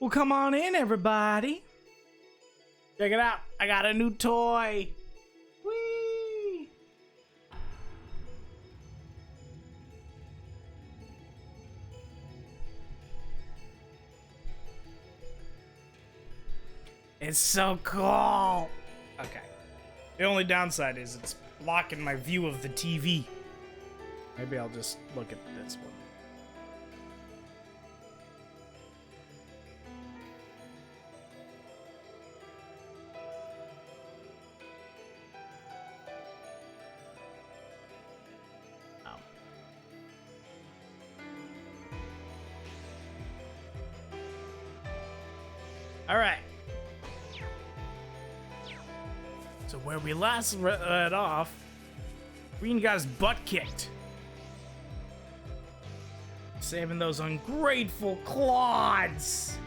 Well, come on in, everybody. Check it out. I got a new toy. Whee! It's so cool. Okay. The only downside is it's blocking my view of the TV. Maybe I'll just look at this one. Alright. So where we last read off, Green got his butt kicked. Saving those ungrateful clods.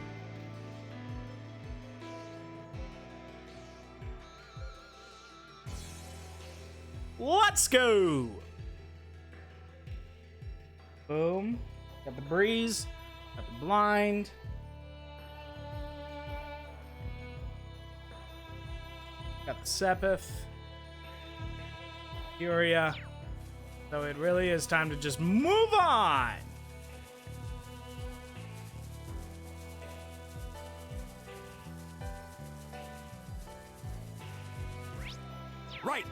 Let's go! Boom. Got the breeze. Got the blind. Got the Sepith. Furia. So it really is time to just move on! Right!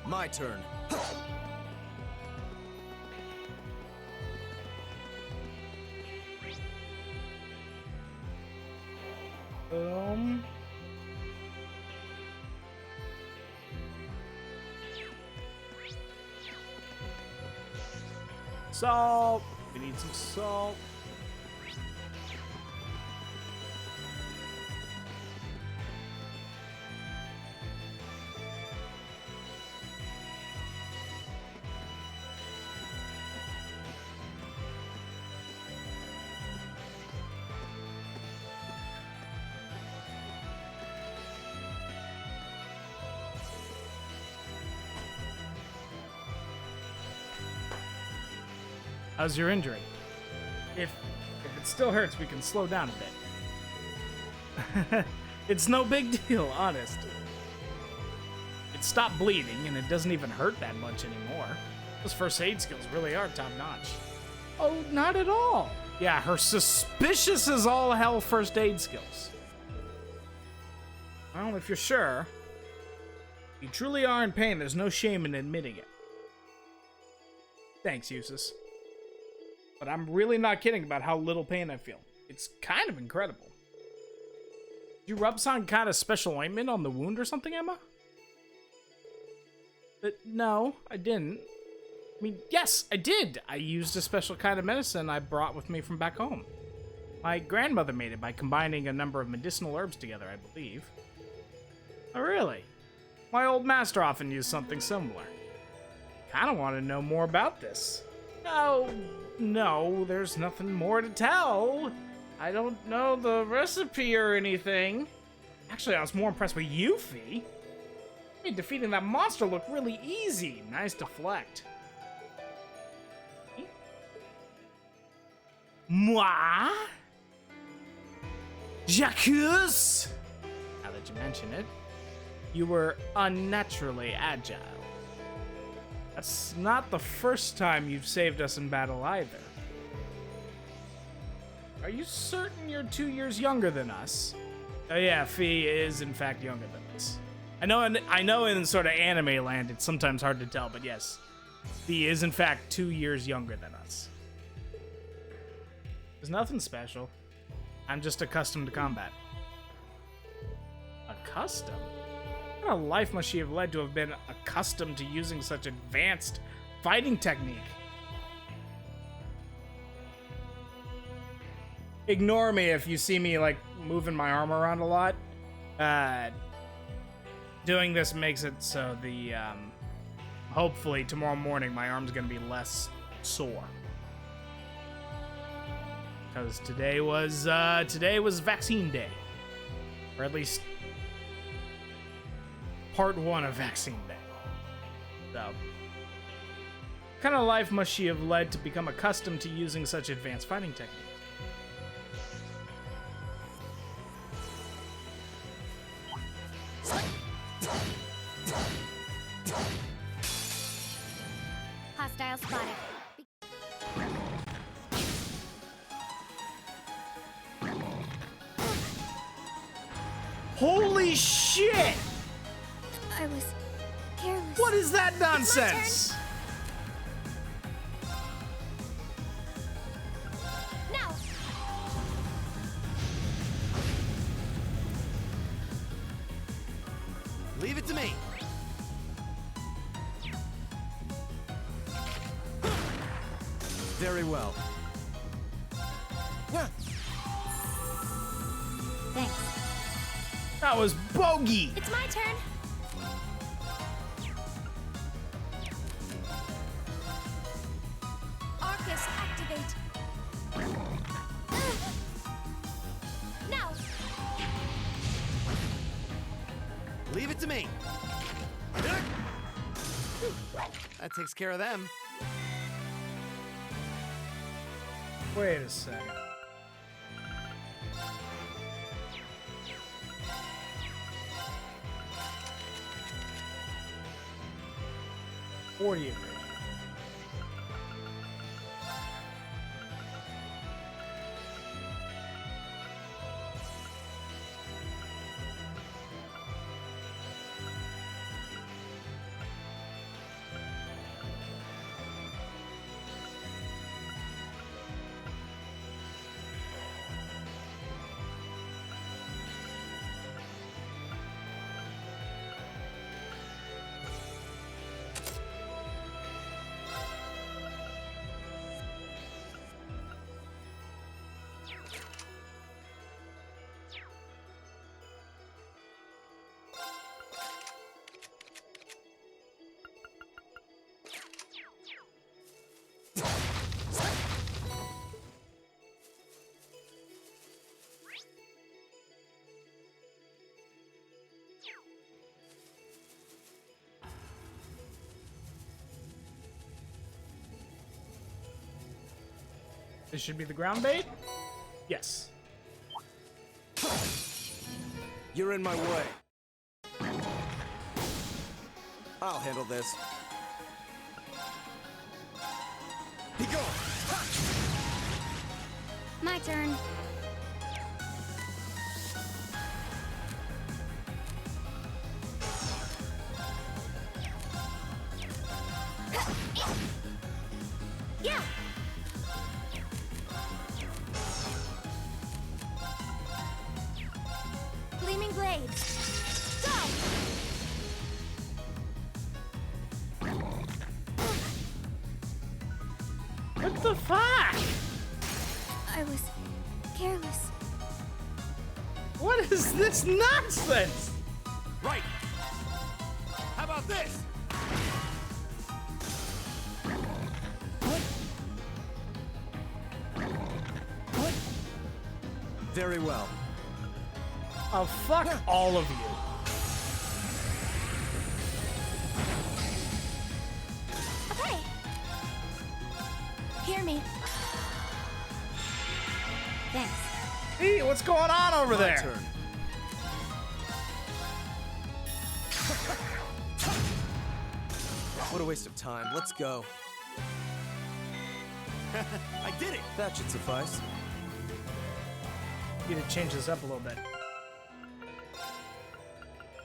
My turn. Boom. Salt. We need some salt. How's your injury? If it still hurts, we can slow down a bit. It's no big deal, honest. It stopped bleeding, and it doesn't even hurt that much anymore. Those first aid skills really are top-notch. Oh, not at all. Yeah, her suspicious as all hell first aid skills. Well, if you're sure, if you truly are in pain, there's no shame in admitting it. Thanks, Eustace. But I'm really not kidding about how little pain I feel. It's kind of incredible. Did you rub some kind of special ointment on the wound or something, Emma? No, I didn't. I mean, yes, I did. I used a special kind of medicine I brought with me from back home. My grandmother made it by combining a number of medicinal herbs together, I believe. Oh, really? My old master often used something similar. Kinda want to know more about this. No, there's nothing more to tell. I don't know the recipe or anything. Actually, I was more impressed with you, Fee. I mean, defeating that monster looked really easy. Nice deflect. Moi? Jacques? Now that you mention it, you were unnaturally agile. That's not the first time you've saved us in battle either. Are you certain you're 2 years younger than us? Oh yeah, Fee is in fact younger than us. I know in sort of anime land it's sometimes hard to tell, but yes, Fee is in fact 2 years younger than us. There's nothing special. I'm just accustomed to combat. Accustomed? What kind of life must she have led to have been accustomed to using such advanced fighting technique? Ignore me if you see me, like, moving my arm around a lot. Doing this makes it so the, hopefully tomorrow morning my arm's gonna be less sore. Because today was vaccine day. Or at least part 1 of vaccine day. So, what kind of life must she have led to become accustomed to using such advanced fighting techniques? Hostile spotted. Holy shit! I was careless. What is that nonsense? Now! Leave it to me. Very well. Yeah. Thanks. That was bogey. It's my turn. Arcus, activate. Now! Leave it to me. That takes care of them. Wait a second. What do you think? This should be the ground bait? Yes. You're in my way. I'll handle this. Be gone! My turn. Yeah! Gleaming blades. Go! What the fuck? I was careless. What is this nonsense? Right! How about this? Very well. Oh, fuck all of you. Okay. Hear me. Thanks. Hey, what's going on over My there? turn. What a waste of time. Let's go. I did it! That should suffice. Need to change this up a little bit.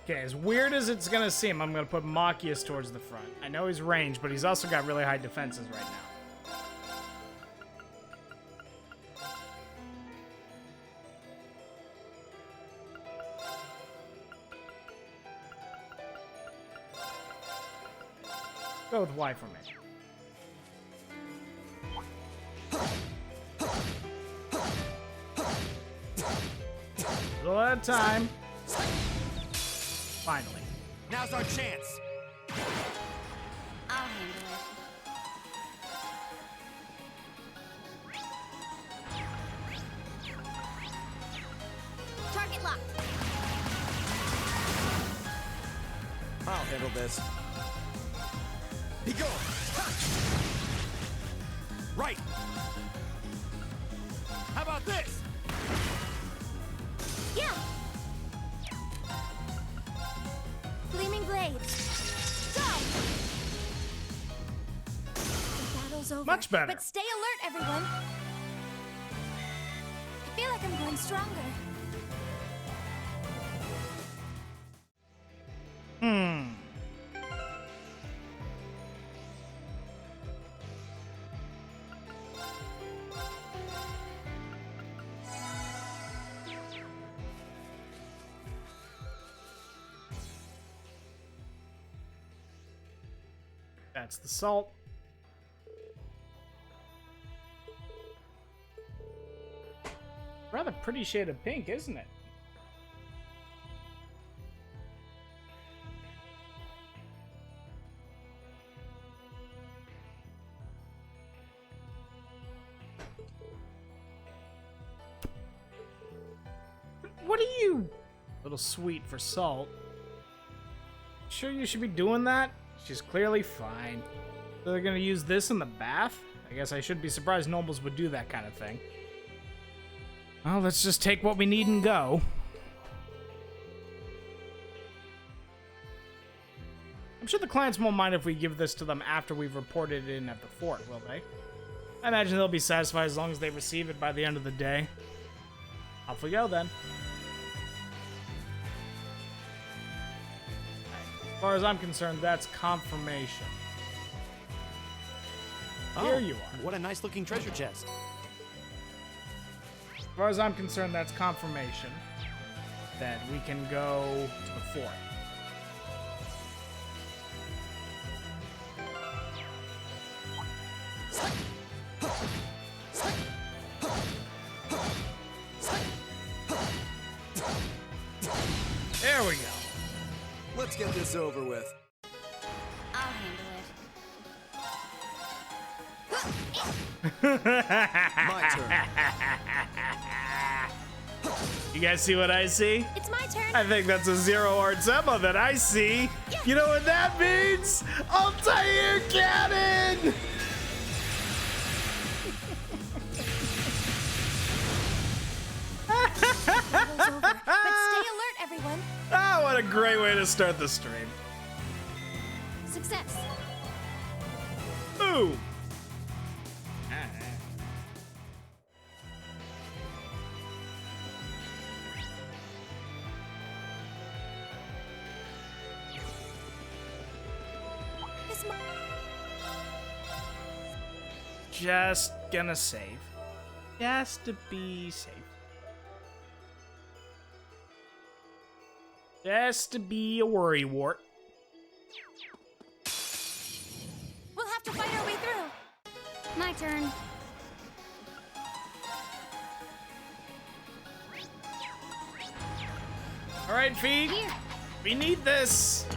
Okay, as weird as it's gonna seem, I'm gonna put Machias towards the front. I know he's ranged, but he's also got really high defenses right now. Go with Y for me. A little at a time. Finally. Now's our chance. I'll handle it. Target locked. I'll handle this. Be gone! Right! How about this? Yeah. Gleaming blades. Go. over. Much better. But stay alert, everyone. I feel like I'm growing stronger. That's the salt. Rather pretty shade of pink, isn't it? What are you? A little sweet for salt. Sure you should be doing that? She's clearly fine. So they're gonna use this in the bath? I guess I should be surprised nobles would do that kind of thing. Well, let's just take what we need and go. I'm sure the clients won't mind if we give this to them after we've reported it in at the fort, will they? I imagine they'll be satisfied as long as they receive it by the end of the day. Off we go, then. As far as I'm concerned, that's confirmation. Here you are. What a nice looking treasure chest. As far as I'm concerned, that's confirmation that we can go to the fort. There we go. Let's get this over with. I'll handle My turn. You guys see what I see? it. It's my turn. I think that's a zero arts Emma that I see. You know what that means? Altair Cannon! Battle's over. But stay alert, everyone. Ah, what a great way to start the stream. Success. Ooh. It's my... Just gonna save. Just to be safe. Just to be a worrywart. We'll have to fight our way through. My turn. Alright, Fee. Here. We need this.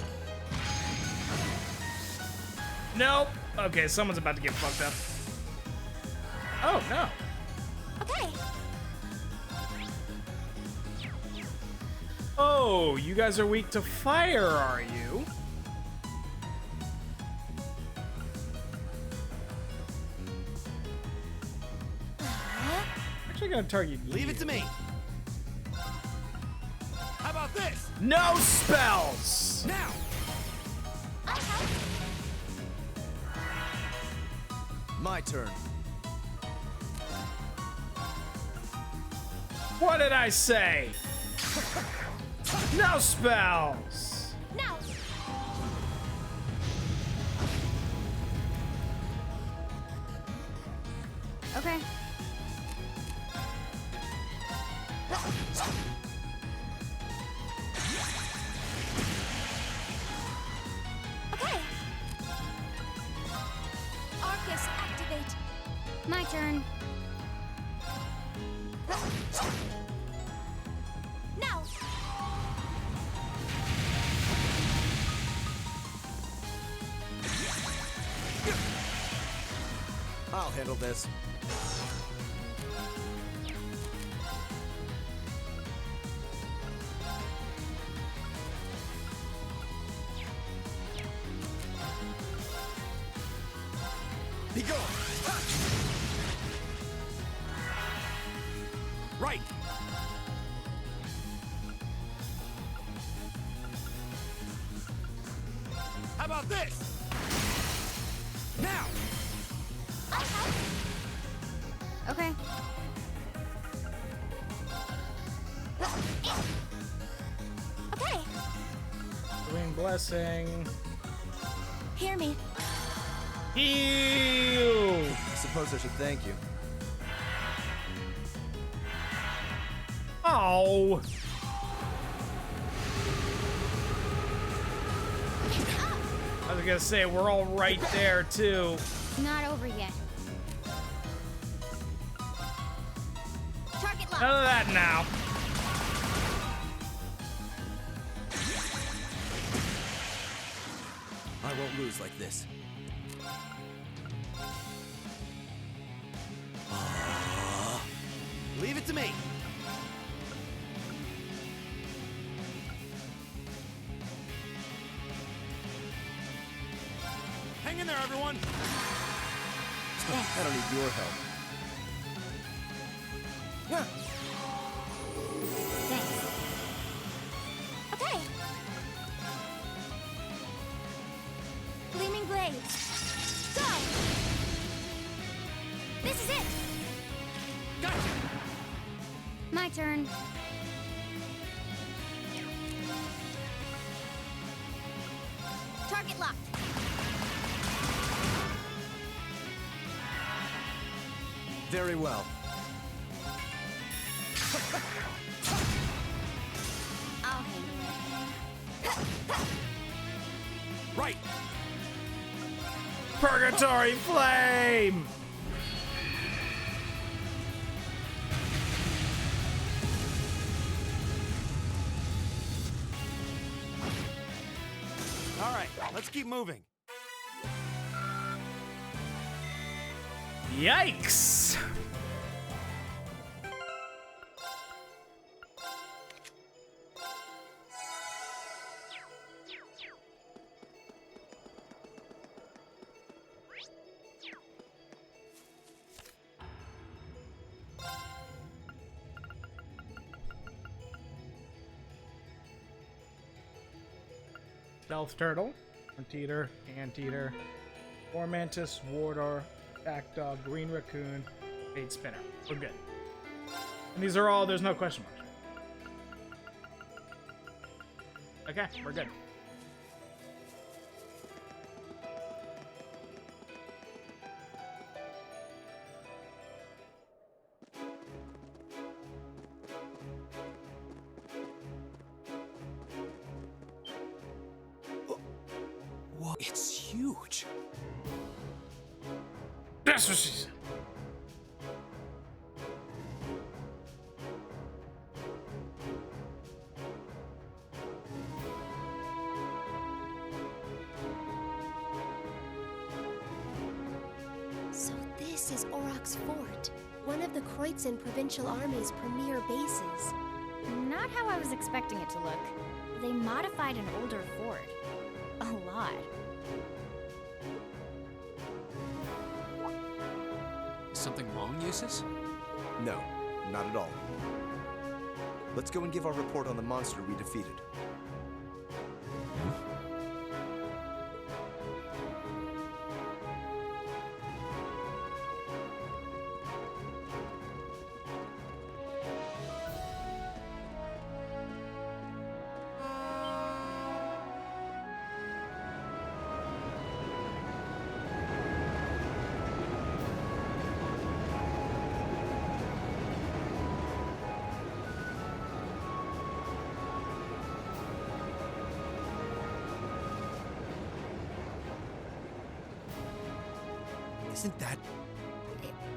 Nope. Okay, someone's about to get fucked up. Oh, no. Okay. Oh, you guys are weak to fire, are you? Actually gonna target you. Leave it to me. How about this? No spells! Now! I'll help. My turn. What did I say? No spells! Now. Okay. Okay. Arcus, activate. My turn. Now. I'll handle this. Be gone. Right. How about this? Now. I'll blessing. Hear me. Heal! I suppose I should thank you. Oh! I was gonna say, we're all right there, too. Not over yet. Target locked. None of that now. I won't lose like this. Leave it to me. Hang in there, everyone. I don't need your help. Yeah. Thanks. Okay. Gleaming blades. Go! This is it! Gotcha. My turn. Target locked. Very well. I'll handle it. Right. Purgatory Flame! All right, let's keep moving. Yikes! Stealth Turtle, Anteater, Anteater, Mantis, Wardor, Jackdaw, Green Raccoon, Fade Spinner. We're good. And these are all, there's no question marks. Okay, we're good. Whoa, it's huge. That's what she said. So this is Auroch's fort, one of the Kreutzen Provincial Army's premier bases. Not how I was expecting it to look. They modified an older fort. A lot. Is something wrong, Eustace? No, not at all. Let's go and give our report on the monster we defeated. Isn't that...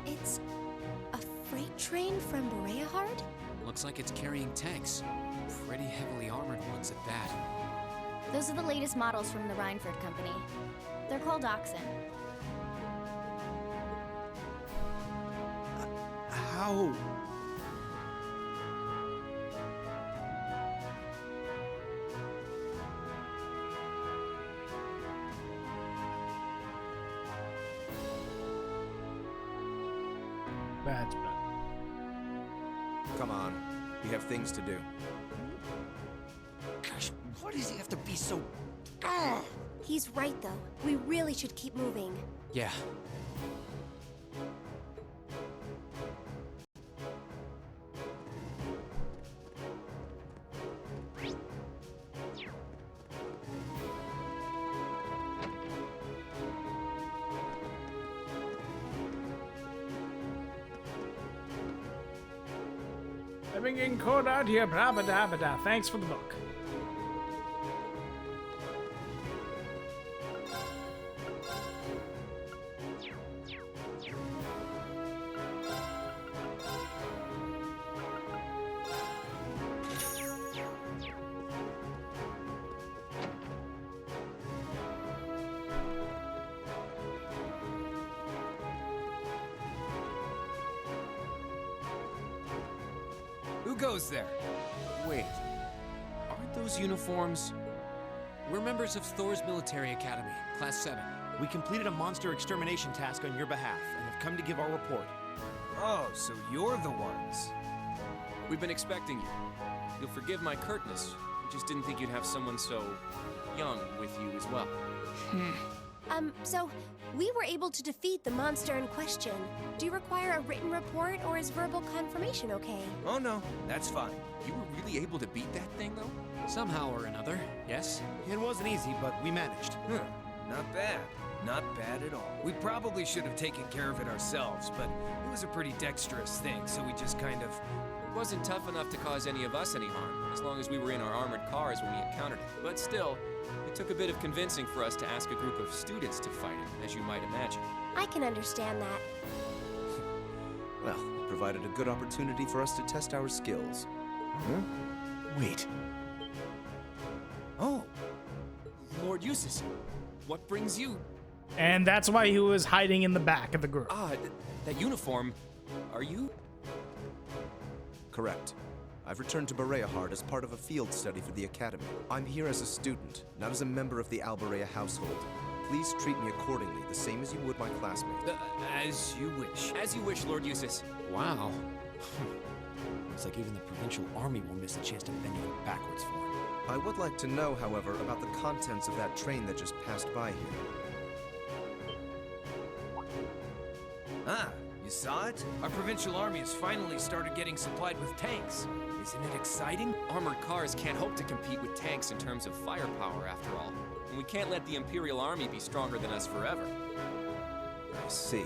It's a freight train from Bareahard? Looks like it's carrying tanks. Pretty heavily armored ones at that. Those are the latest models from the Rhineford Company. They're called Oxen. How... That's bad. Come on, we have things to do. Gosh, why does he have to be so... He's right, though. We really should keep moving. Yeah. I've been getting cold out here, blah, blah, blah, blah. Thanks for the book. Who goes there? Wait, aren't those uniforms? We're members of Thor's Military Academy, Class 7. We completed a monster extermination task on your behalf and have come to give our report. Oh, so you're the ones. We've been expecting you. You'll forgive my curtness. We just didn't think you'd have someone so young with you as well. So we were able to defeat the monster in question. Do you require a written report or is verbal confirmation okay? Oh no, that's fine. You were really able to beat that thing, though? Somehow or another, yes? It wasn't easy, but we managed. Huh, not bad. Not bad at all. We probably should have taken care of it ourselves, but it was a pretty dexterous thing, so we just kind of... It wasn't tough enough to cause any of us any harm, as long as we were in our armored cars when we encountered it. But still, it took a bit of convincing for us to ask a group of students to fight it, as you might imagine. I can understand that. Well, it provided a good opportunity for us to test our skills. Wait. Oh, Lord Eustace, what brings you? And that's why he was hiding in the back of the group. That uniform, are you? Correct. I've returned to Bareahard as part of a field study for the Academy. I'm here as a student, not as a member of the Alberea household. Please treat me accordingly, the same as you would my classmates. as you wish. As you wish, Lord Eustace. Wow. Looks like even the provincial army will miss a chance to bend over backwards for him. I would like to know, however, about the contents of that train that just passed by here. Ah, you saw it? Our provincial army has finally started getting supplied with tanks. Isn't it exciting? Armored cars can't hope to compete with tanks in terms of firepower, after all. And we can't let the Imperial Army be stronger than us forever. I see.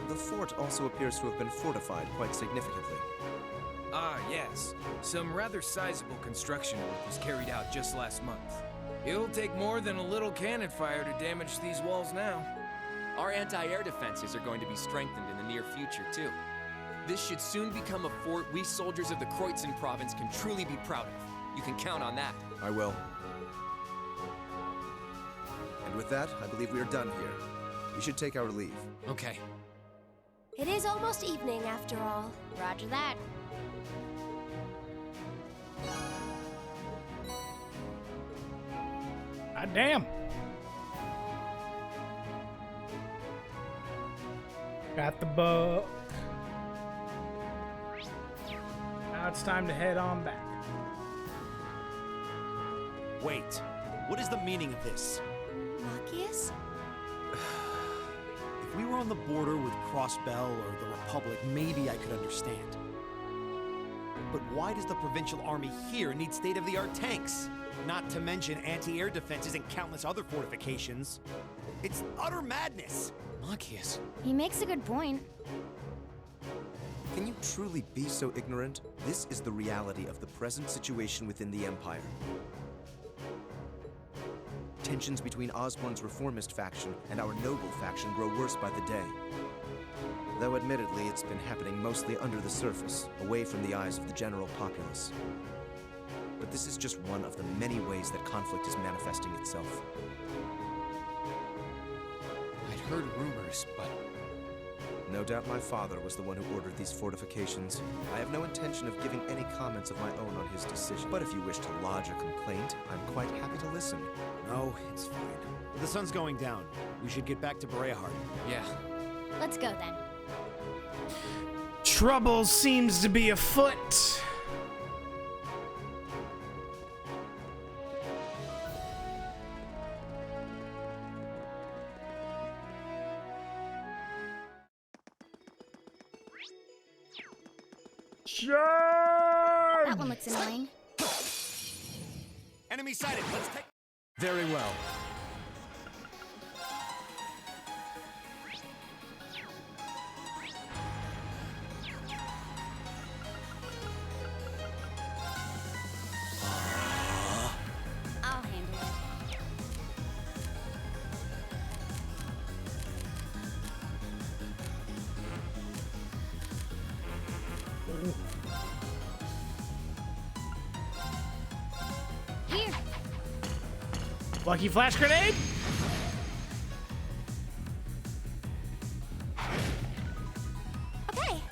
The fort also appears to have been fortified quite significantly. Ah, yes. Some rather sizable construction work was carried out just last month. It'll take more than a little cannon fire to damage these walls now. Our anti-air defenses are going to be strengthened in the near future, too. This should soon become a fort we soldiers of the Kreutzen province can truly be proud of. You can count on that. I will. And with that, I believe we are done here. We should take our leave. Okay. It is almost evening after all. Roger that. God damn. Got the book. Now it's time to head on back. Wait. What is the meaning of this? Machias? If we were on the border with Crossbell or the Republic, maybe I could understand. But why does the provincial army here need state-of-the-art tanks? Not to mention anti-air defenses and countless other fortifications. It's utter madness! Machias. He makes a good point. Can you truly be so ignorant? This is the reality of the present situation within the Empire. Tensions between Osborne's reformist faction and our noble faction grow worse by the day. Though admittedly, it's been happening mostly under the surface, away from the eyes of the general populace. But this is just one of the many ways that conflict is manifesting itself. I'd heard rumors, but No doubt my father was the one who ordered these fortifications. I have no intention of giving any comments of my own on his decision, but if you wish to lodge a complaint, I'm quite happy to listen. No, it's fine. The sun's going down. We should get back to Bareahard. yeah. Let's go then. Trouble seems to be afoot. That one looks annoying. Enemy sighted. Let's take... Very well. Lucky flash grenade? Okay.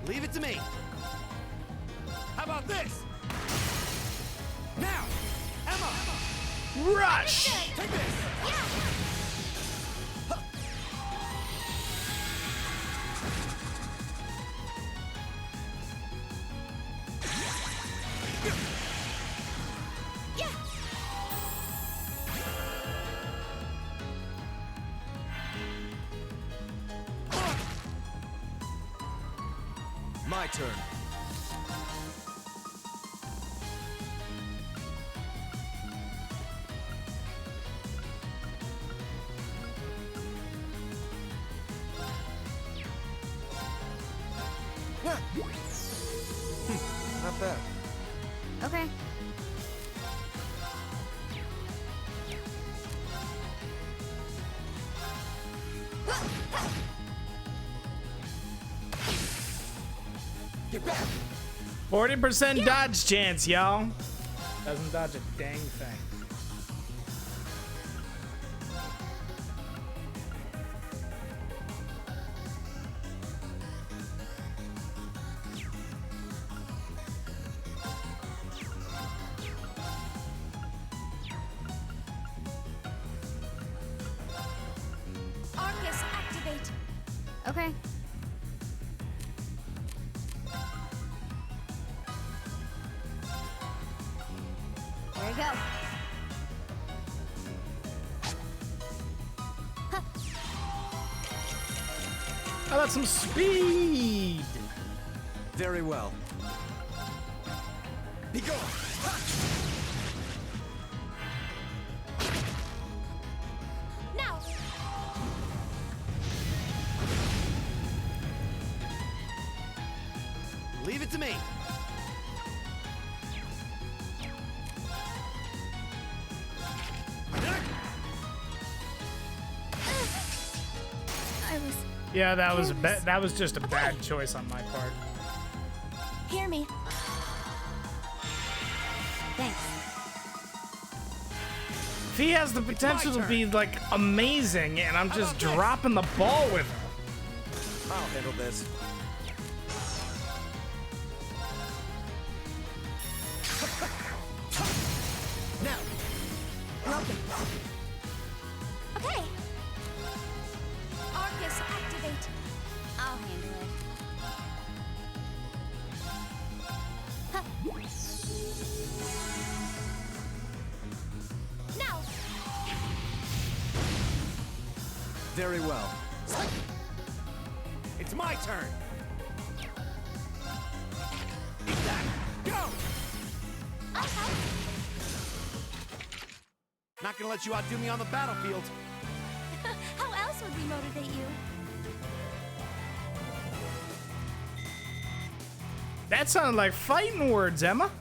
Leave it to me. How about this? Now, Emma! Rush! Take this! My turn. Not bad. Okay. Get back! 40% dodge chance, y'all. Doesn't dodge a dang thing. Arcus, activate. Okay. There you go. How about some speed? Very well. Be gone! Now. Leave it to me. I was. Yeah, that was just a bad choice on my part. Hear me. Thanks. He has the potential to be like amazing, and I'm just dropping the ball with her. I'll handle this. Now! Broken. Okay. Arcus, activate. I'll handle it. Now. Very well. It's my turn! Eat that! Go! I'll help. Not gonna let you outdo me on the battlefield. How else would we motivate you? That sounded like fighting words, Emma.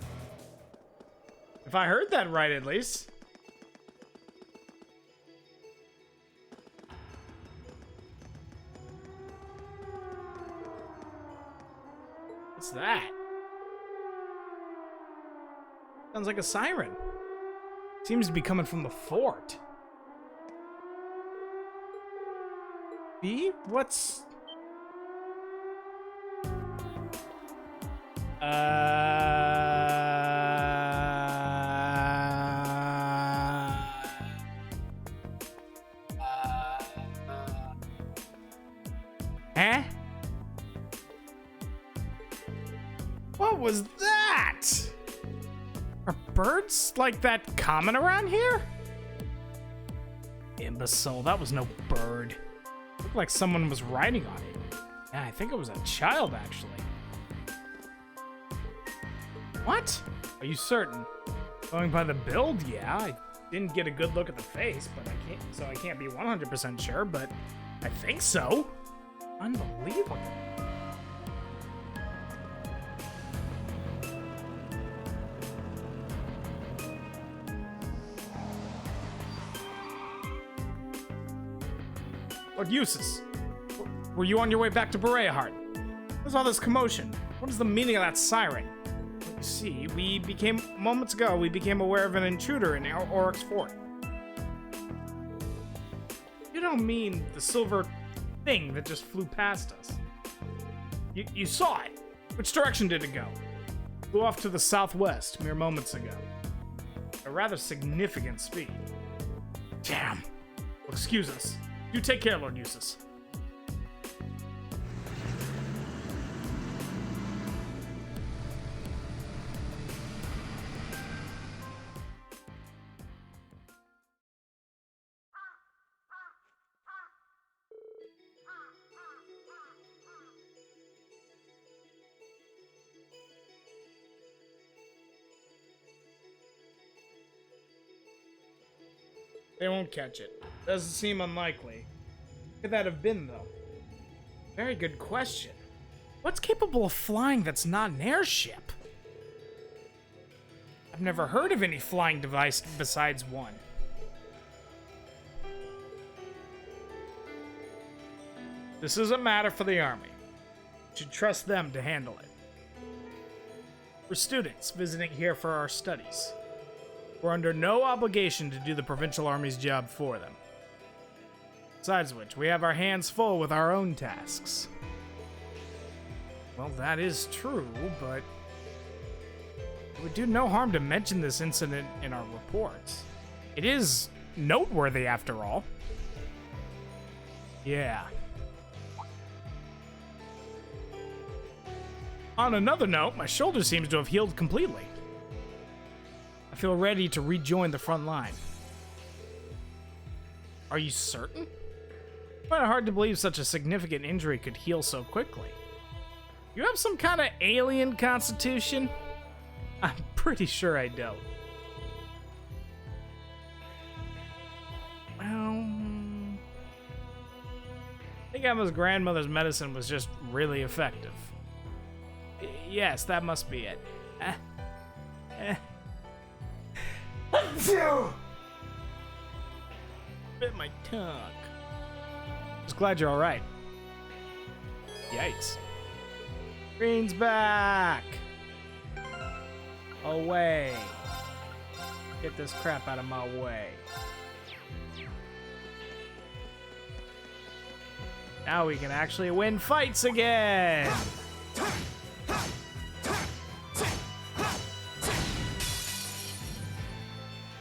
If I heard that right, at least. What's that? Sounds like a siren. Seems to be coming from the fort. B? What's... Huh? What was that? Are birds like that common around here? Imbecile, that was no bird. Looked like someone was riding on it. Yeah, I think it was a child, actually. What? Are you certain? Going by the build, yeah. I didn't get a good look at the face, but I can't be 100% sure, but I think so. Unbelievable. Lord Eustace, were you on your way back to Bareahard? What's all this commotion? What is the meaning of that siren? You see, moments ago, we became aware of an intruder in Oryx Fort. You don't mean the silver thing that just flew past us. You saw it. Which direction did it go? Flew off to the southwest mere moments ago. A rather significant speed. Damn. Well, excuse us. You take care, Lord Eustace. They won't catch it. Doesn't seem unlikely. What could that have been, though? Very good question. What's capable of flying that's not an airship? I've never heard of any flying device besides one. This is a matter for the army. You should trust them to handle it. We're students visiting here for our studies. We're under no obligation to do the provincial army's job for them. Besides which, we have our hands full with our own tasks. Well, that is true, but it would do no harm to mention this incident in our reports. It is noteworthy, after all. Yeah. On another note, my shoulder seems to have healed completely. I feel ready to rejoin the front line. Are you certain? It's kind of hard to believe such a significant injury could heal so quickly. You have some kind of alien constitution? I'm pretty sure I don't. Well, I think Emma's grandmother's medicine was just really effective. Yes, that must be it. Bit my tongue. Just glad you're all right. Yikes. Green's back. Away. Get this crap out of my way. Now we can actually win fights again.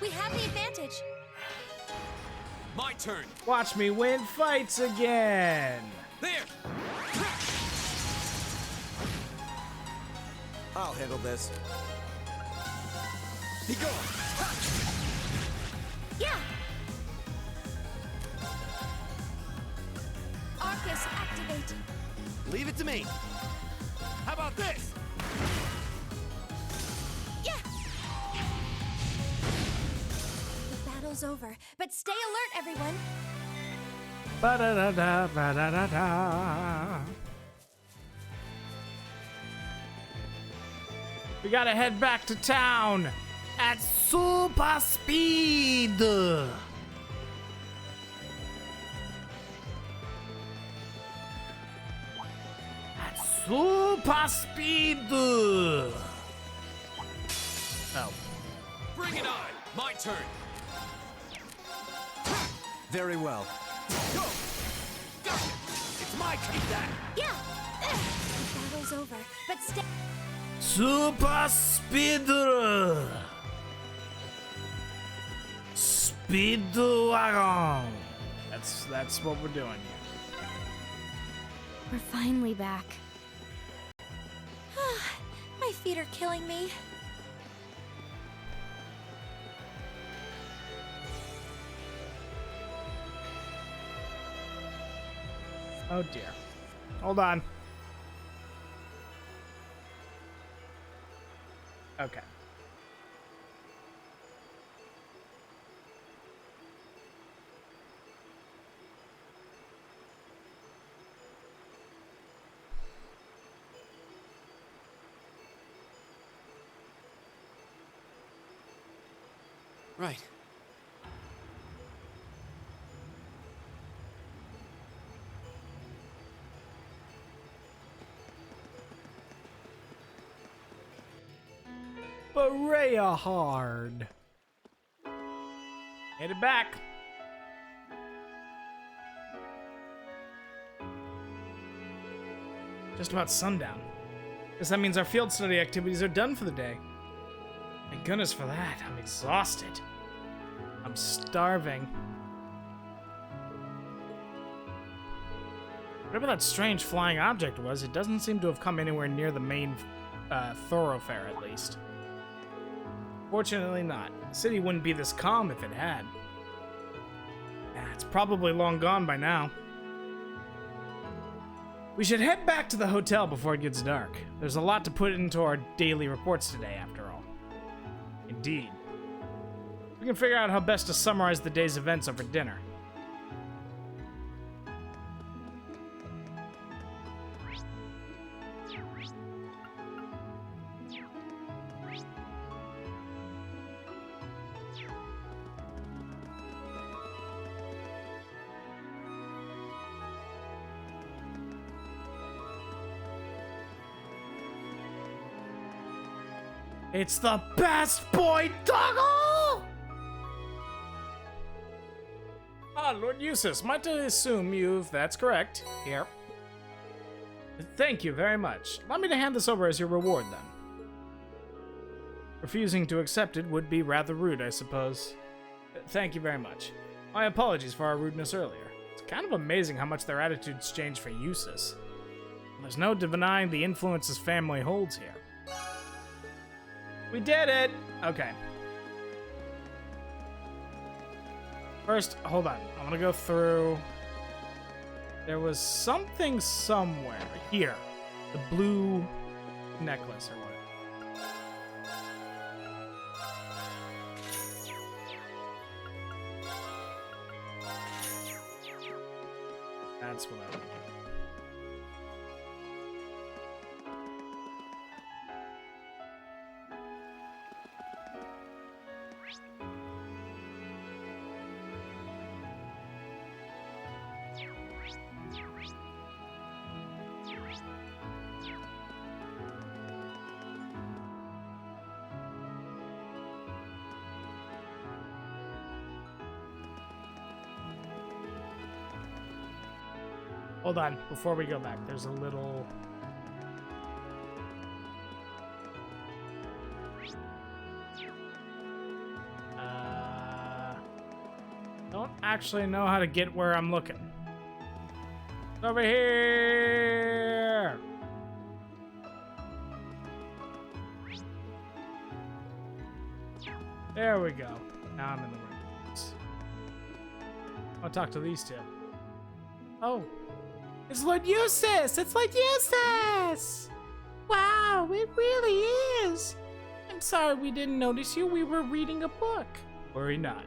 We have the advantage. My turn. Watch me win fights again. There. I'll handle this. He go. Yeah. Arcus activate. Leave it to me. How about this? Yeah. The battle's over, but stay alert, everyone. Ba-da-da-da, ba-da-da-da. We gotta head back to town at super speed. At super speed. Oh. Bring it on. My turn. Very well. Go. Go. It's my turn. That. Yeah. The battle's over, but stay. Super speed. Speedwagon. That's what we're doing here. We're finally back. My feet are killing me. Oh dear. Hold on. Okay. Right. Bareahard. Headed back. Just about sundown. Guess that means our field study activities are done for the day. Thank goodness for that. I'm exhausted. I'm starving. Whatever that strange flying object was, it doesn't seem to have come anywhere near the main thoroughfare, at least. Fortunately not. The city wouldn't be this calm if it had. It's probably long gone by now. We should head back to the hotel before it gets dark. There's a lot to put into our daily reports today, after all. Indeed. We can figure out how best to summarize the day's events over dinner. It's the best boy doggle! Lord Eustace, might I assume that's correct. Here. Thank you very much. Allow me to hand this over as your reward, then. Refusing to accept it would be rather rude, I suppose. Thank you very much. My apologies for our rudeness earlier. It's kind of amazing how much their attitudes change for Eustace. There's no denying the influence his family holds here. We did it! Okay. First, hold on. I'm gonna go through... There was something somewhere. Here. The blue necklace or what. That's what I want. Hold on, before we go back, there's a little... Don't actually know how to get where I'm looking. It's over here! There we go. Now I'm in the right place. I'll talk to these two. Oh. It's Lord Eustace! It's Lord Eustace! Wow, it really is! I'm sorry we didn't notice you. We were reading a book. Worry not.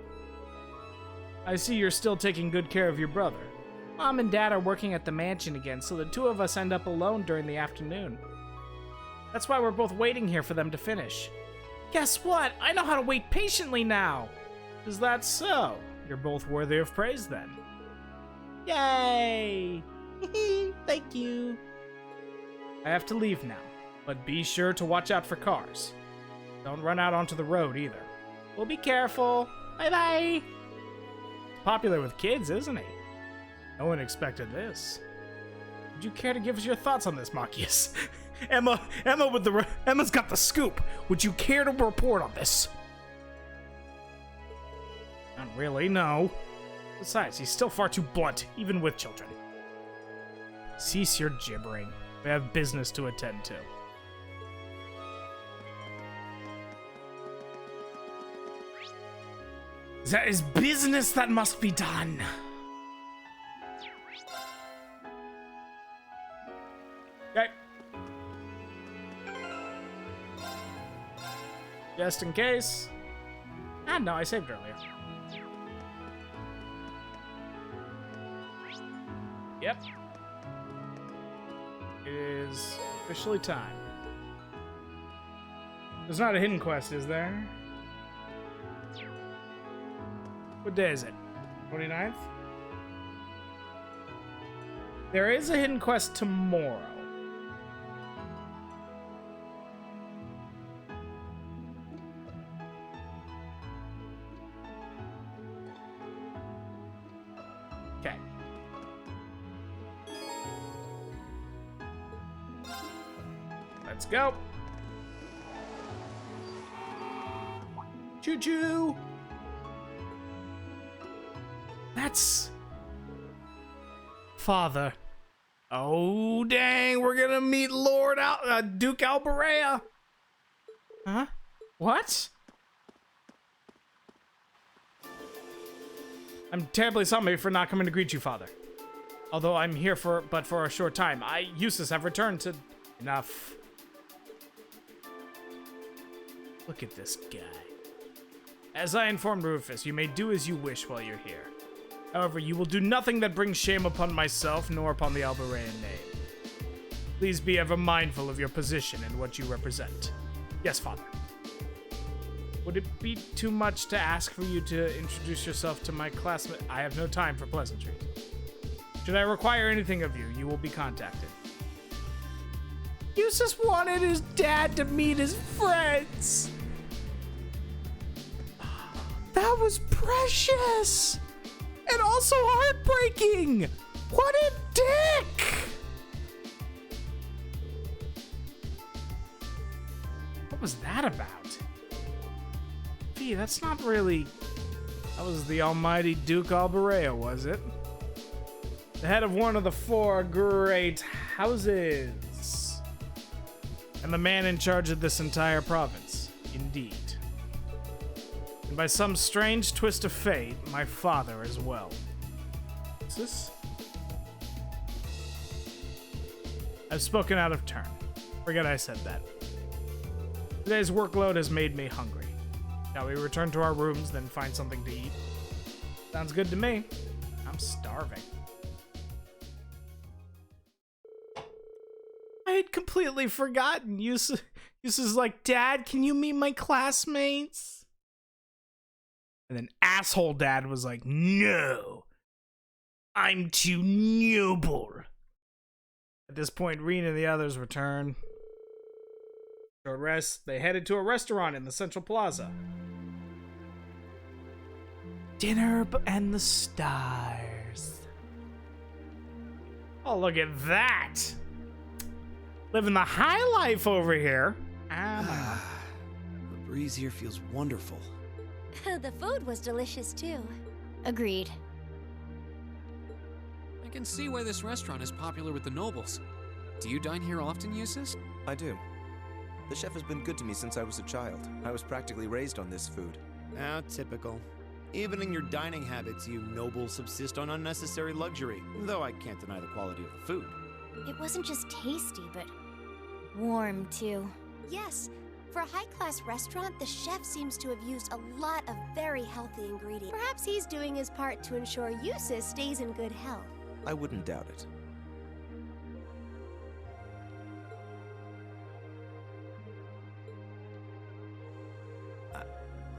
I see you're still taking good care of your brother. Mom and Dad are working at the mansion again, so the two of us end up alone during the afternoon. That's why we're both waiting here for them to finish. Guess what? I know how to wait patiently now! Is that so? You're both worthy of praise then. Yay! Thank you. I have to leave now, but be sure to watch out for cars. Don't run out onto the road either. We'll be careful. Bye-bye. Popular with kids, isn't he? No one expected this. Would you care to give us your thoughts on this, Machias? Emma's got the scoop. Would you care to report on this? Not really, no. Besides, he's still far too blunt, even with children. Cease your gibbering. We have business to attend to. There is business that must be done. Okay. Just in case. Ah, no, I saved earlier. Yep. It is officially time. There's not a hidden quest, is there? What day is it? 29th? There is a hidden quest tomorrow. Let's go. Choo-choo. That's... Father. Oh, dang. We're gonna meet Duke Bareahard. Huh? What? I'm terribly sorry for not coming to greet you, Father. Although I'm here for a short time. Eustace, have returned to... Enough. Look at this guy. As I informed Rufus, you may do as you wish while you're here. However, you will do nothing that brings shame upon myself, nor upon the Bareahard name. Please be ever mindful of your position and what you represent. Yes, Father. Would it be too much to ask for you to introduce yourself to my classmate? I have no time for pleasantries. Should I require anything of you, you will be contacted. Eustace wanted his dad to meet his friends. That was precious. And also heartbreaking. What a dick. What was that about? Gee, that's not really... That was the almighty Duke Bareahard, was it? The head of one of the 4 great houses. And the man in charge of this entire province. Indeed. And by some strange twist of fate, my father as well. Is this? I've spoken out of turn. Forget I said that. Today's workload has made me hungry. Shall we return to our rooms, then find something to eat? Sounds good to me. I'm starving. I had completely forgotten. Eustace is like, Dad, can you meet my classmates? And then asshole Dad was like, no, I'm too noble. At this point, Reen and the others return. Short rest. They headed to a restaurant in the Central Plaza. Dinner and the stars. Oh, look at that. Living the high life over here. The breeze here feels wonderful. The food was delicious too. Agreed. I can see why this restaurant is popular with the nobles. Do you dine here often, Eustace? I do. The chef has been good to me since I was a child. I was practically raised on this food. How typical. Even in your dining habits, you nobles subsist on unnecessary luxury, though I can't deny the quality of the food. It wasn't just tasty, but warm too. Yes, for a high-class restaurant, the chef seems to have used a lot of very healthy ingredients. Perhaps he's doing his part to ensure Eustace stays in good health. I wouldn't doubt it.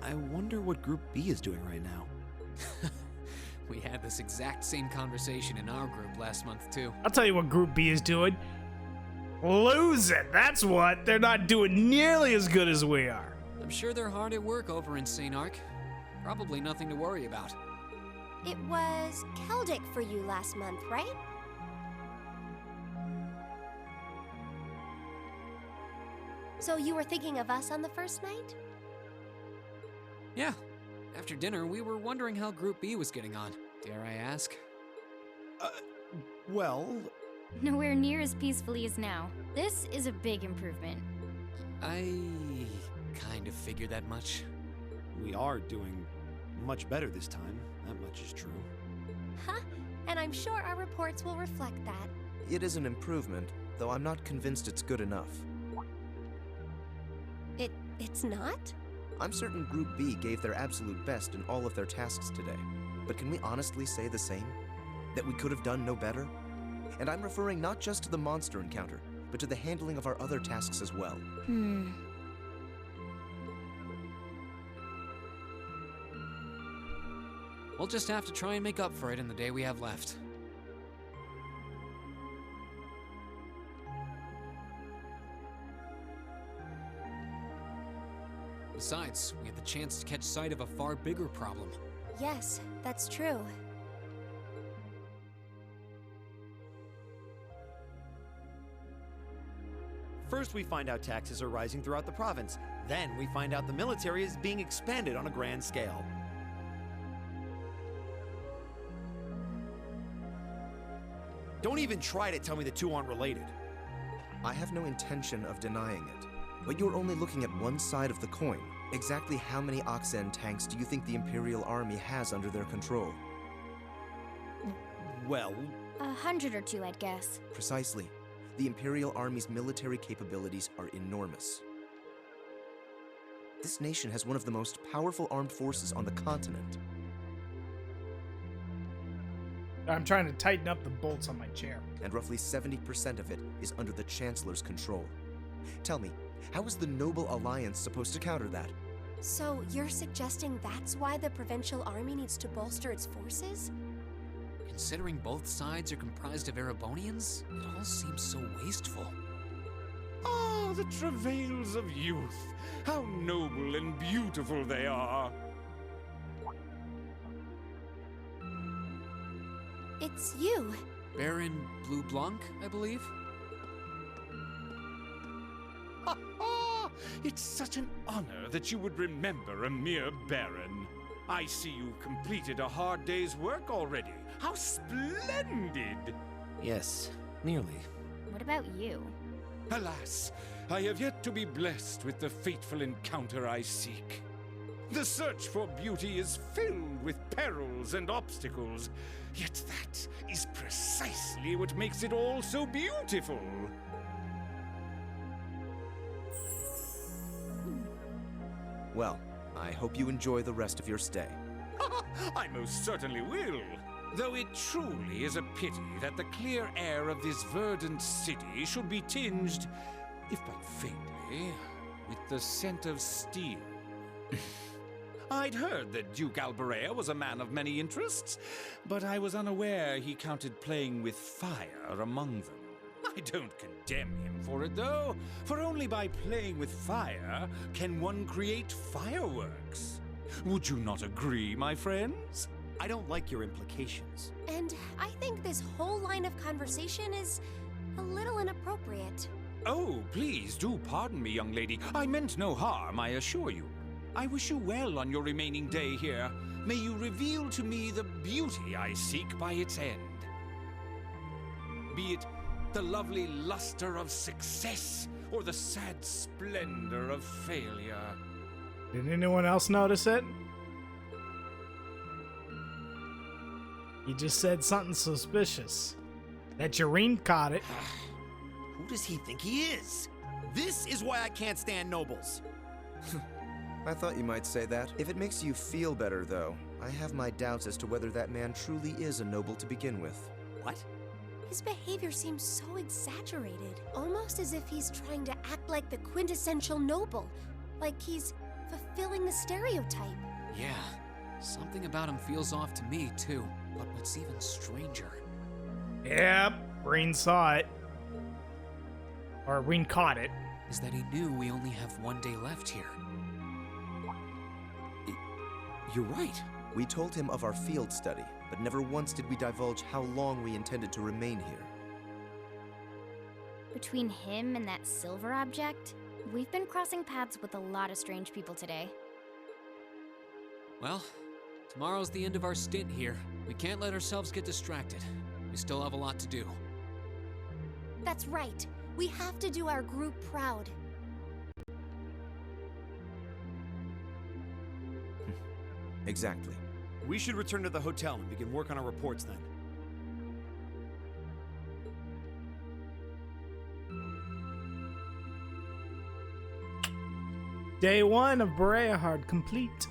I wonder what Group B is doing right now. We had this exact same conversation in our group last month, too. I'll tell you what Group B is doing. Losing, that's what. They're not doing nearly as good as we are. I'm sure they're hard at work over in St. Arc. Probably nothing to worry about. It was Celtic for you last month, right? So you were thinking of us on the first night? Yeah. After dinner, we were wondering how Group B was getting on. Dare I ask? Well... Nowhere near as peacefully as now. This is a big improvement. I kind of figured that much. We are doing much better this time. That much is true. Huh? And I'm sure our reports will reflect that. It is an improvement, though I'm not convinced it's good enough. It's not? I'm certain Group B gave their absolute best in all of their tasks today. But can we honestly say the same? That we could have done no better? And I'm referring not just to the monster encounter, but to the handling of our other tasks as well. We'll just have to try and make up for it in the day we have left. Besides, we have the chance to catch sight of a far bigger problem. Yes, that's true. First, we find out taxes are rising throughout the province. Then, we find out the military is being expanded on a grand scale. Don't even try to tell me the two aren't related. I have no intention of denying it, but you're only looking at one side of the coin. Exactly how many Oxen tanks do you think the Imperial Army has under their control? Well, 100 or two, I'd guess. Precisely. The Imperial Army's military capabilities are enormous. This nation has one of the most powerful armed forces on the continent. I'm trying to tighten up the bolts on my chair. And roughly 70% of it is under the Chancellor's control. Tell me, how is the Noble Alliance supposed to counter that? So you're suggesting that's why the provincial army needs to bolster its forces? Considering both sides are comprised of Erebonians, it all seems so wasteful. Ah, the travails of youth. How noble and beautiful they are. It's you. Baron Blue Blanc, I believe? It's such an honor that you would remember a mere baron. I see you've completed a hard day's work already. How splendid! yes, nearly. What about you? Alas, I have yet to be blessed with the fateful encounter I seek. The search for beauty is filled with perils and obstacles, yet that is precisely what makes it all so beautiful. Well, I hope you enjoy the rest of your stay. I most certainly will. Though it truly is a pity that the clear air of this verdant city should be tinged, if but faintly, with the scent of steel. I'd heard that Duke Alberea was a man of many interests, but I was unaware he counted playing with fire among them. I don't condemn him for it, though, for only by playing with fire can one create fireworks. Would you not agree, my friends? I don't like your implications. And I think this whole line of conversation is a little inappropriate. Oh, please do pardon me, young lady. I meant no harm, I assure you. I wish you well on your remaining day here. May you reveal to me the beauty I seek by its end. Be it the lovely luster of success or the sad splendor of failure. Did anyone else notice it? He just said something suspicious. That Jareen caught it. Who does he think he is? This is why I can't stand nobles. I thought you might say that. If it makes you feel better, though, I have my doubts as to whether that man truly is a noble to begin with. What? His behavior seems so exaggerated, almost as if he's trying to act like the quintessential noble, like he's fulfilling the stereotype. Yeah, something about him feels off to me, too. But what's even stranger Yep, Reen saw it. Or Reen caught it. is that he knew we only have one day left here. You're right. We told him of our field study, but never once did we divulge how long we intended to remain here. Between him and that silver object, we've been crossing paths with a lot of strange people today. Well, tomorrow's the end of our stint here. We can't let ourselves get distracted. We still have a lot to do. That's right. We have to do our group proud. Exactly. We should return to the hotel and begin work on our reports then. Day 1 of Bareahard complete.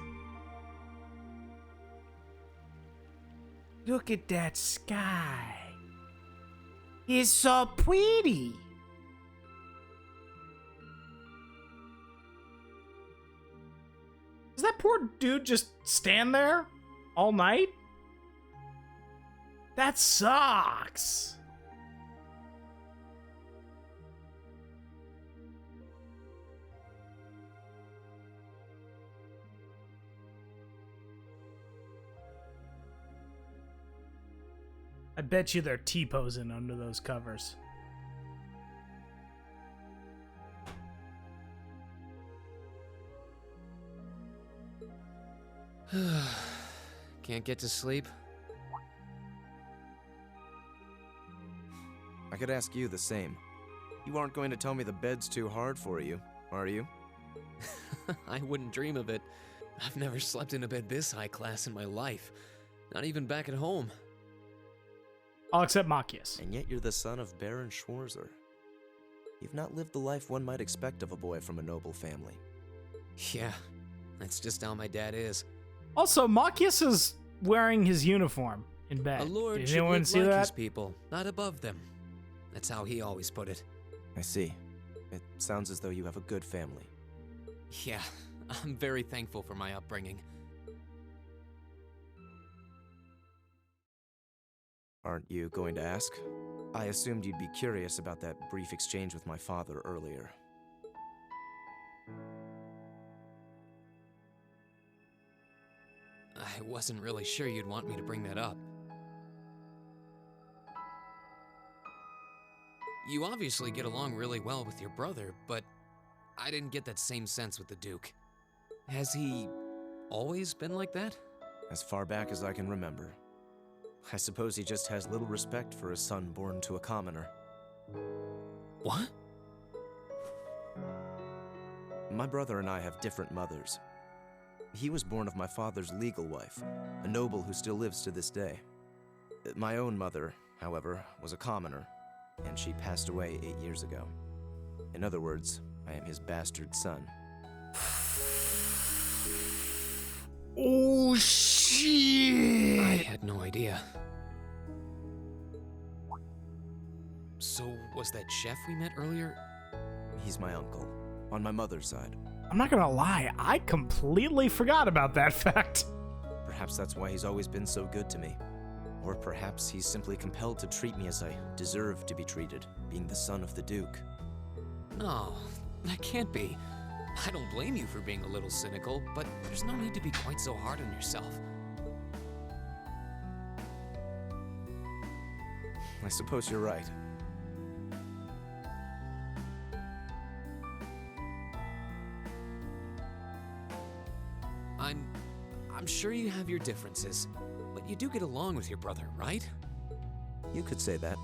Look at that sky. It's so pretty. Does that poor dude just stand there all night? That sucks. I bet you they're T-posing under those covers. Can't get to sleep? I could ask you the same. You aren't going to tell me the bed's too hard for you, are you? I wouldn't dream of it. I've never slept in a bed this high class in my life. Not even back at home. I'll accept Machias. And yet you're the son of Baron Schwarzer. You've not lived the life one might expect of a boy from a noble family. Yeah, that's just how my dad is. Also, Machias is wearing his uniform in bed. A lord Did should anyone live see like that? his people, not above them. That's how he always put it. I see. It sounds as though you have a good family. Yeah, I'm very thankful for my upbringing. Aren't you going to ask? I assumed you'd be curious about that brief exchange with my father earlier. I wasn't really sure you'd want me to bring that up. You obviously get along really well with your brother, but I didn't get that same sense with the Duke. Has he always been like that? As far back as I can remember. I suppose he just has little respect for a son born to a commoner. What? My brother and I have different mothers. He was born of my father's legal wife, a noble who still lives to this day. My own mother, however, was a commoner, and she passed away 8 years ago. In other words, I am his bastard son. Oh, shit! I had no idea. So, was that chef we met earlier? He's my uncle, on my mother's side. I'm not gonna lie, I completely forgot about that fact. Perhaps that's why he's always been so good to me. Or perhaps he's simply compelled to treat me as I deserve to be treated, being the son of the Duke. No, that can't be. I don't blame you for being a little cynical, but there's no need to be quite so hard on yourself. I suppose you're right. I'm sure you have your differences, but you do get along with your brother, right? You could say that.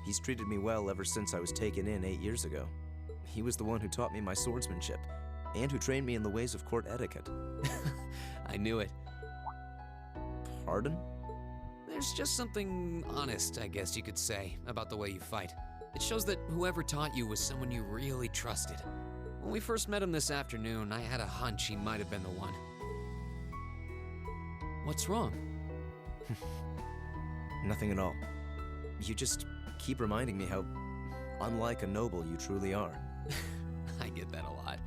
He's treated me well ever since I was taken in 8 years ago. He was the one who taught me my swordsmanship, and who trained me in the ways of court etiquette. I knew it. Pardon? There's just something honest, I guess you could say, about the way you fight. It shows that whoever taught you was someone you really trusted. When we first met him this afternoon, I had a hunch he might have been the one. What's wrong? Nothing at all. You just keep reminding me how unlike a noble you truly are. I get that a lot.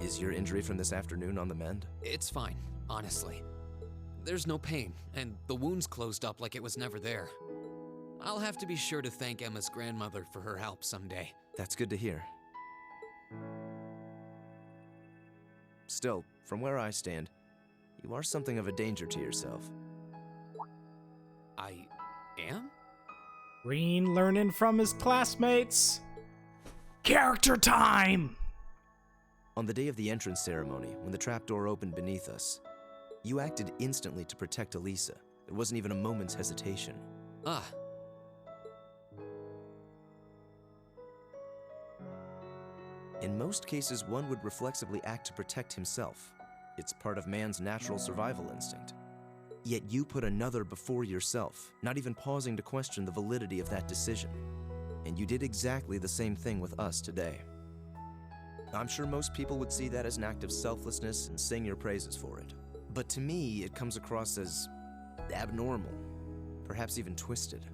Is your injury from this afternoon on the mend? It's fine, honestly. There's no pain, and the wound's closed up like it was never there. I'll have to be sure to thank Emma's grandmother for her help someday. That's good to hear. Still, from where I stand, you are something of a danger to yourself. I am? Green learning from his classmates. Character time! On the day of the entrance ceremony, when the trapdoor opened beneath us, you acted instantly to protect Elisa. There wasn't even a moment's hesitation. Ah. In most cases, one would reflexively act to protect himself. It's part of man's natural survival instinct. Yet you put another before yourself, not even pausing to question the validity of that decision. And you did exactly the same thing with us today. I'm sure most people would see that as an act of selflessness and sing your praises for it. But to me, it comes across as abnormal, perhaps even twisted.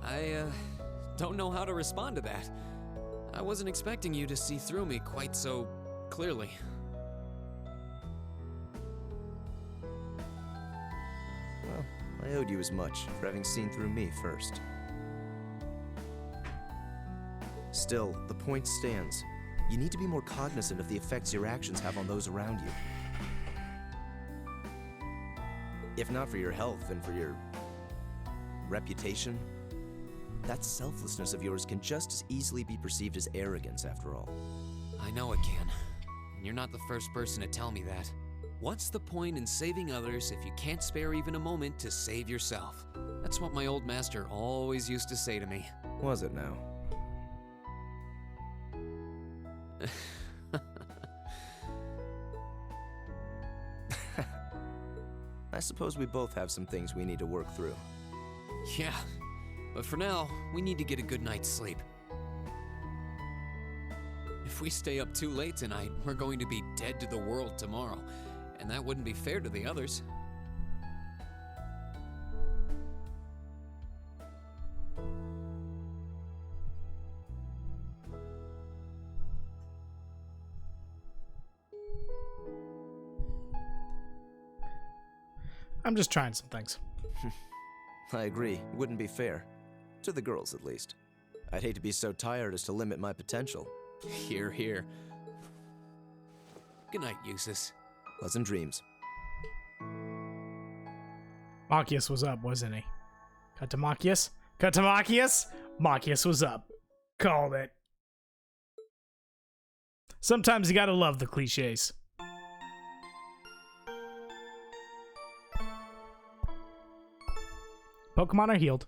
I don't know how to respond to that. I wasn't expecting you to see through me quite so clearly. Well, I owed you as much for having seen through me first. Still, the point stands. You need to be more cognizant of the effects your actions have on those around you. If not for your health and for your reputation, that selflessness of yours can just as easily be perceived as arrogance, after all. I know it can. And you're not the first person to tell me that. What's the point in saving others if you can't spare even a moment to save yourself? That's what my old master always used to say to me. Was it now? I suppose we both have some things we need to work through. Yeah, but for now, we need to get a good night's sleep. If we stay up too late tonight, we're going to be dead to the world tomorrow, and that wouldn't be fair to the others. I'm just trying some things. I agree. It wouldn't be fair. To the girls, at least. I'd hate to be so tired as to limit my potential. Hear, hear. Good night, Eustace. Pleasant dreams. Machias was up, wasn't he? Cut to Machias? Cut to Machias? Machias was up. Called it. Sometimes you gotta love the cliches. Pokemon are healed.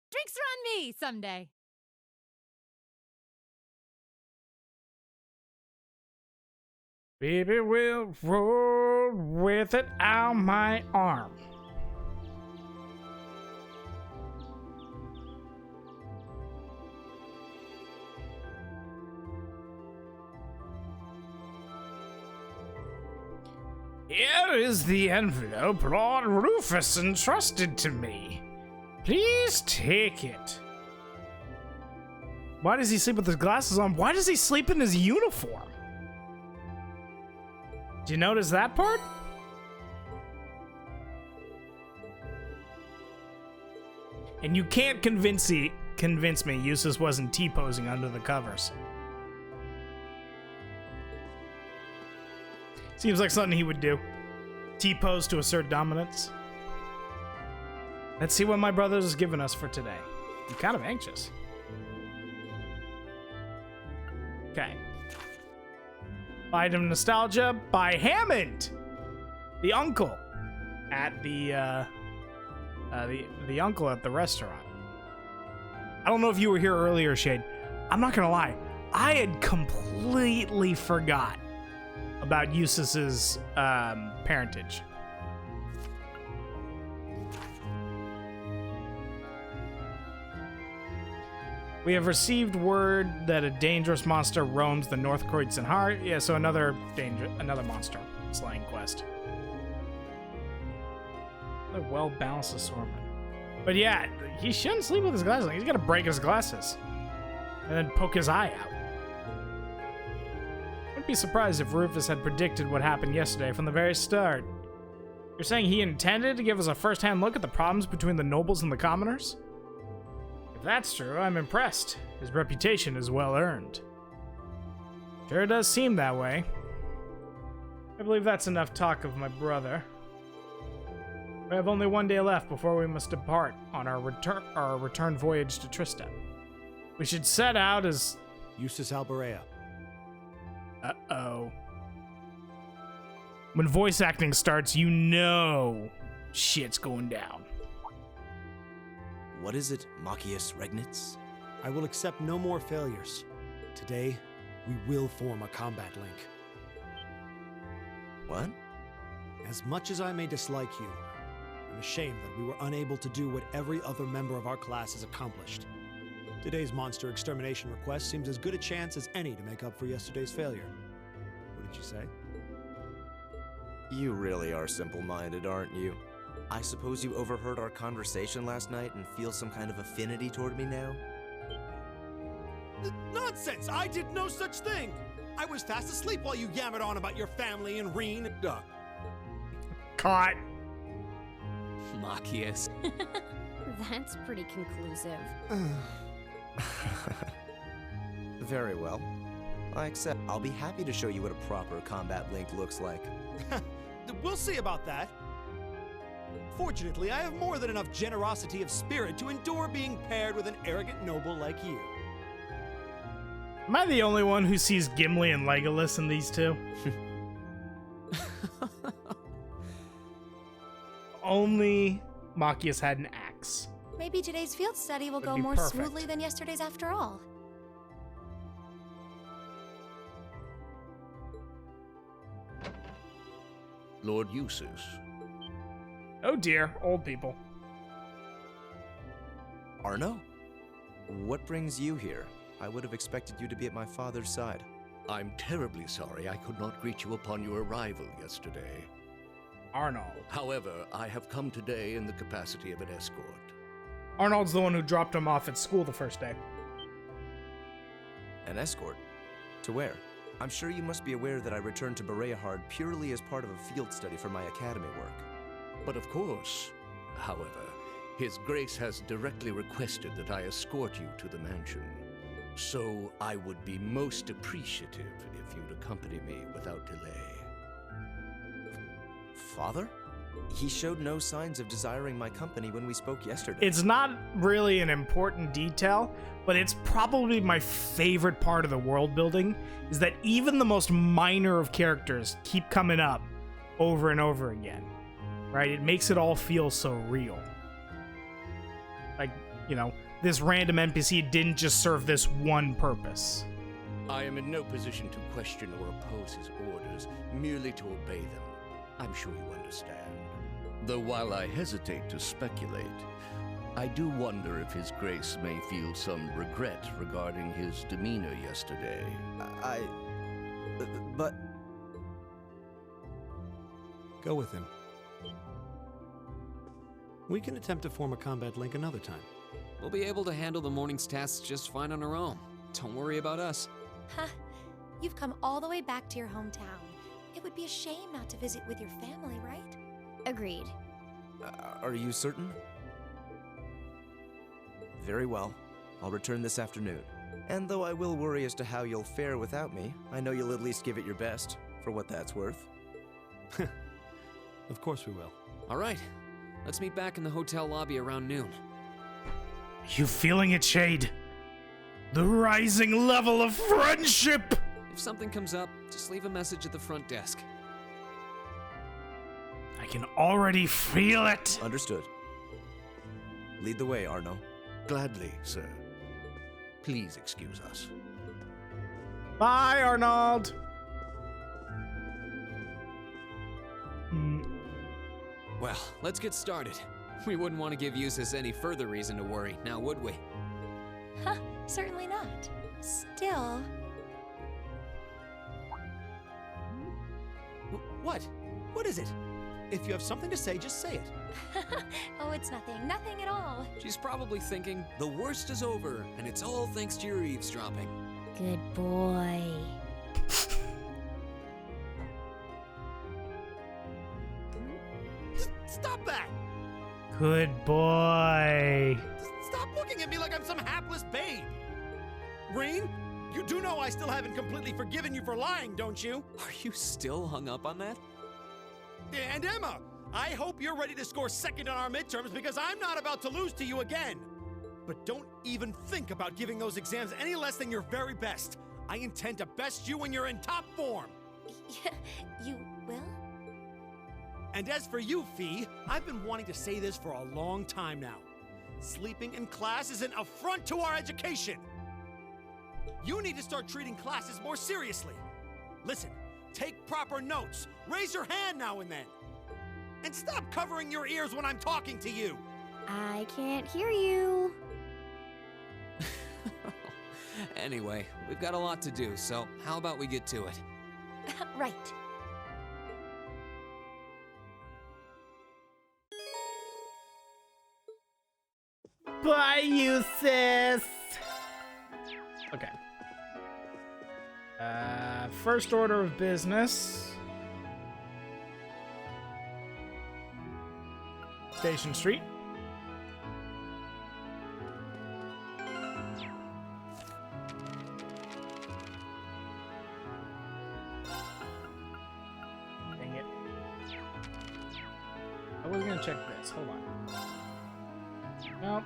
Drinks are on me someday. Baby will roll with it on my arm. Here is the envelope Lord Rufus entrusted to me. Please take it. Why does he sleep with his glasses on? Why does he sleep in his uniform? Did you notice that part? And you can't convince me Eustace wasn't T-posing under the covers. Seems like something he would do. T-pose to assert dominance. Let's see what my brother's has given us for today. I'm kind of anxious. Okay. Item Nostalgia by Hammond, the uncle at the uncle at the restaurant. I don't know if you were here earlier, Shade. I'm not gonna lie, I had completely forgot about Eustace's parentage. We have received word that a dangerous monster roams the North Kreutzer Heart. Yeah, so another monster slaying quest. A well-balanced assortment. But yeah, he shouldn't sleep with his glasses on. He's gonna break his glasses and then poke his eye out. Wouldn't be surprised if Rufus had predicted what happened yesterday from the very start. You're saying he intended to give us a first-hand look at the problems between the nobles and the commoners? If that's true, I'm impressed. His reputation is well earned. Sure does seem that way. I believe that's enough talk of my brother. We have only one day left before we must depart on our return voyage to Trista. We should set out as... Eustace Bareahard. Uh-oh. When voice acting starts, you know shit's going down. What is it, Machias Regnitz? I will accept no more failures. Today, we will form a combat link. What? As much as I may dislike you, I'm ashamed that we were unable to do what every other member of our class has accomplished. Today's monster extermination request seems as good a chance as any to make up for yesterday's failure. What did you say? You really are simple-minded, aren't you? I suppose you overheard our conversation last night and feel some kind of affinity toward me now? Nonsense! I did no such thing! I was fast asleep while you yammered on about your family and Reen and Doug. Caught. Machias. That's pretty conclusive. Very well. I accept. I'll be happy to show you what a proper combat link looks like. We'll see about that. Fortunately, I have more than enough generosity of spirit to endure being paired with an arrogant noble like you. Am I the only one who sees Gimli and Legolas in these two? Only Machias had an axe. Maybe today's field study will Would go be more perfect. smoothly than yesterday's after all. Lord Eustace. Oh dear, old people. Arno? What brings you here? I would have expected you to be at my father's side. I'm terribly sorry I could not greet you upon your arrival yesterday. Arnold. However, I have come today in the capacity of an escort. Arnold's the one who dropped him off at school the first day. An escort? To where? I'm sure you must be aware that I returned to Bareahard purely as part of a field study for my academy work. But of course, however, His Grace has directly requested that I escort you to the mansion. So I would be most appreciative if you'd accompany me without delay. Father? He showed no signs of desiring my company when we spoke yesterday. It's not really an important detail, but it's probably my favorite part of the world building, is that even the most minor of characters keep coming up over and over again, right? It makes it all feel so real. Like, you know, this random NPC didn't just serve this one purpose. I am in no position to question or oppose his orders, merely to obey them. I'm sure you understand. Though while I hesitate to speculate, I do wonder if His Grace may feel some regret regarding his demeanor yesterday. But... Go with him. We can attempt to form a combat link another time. We'll be able to handle the morning's tasks just fine on our own. Don't worry about us. Huh. You've come all the way back to your hometown. It would be a shame not to visit with your family, right? Agreed. Are you certain? Very well. I'll return this afternoon. And though I will worry as to how you'll fare without me, I know you'll at least give it your best, for what that's worth. Of course we will. All right. Let's meet back in the hotel lobby around noon. You feeling it, Shade? The rising level of friendship! If something comes up, just leave a message at the front desk. I can already feel it. Understood. Lead the way, Arno. Gladly, sir. Please excuse us. Bye, Arnold. Well, let's get started. We wouldn't want to give Eustace any further reason to worry, now would we? Huh, certainly not. Still... What? What is it? If you have something to say, just say it. Oh, it's nothing. Nothing at all. She's probably thinking, the worst is over, and it's all thanks to your eavesdropping. Good boy. Stop that! Good boy. Stop looking at me like I'm some hapless babe! Rain, you do know I still haven't completely forgiven you for lying, don't you? Are you still hung up on that? And Emma, I hope you're ready to score second on our midterms because I'm not about to lose to you again. But don't even think about giving those exams any less than your very best. I intend to best you when you're in top form. You will? And as for you, Fee, I've been wanting to say this for a long time now. Sleeping in class is an affront to our education. You need to start treating classes more seriously. Listen, take proper notes. Raise your hand now and then. And stop covering your ears when I'm talking to you. I can't hear you. Anyway, we've got a lot to do, so how about we get to it? Right. Bye, Eustace. Okay. First order of business. Station Street. I was gonna check this. Hold on. Nope.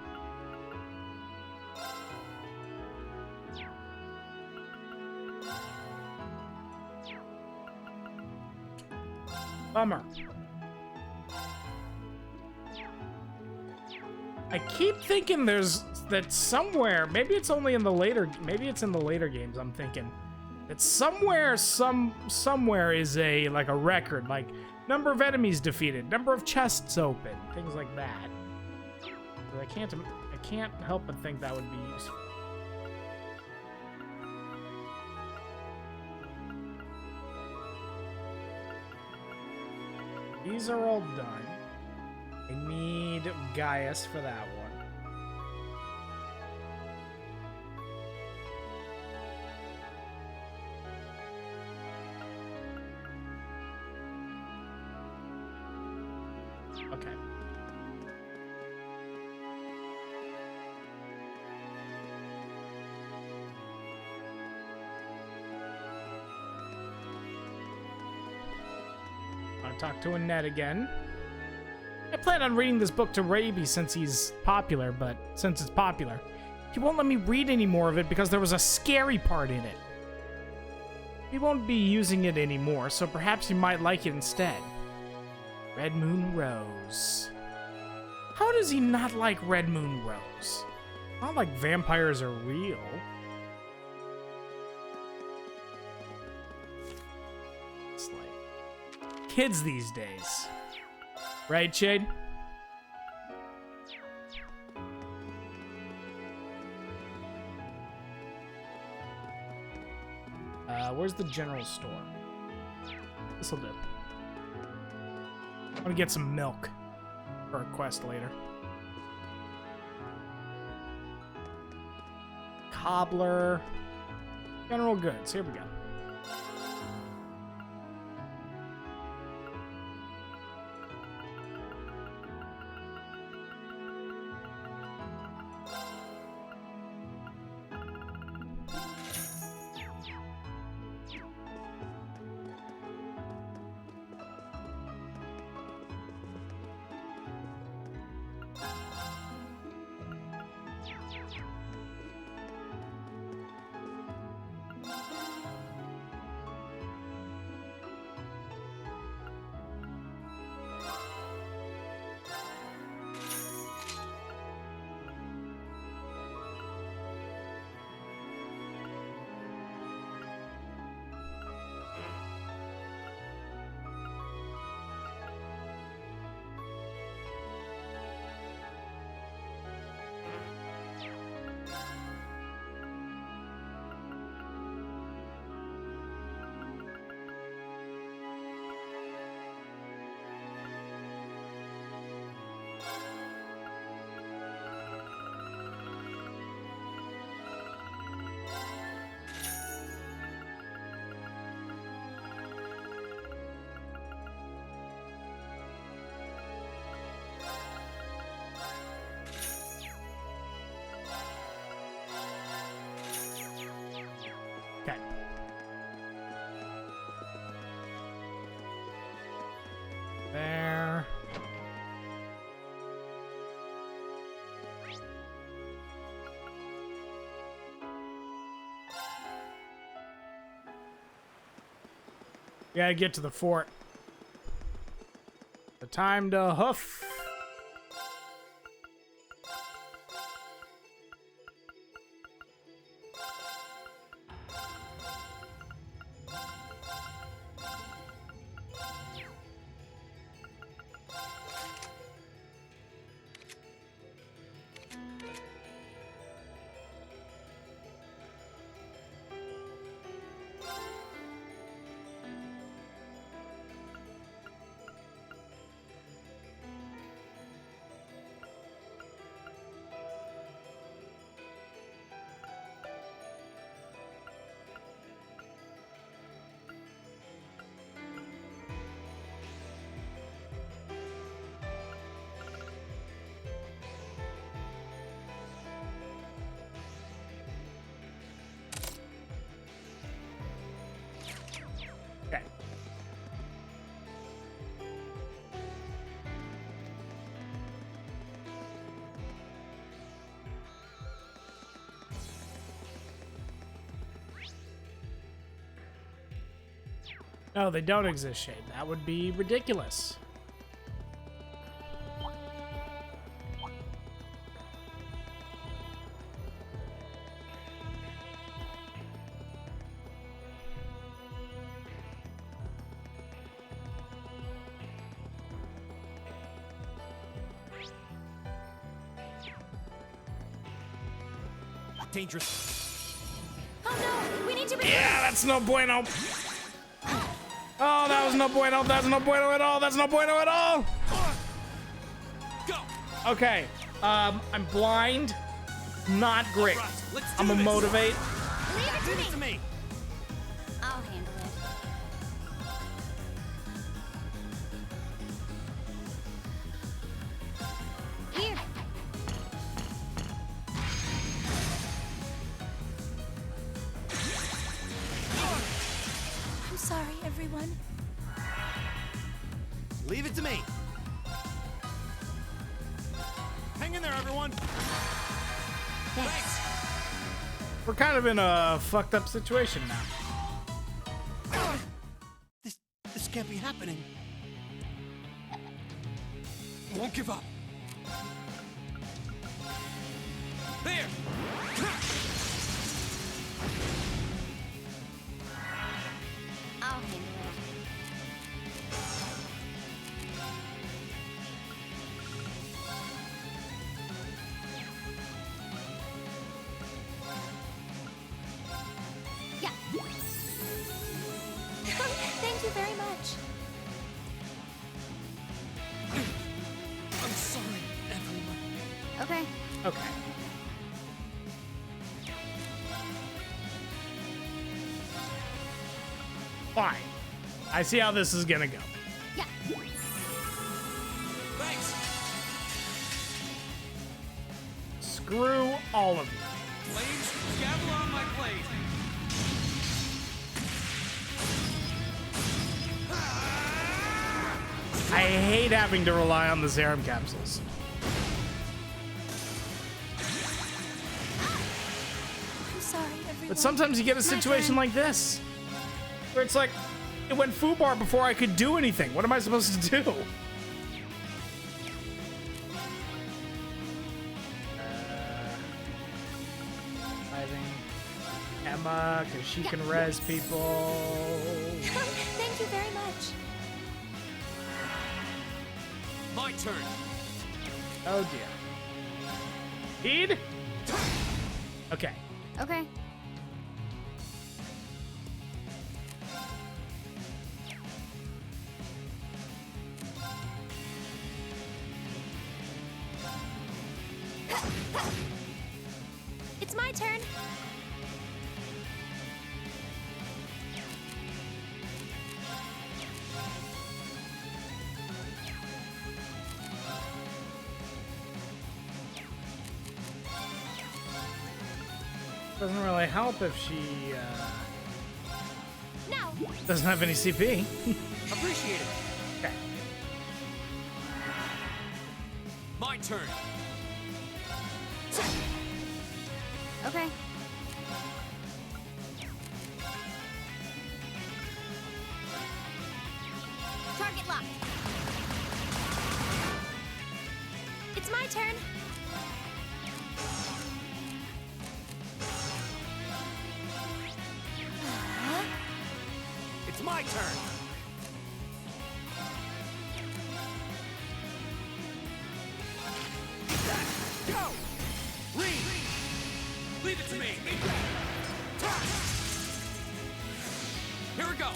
Bummer. I keep thinking there's that somewhere, maybe it's only in the later, maybe it's in the later games, I'm thinking that somewhere is a like a record, like number of enemies defeated, number of chests open, things like that. But I can't help but think that would be useful. These are all done. I need Gaius for that one. Okay. I'll talk to Annette again. I plan on reading this book to Raby since he's popular, but since it's popular, he won't let me read any more of it because there was a scary part in it. He won't be using it anymore, so perhaps he might like it instead. Red Moon Rose. How does he not like Red Moon Rose? Not like vampires are real. It's like kids these days. Right, Shade? Where's the general store? This'll do. I'm gonna get some milk for a quest later. Cobbler. General goods. Here we go. Okay. There. Gotta get to the fort. The time to hoof. No, they don't exist, Shade. That would be ridiculous. Dangerous. Oh no, we need to. Yeah, that's no bueno. Oh, that was no bueno. That's no bueno at all. That's no bueno at all. Go. Okay. I'm blind. Not great. Right, I'm gonna motivate. Leave Leave it to me. I'll handle it. Here. I'm sorry, everyone. Leave it to me. Hang in there, everyone. Thanks. We're kind of in a fucked up situation now. This can't be happening. I won't give up. There. I'll handle it. Yeah. Thank you very much. I'm sorry, everyone. Okay. Okay. Fine. I see how this is gonna go. Yeah. Thanks. Screw all of you. Flames, gavel on my blade. I hate having to rely on the serum capsules. I'm sorry, everyone. But sometimes you get a situation like this, where it's like, it went foobar before I could do anything. What am I supposed to do? Emma, because she can res people. Thank you very much. My turn. Oh dear. Heed? Okay. Okay. It's my turn. Doesn't really help if she Now. doesn't have any CP. Appreciate it. Okay. My turn. Okay. Target locked. It's my turn. It's my turn. Go. Leave it to me. Here we go.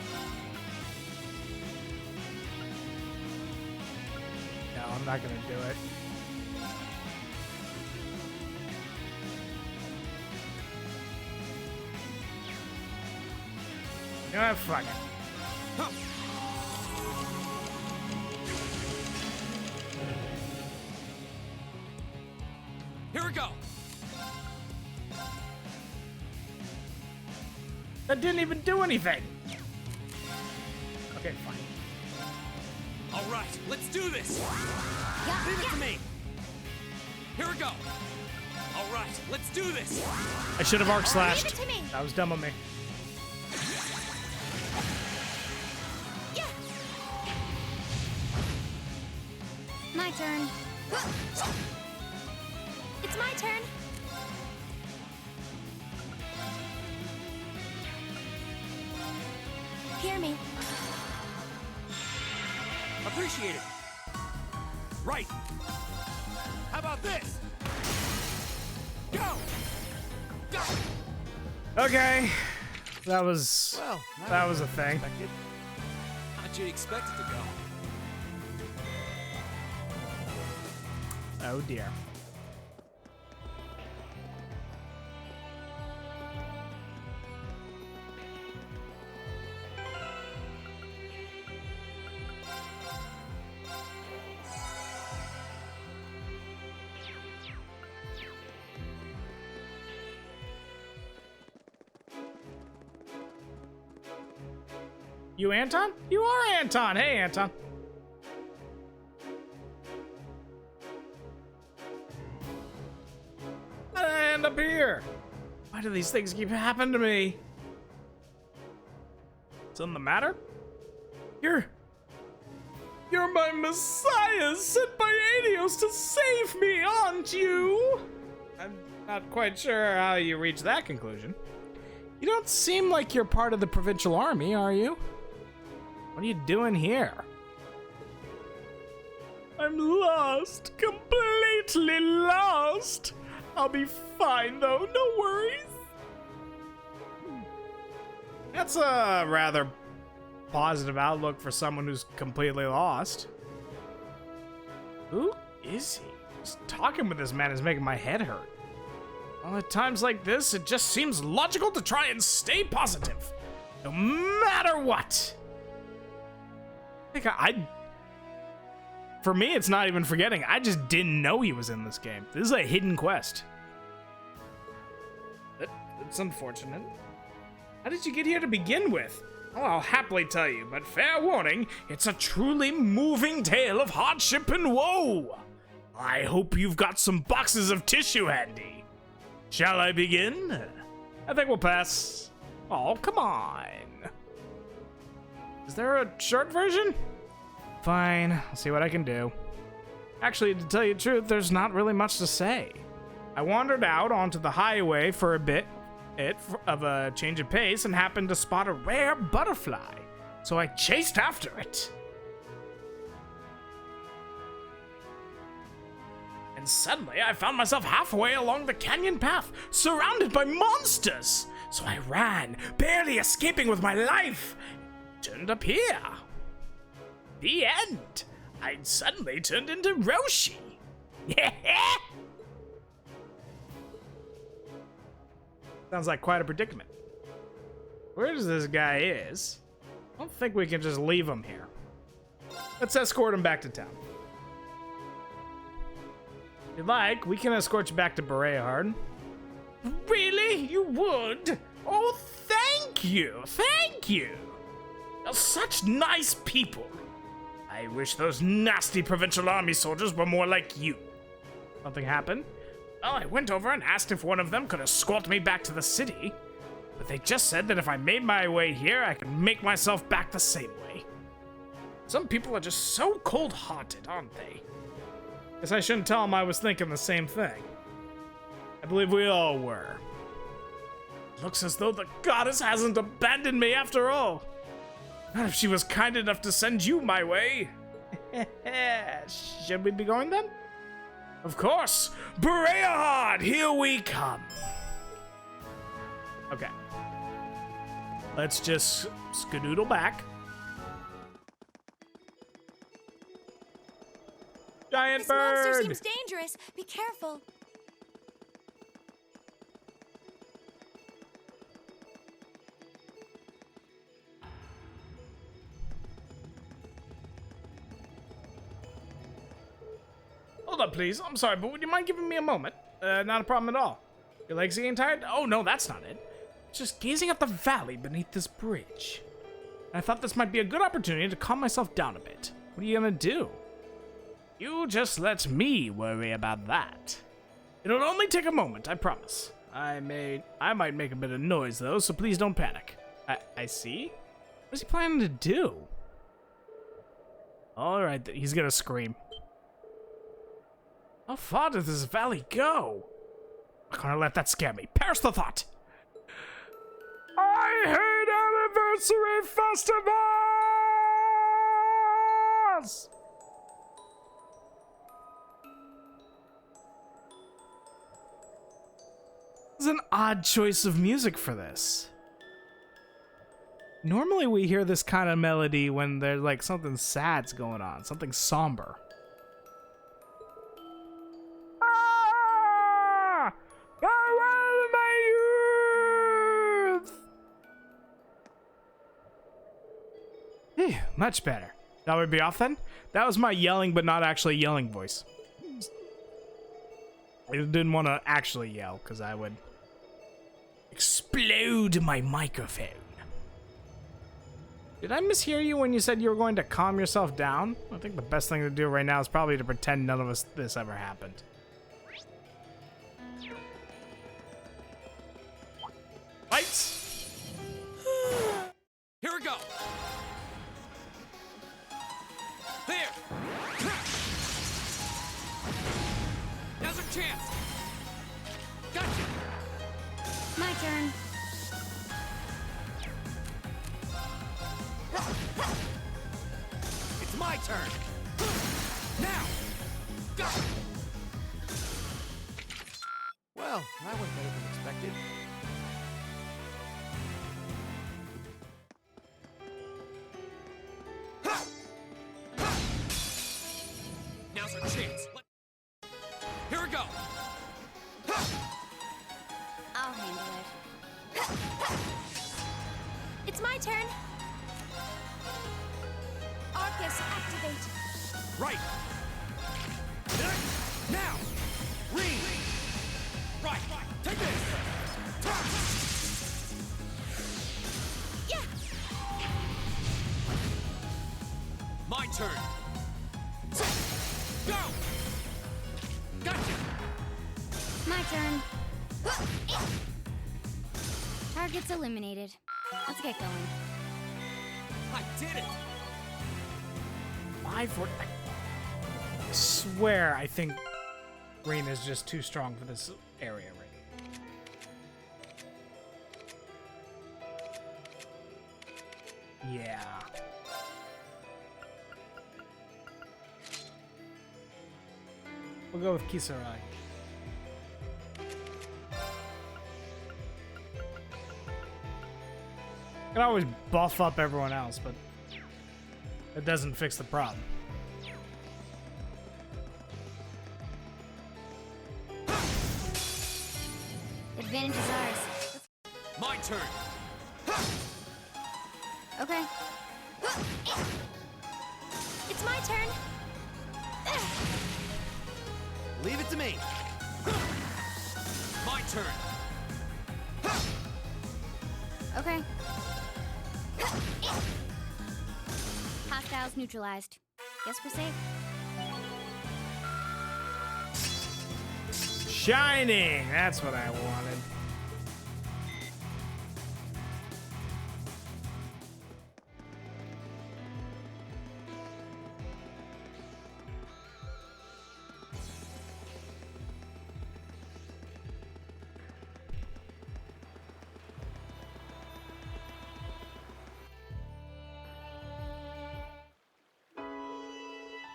No, I'm not gonna do it. You know what? Fuck it. Here we go. That didn't even do anything. Okay, fine. All right, let's do this. Yeah. Leave it to me. Here we go. All right, let's do this. I should have arc slashed. Leave it to me. That was dumb of me. My turn. It's my turn. Hear me. Appreciate it. Right. How about this? Go! Go! Okay. That was a thing. Expected. How'd you expect it to go? Oh dear. You Anton? You are Anton. Hey, Anton. How did I end up here? Why do these things keep happening to me? Something the matter? You're my messiah sent by Adios to save me, aren't you? I'm not quite sure how you reached that conclusion. You don't seem like you're part of the provincial army, are you? What are you doing here? I'm lost. Completely lost. I'll be fine, though. No worries. That's a rather positive outlook for someone who's completely lost. Who is he? Just talking with this man is making my head hurt. Well, at times like this, it just seems logical to try and stay positive. No matter what. For me, it's not even forgetting. I just didn't know he was in this game. This is a hidden quest. It's unfortunate. How did you get here to begin with? Oh, I'll happily tell you, but fair warning, it's a truly moving tale of hardship and woe. I hope you've got some boxes of tissue handy. Shall I begin? I think we'll pass. Oh, come on. Is there a short version? Fine, I'll see what I can do. Actually, to tell you the truth, there's not really much to say. I wandered out onto the highway for a bit of a change of pace and happened to spot a rare butterfly, so I chased after it. And suddenly, I found myself halfway along the canyon path, surrounded by monsters. So I ran, barely escaping with my life. Turned up here. The end. I suddenly turned into Roshi. Sounds like quite a predicament. Where does this guy is? I don't think we can just leave him here. Let's escort him back to town. If you'd like, we can escort you back to Bareahard. Really? You would? Oh, thank you. Thank you. You're such nice people. I wish those nasty provincial army soldiers were more like you. Something happened? Well, I went over and asked if one of them could escort me back to the city, but they just said that if I made my way here, I could make myself back the same way. Some people are just so cold-hearted, aren't they? Guess I shouldn't tell them I was thinking the same thing. I believe we all were. Looks as though the goddess hasn't abandoned me after all. Not if she was kind enough to send you my way. Should we be going then? Of course! Bareahard, here we come! Okay. Let's just skedoodle back. Giant This bird! monster seems dangerous. Be careful. Hold up, please. I'm sorry, but would you mind giving me a moment? Not a problem at all. Your legs getting tired? Oh, no, that's not it. Just gazing at the valley beneath this bridge. I thought this might be a good opportunity to calm myself down a bit. What are you gonna do? You just let me worry about that. It'll only take a moment, I promise. I might make a bit of noise, though, so please don't panic. I see? What's he planning to do? Alright, he's gonna scream. How far does this valley go? I'm not gonna let that scare me. Perish the thought! I hate anniversary festivals! This is an odd choice of music for this. Normally we hear this kind of melody when there's like something sad's going on, something somber. Ah! Farewell, my youth! Phew, much better. That would be off then? That was my yelling but not actually yelling voice. I didn't want to actually yell because I would explode my microphone. Did I mishear you when you said you were going to calm yourself down? I think the best thing to do right now is probably to pretend none of this ever happened. Lights! Here we go! There! Now's our chance! Gotcha! My turn. It's my turn. Now! Go! Well, that went better than expected. Now's our chance. Here we go! I'll handle it. It's my turn. Arcus, activate. Right. Now. Ring. Right! Take this! Yeah. My turn! Go! Gotcha! My turn. Target's eliminated. Let's get going. I did it! 5-4. I swear, I think green is just too strong for this area right now. Yeah. We'll go with Kisaragi. I can always buff up everyone else, but it doesn't fix the problem. Advantage is ours. My turn! Okay. It's my turn. Leave it to me. My turn! Okay. Hostiles neutralized. Guess we're safe. Shining! That's what I wanted.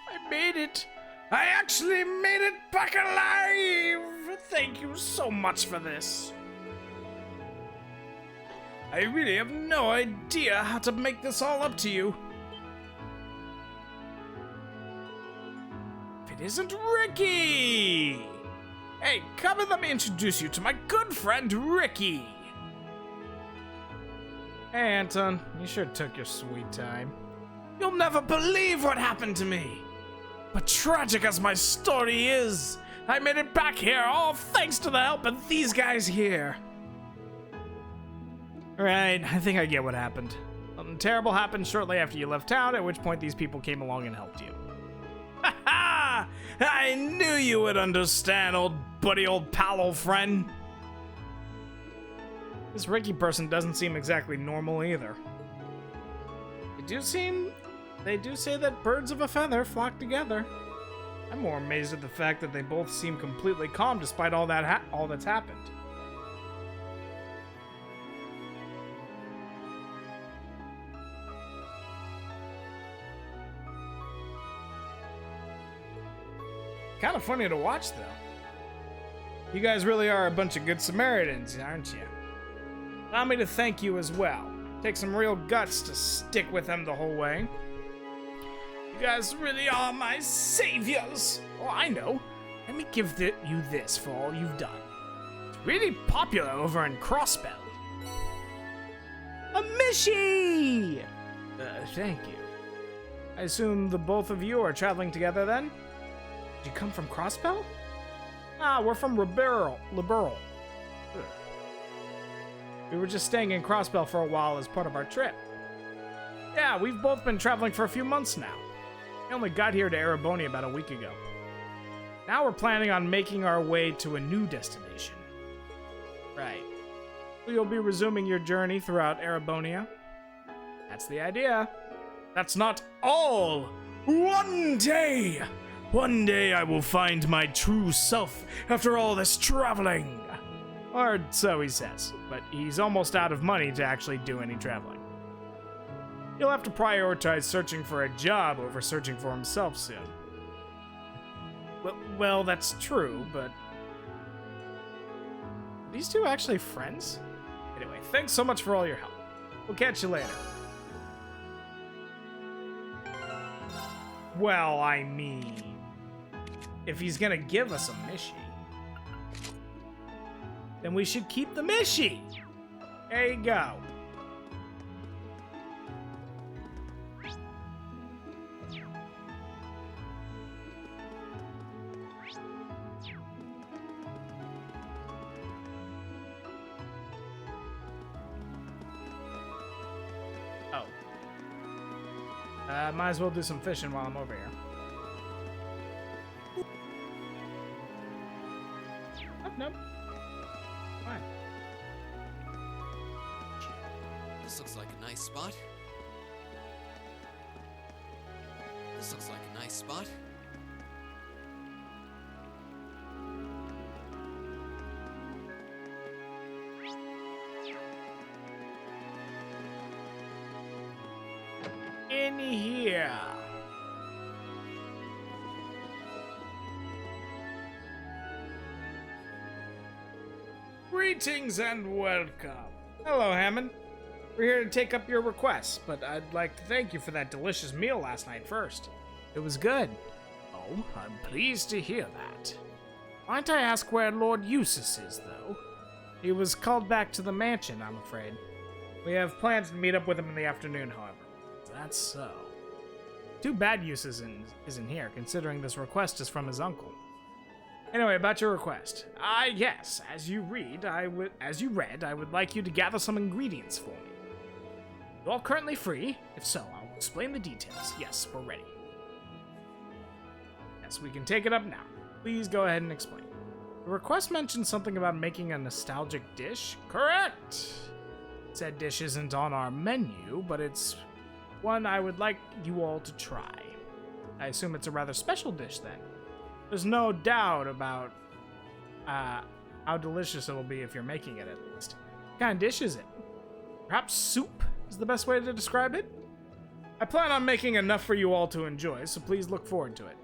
I made it! I actually made it back alive! Thank you so much for this. I really have no idea how to make this all up to you. If it isn't Ricky! Hey, come and let me introduce you to my good friend Ricky. Hey, Anton, you sure took your sweet time. You'll never believe what happened to me. But tragic as my story is, I made it back here all thanks to the help of these guys here. Right, I think I get what happened. Something terrible happened shortly after you left town, at which point these people came along and helped you. Ha ha! I knew you would understand, old buddy, old pal, old friend. This Ricky person doesn't seem exactly normal either. They do say that birds of a feather flock together. I'm more amazed at the fact that they both seem completely calm despite all that's happened. Kind of funny to watch, though. You guys really are a bunch of good Samaritans, aren't you? Allow me to thank you as well. Take some real guts to stick with them the whole way. You guys really are my saviors. Oh, I know. Let me give you this for all you've done. It's really popular over in Crossbell. A Mishi! Thank you. I assume the both of you are traveling together then? Did you come from Crossbell? Ah, we're from Liberal. We were just staying in Crossbell for a while as part of our trip. Yeah, we've both been traveling for a few months now. We only got here to Erebonia about a week ago. Now we're planning on making our way to a new destination. Right. So you'll be resuming your journey throughout Erebonia? That's the idea. That's not all! One day I will find my true self after all this traveling. Or so he says, but he's almost out of money to actually do any traveling. He'll have to prioritize searching for a job over searching for himself soon. Well, that's true, but... Are these two actually friends? Anyway, thanks so much for all your help. We'll catch you later. Well, I mean... If he's gonna give us a Mishi, then we should keep the Mishi! There you go. Might as well do some fishing while I'm over here. Oh, nope. Fine. This looks like a nice spot. This looks like a nice spot. In here. Greetings and welcome. Hello, Hammond. We're here to take up your request, but I'd like to thank you for that delicious meal last night first. It was good. Oh, I'm pleased to hear that. Might I ask where Lord Eustace is, though? He was called back to the mansion, I'm afraid. We have plans to meet up with him in the afternoon, however. That's so. Too bad Eustace isn't here, considering this request is from his uncle. Anyway, about your request. Yes, as you read, I would like you to gather some ingredients for me. You all currently free? If so, I'll explain the details. Yes, we're ready. Yes, we can take it up now. Please go ahead and explain. The request mentioned something about making a nostalgic dish? Correct! Said dish isn't on our menu, but it's one I would like you all to try. I assume it's a rather special dish then. There's no doubt about how delicious it'll be if you're making it, at least. What kind of dish is it? Perhaps soup is the best way to describe it? I plan on making enough for you all to enjoy, so please look forward to it.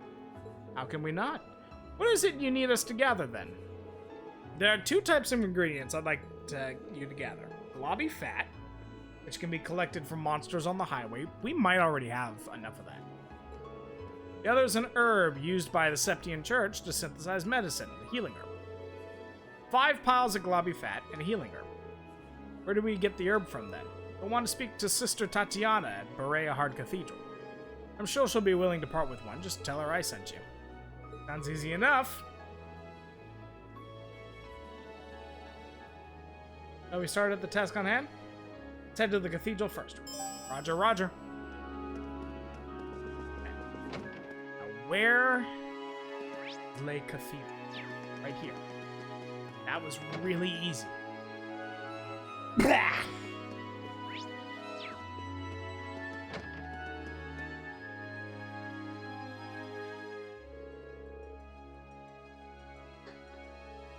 How can we not? What is it you need us to gather, then? There are two types of ingredients I'd like you to gather. Globby fat, which can be collected from monsters on the highway. We might already have enough of that. The other is an herb used by the Septian Church to synthesize medicine, the healing herb. 5 piles of globby fat and a healing herb. Where do we get the herb from, then? I want to speak to Sister Tatiana at Bareahard Cathedral. I'm sure she'll be willing to part with one. Just tell her I sent you. Sounds easy enough. So we started the task on hand? Let's head to the cathedral first. Roger, roger. Now, where lay cathedral? Right here. That was really easy. Blah!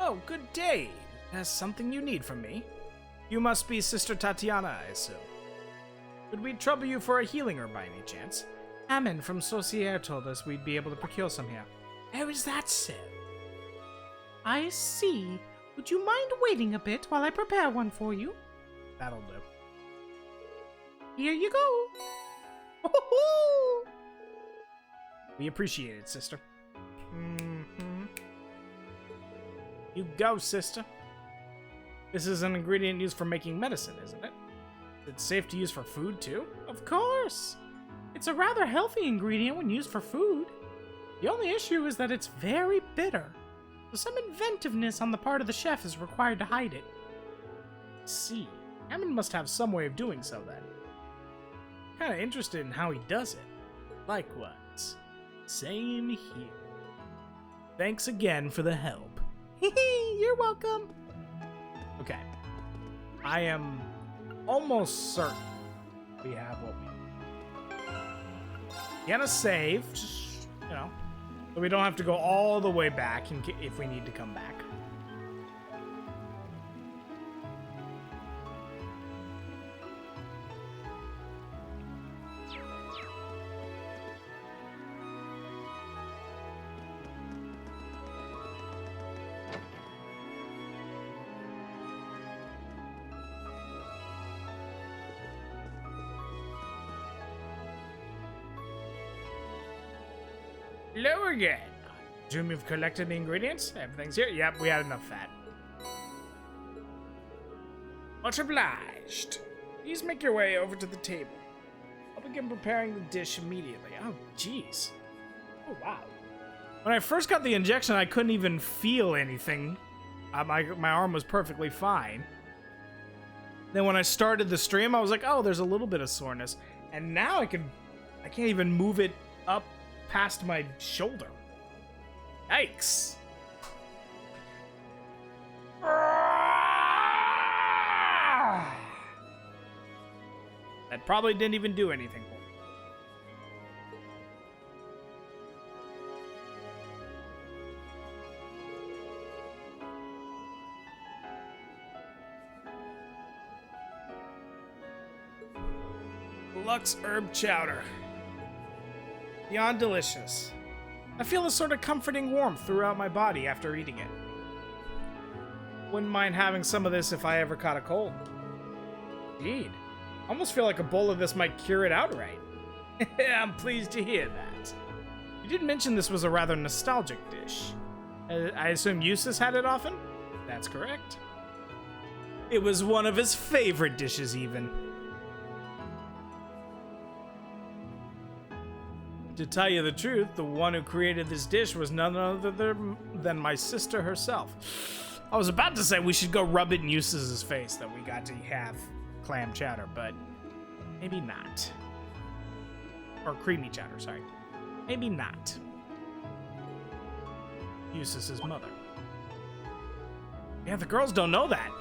Oh, good day. There's something you need from me. You must be Sister Tatiana, I assume. Would we trouble you for a healing herb by any chance? Hammond from Saucier told us we'd be able to procure some here. Oh, is that so? I see. Would you mind waiting a bit while I prepare one for you? That'll do. Here you go. We appreciate it, sister. You go, sister. This is an ingredient used for making medicine, isn't it? It's safe to use for food, too? Of course! It's a rather healthy ingredient when used for food. The only issue is that it's very bitter, so some inventiveness on the part of the chef is required to hide it. I see. Hammond must have some way of doing so, then. Kinda interested in how he does it. Likewise. Same here. Thanks again for the help. You're welcome. Okay. I am almost certain we have what we need. Gonna save, just, you know, so we don't have to go all the way back if we need to come back. Hello again. I presume you've collected the ingredients? Everything's here? Yep, we had enough fat. Much obliged. Please make your way over to the table. I'll begin preparing the dish immediately. Oh, jeez. Oh, wow. When I first got the injection, I couldn't even feel anything. My arm was perfectly fine. Then when I started the stream, I was like, oh, there's a little bit of soreness. And now I can't even move it up past my shoulder. Yikes. That probably didn't even do anything for me. Lux herb chowder. Beyond delicious. I feel a sort of comforting warmth throughout my body after eating it. Wouldn't mind having some of this if I ever caught a cold. Indeed. I almost feel like a bowl of this might cure it outright. I'm pleased to hear that. You did mention this was a rather nostalgic dish. I assume Eustace had it often? That's correct. It was one of his favorite dishes, even. To tell you the truth, the one who created this dish was none other than my sister herself. I was about to say we should go rub it in Eustace's face that we got to have clam chowder, but maybe not. Or creamy chowder, sorry. Maybe not. Eustace's mother. Yeah, the girls don't know that.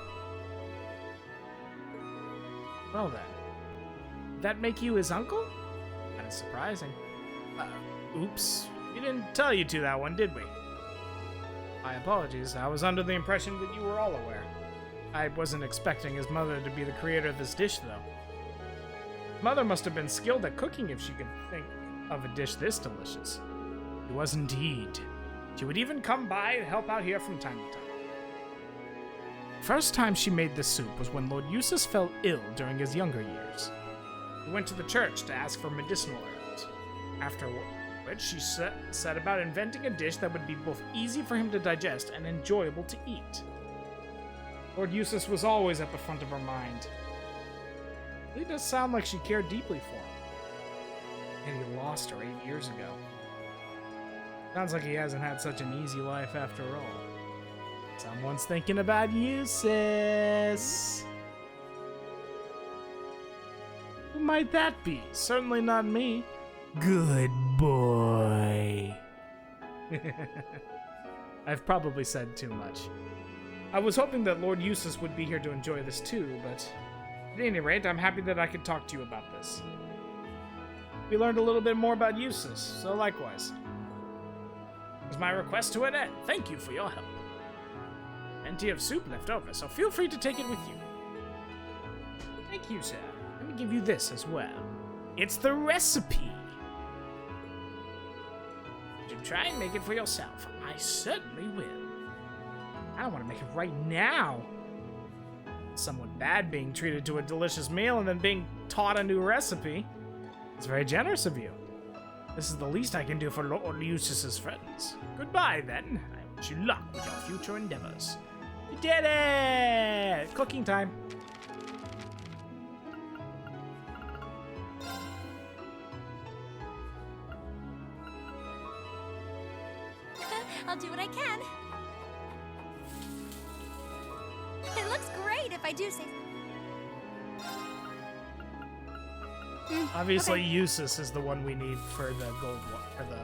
Well then. Did that make you his uncle? That is surprising. Oops. We didn't tell you to that one, did we? My apologies. I was under the impression that you were all aware. I wasn't expecting his mother to be the creator of this dish, though. Mother must have been skilled at cooking if she could think of a dish this delicious. She was indeed. She would even come by and help out here from time to time. First time she made this soup was when Lord Eustace fell ill during his younger years. He went to the church to ask for medicinal herbs. After which she set about inventing a dish that would be both easy for him to digest and enjoyable to eat. Lord Eustace was always at the front of her mind. It really does sound like she cared deeply for him. And he lost her 8 years ago. Sounds like he hasn't had such an easy life after all. Someone's thinking about Eustace. Who might that be? Certainly not me. Good boy. I've probably said too much. I was hoping that Lord Eustace would be here to enjoy this too, but at any rate, I'm happy that I could talk to you about this. We learned a little bit more about Eustace, so likewise. It was my request to an end. Thank you for your help. plenty of soup left over, so feel free to take it with you. Thank you, sir. Let me give you this as well. It's the recipe. You try and make it for yourself. I certainly will. I don't want to make it right now. It's somewhat bad being treated to a delicious meal and then being taught a new recipe. It's very generous of you. This is the least I can do for Lord Eustace's friends. Goodbye, then. I wish you luck with your future endeavors. You did it! Cooking time. I'll do what I can. It looks great if I do say. Obviously, okay. Eustace is the one we need for the gold one. For the.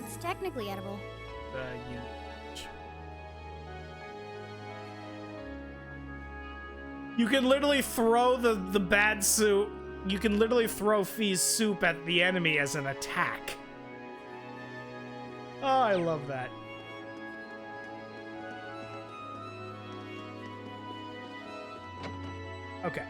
It's technically edible. You can literally throw the bad soup. You can literally throw Fee's soup at the enemy as an attack. Oh, I love that. Okay.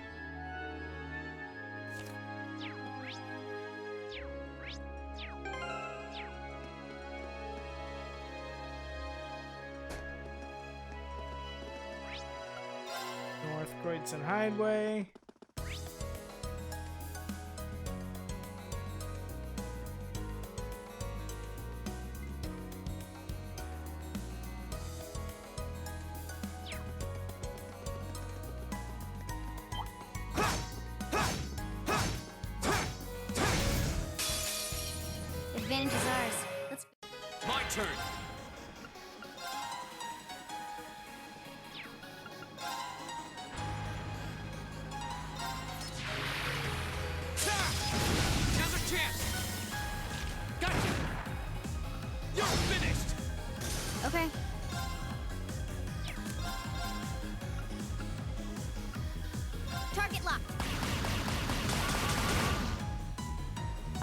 North Croydon Highway. Advantage is ours. Let's. My turn. Another chance. Gotcha. You're finished. Okay. Target locked.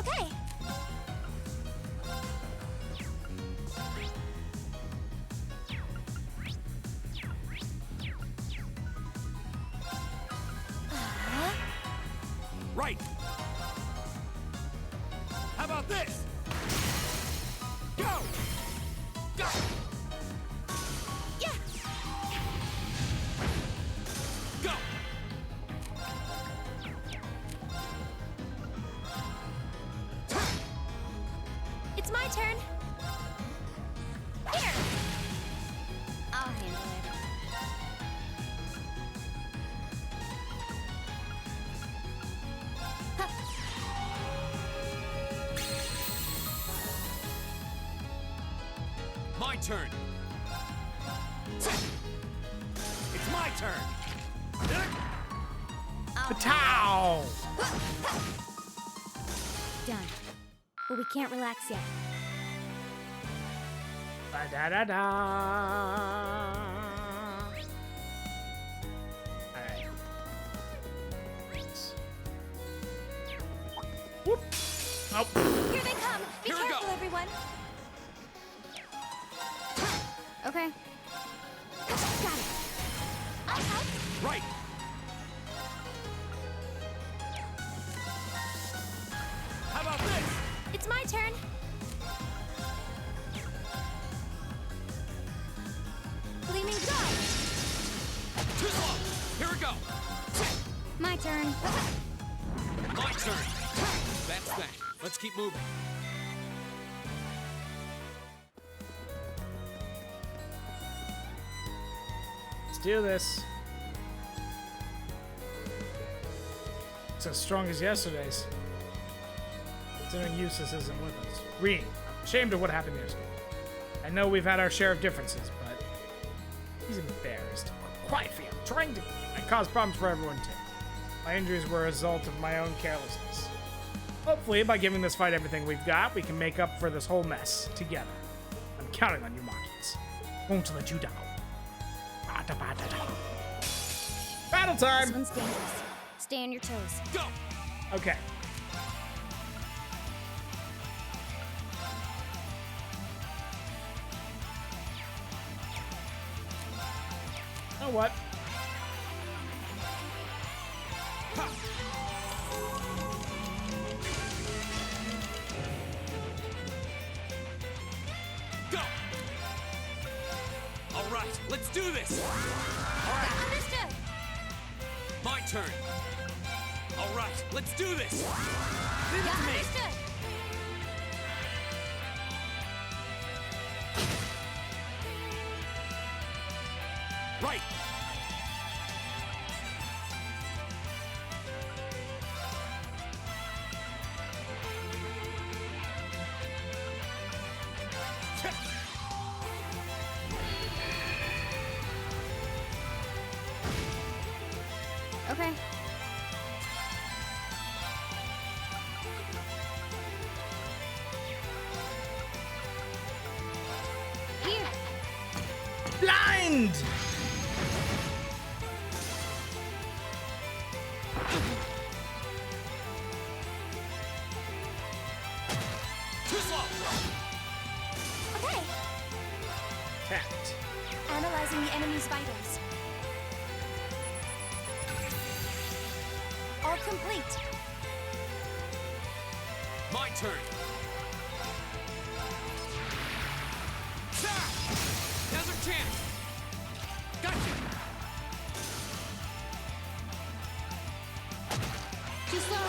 Okay. Right. How about this? Go! Go! Yeah. Go! It's my turn. Here. I'll handle it. My turn. It's my turn. Pow! Done. But we can't relax yet. Ba-da-da-da. Alright. Whoop. Oh. Here they come. Be Here we careful, go. everyone. Okay. Got it. I'll help. Right. How about this? It's my turn. Gleaming Star. Too slow. Here we go. My turn. My turn. That's that. Let's keep moving. Let's do this. It's as strong as yesterday's. Considering Eustace isn't with us. Reen, I'm ashamed of what happened yesterday. I know we've had our share of differences, but he's embarrassed. Quiet, Fee. I'm trying to. I caused problems for everyone too. My injuries were a result of my own carelessness. Hopefully, by giving this fight everything we've got, we can make up for this whole mess together. I'm counting on you, Marquis. Won't let you down. Battle time! This one's dangerous. Stay on your toes. Go! Okay. know what? Go! All right, let's do this! All right, Understood. my turn. All right, let's do this! Leave it to me! Understood. Right! Okay. Here. Blind! Too slow! Okay. Tapped. Analyzing the enemy's vitals. All complete. My turn. Now's our chance. Gotcha. Too slow.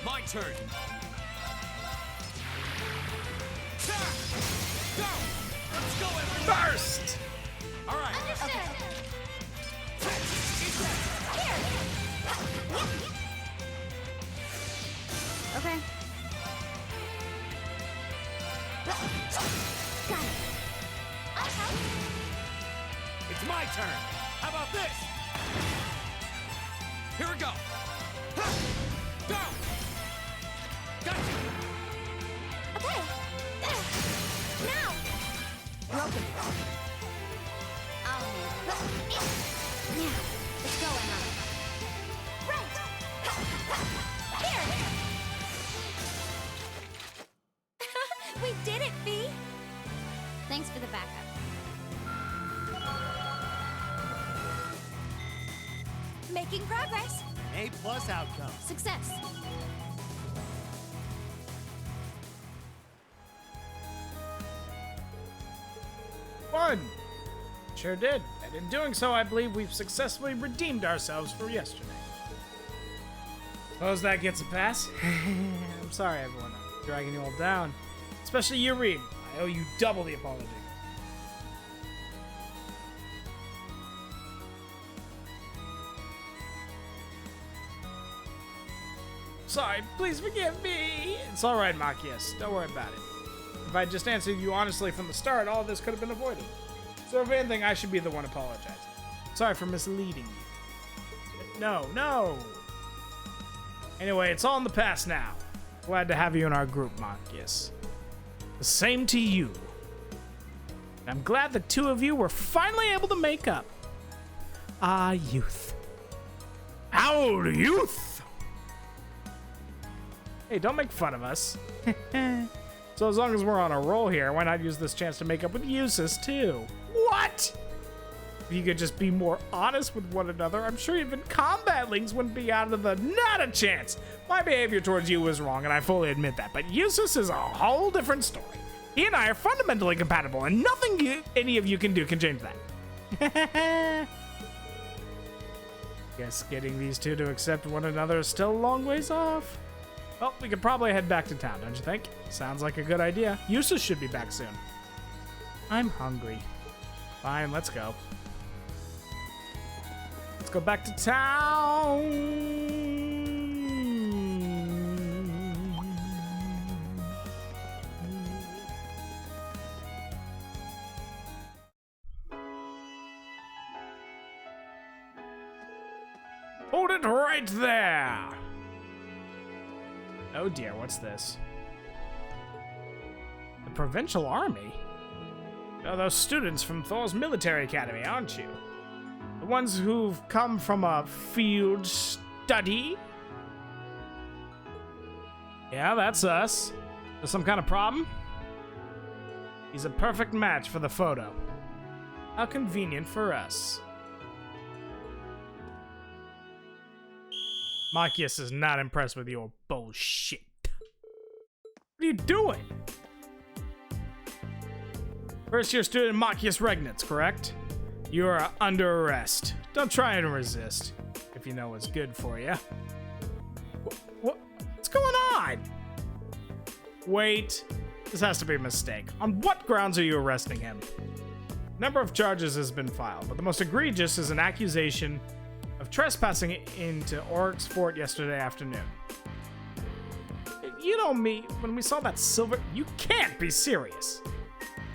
My turn. Go! Let's go, everyone! Burst! All right. Understood. Okay. Got it. I'll help. It's my turn. How about this? Here we go. Go! Gotcha! Okay. Now. Broken. I'll move. Now. Let's go, Emma. Right. Here. We did it, Fee. Thanks for the backup. Making progress. A+ outcome. Success. Fun! Sure did. And in doing so, I believe we've successfully redeemed ourselves for yesterday. Suppose that gets a pass? I'm sorry, everyone. I'm dragging you all down. Especially you, Reem. I owe you double the apology. Sorry, please forgive me. It's alright, Machias. Don't worry about it. If I just answered you honestly from the start, all of this could have been avoided. So if anything, I should be the one apologizing. Sorry for misleading you. No. Anyway, it's all in the past now. Glad to have you in our group, Machias. The same to you. And I'm glad the two of you were finally able to make up. Ah, youth. Our youth! Hey, don't make fun of us. So as long as we're on a roll here, why not use this chance to make up with Eustace, too? What? If you could just be more honest with one another, I'm sure even combat links wouldn't be out of the... Not a chance! My behavior towards you was wrong, and I fully admit that, but Eustace is a whole different story. He and I are fundamentally compatible, and nothing any of you can do can change that. Guess getting these two to accept one another is still a long ways off. Well, we could probably head back to town, don't you think? Sounds like a good idea. Eustace should be back soon. I'm hungry. Fine, let's go. Let's go back to town. Hold it right there. Oh dear, what's this? The Provincial Army? Oh, those students from Thor's military academy, aren't you? The ones who've come from a field study? Yeah, that's us. There's some kind of problem? He's a perfect match for the photo. How convenient for us. Machias is not impressed with your bullshit. What are you doing? First year student Machias Regnitz, correct? You are under arrest. Don't try and resist, if you know what's good for you. What's going on? Wait, this has to be a mistake. On what grounds are you arresting him? A number of charges has been filed, but the most egregious is an accusation of trespassing into Oryx Fort yesterday afternoon. You know me, when we saw that silver... You can't be serious.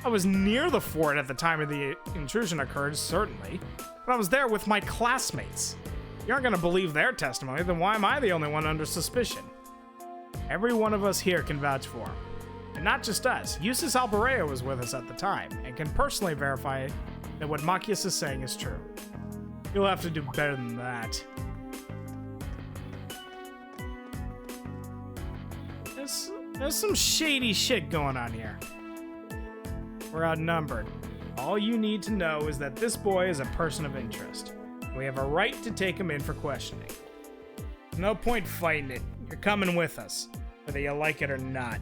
I was near the fort at the time of the intrusion occurred, certainly, but I was there with my classmates. You aren't going to believe their testimony, then why am I the only one under suspicion? Every one of us here can vouch for him. And not just us. Eustace Albareo was with us at the time, and can personally verify that what Machias is saying is true. You'll have to do better than that. There's some shady shit going on here. We're outnumbered. All you need to know is that this boy is a person of interest. We have a right to take him in for questioning. There's no point fighting it. You're coming with us, whether you like it or not.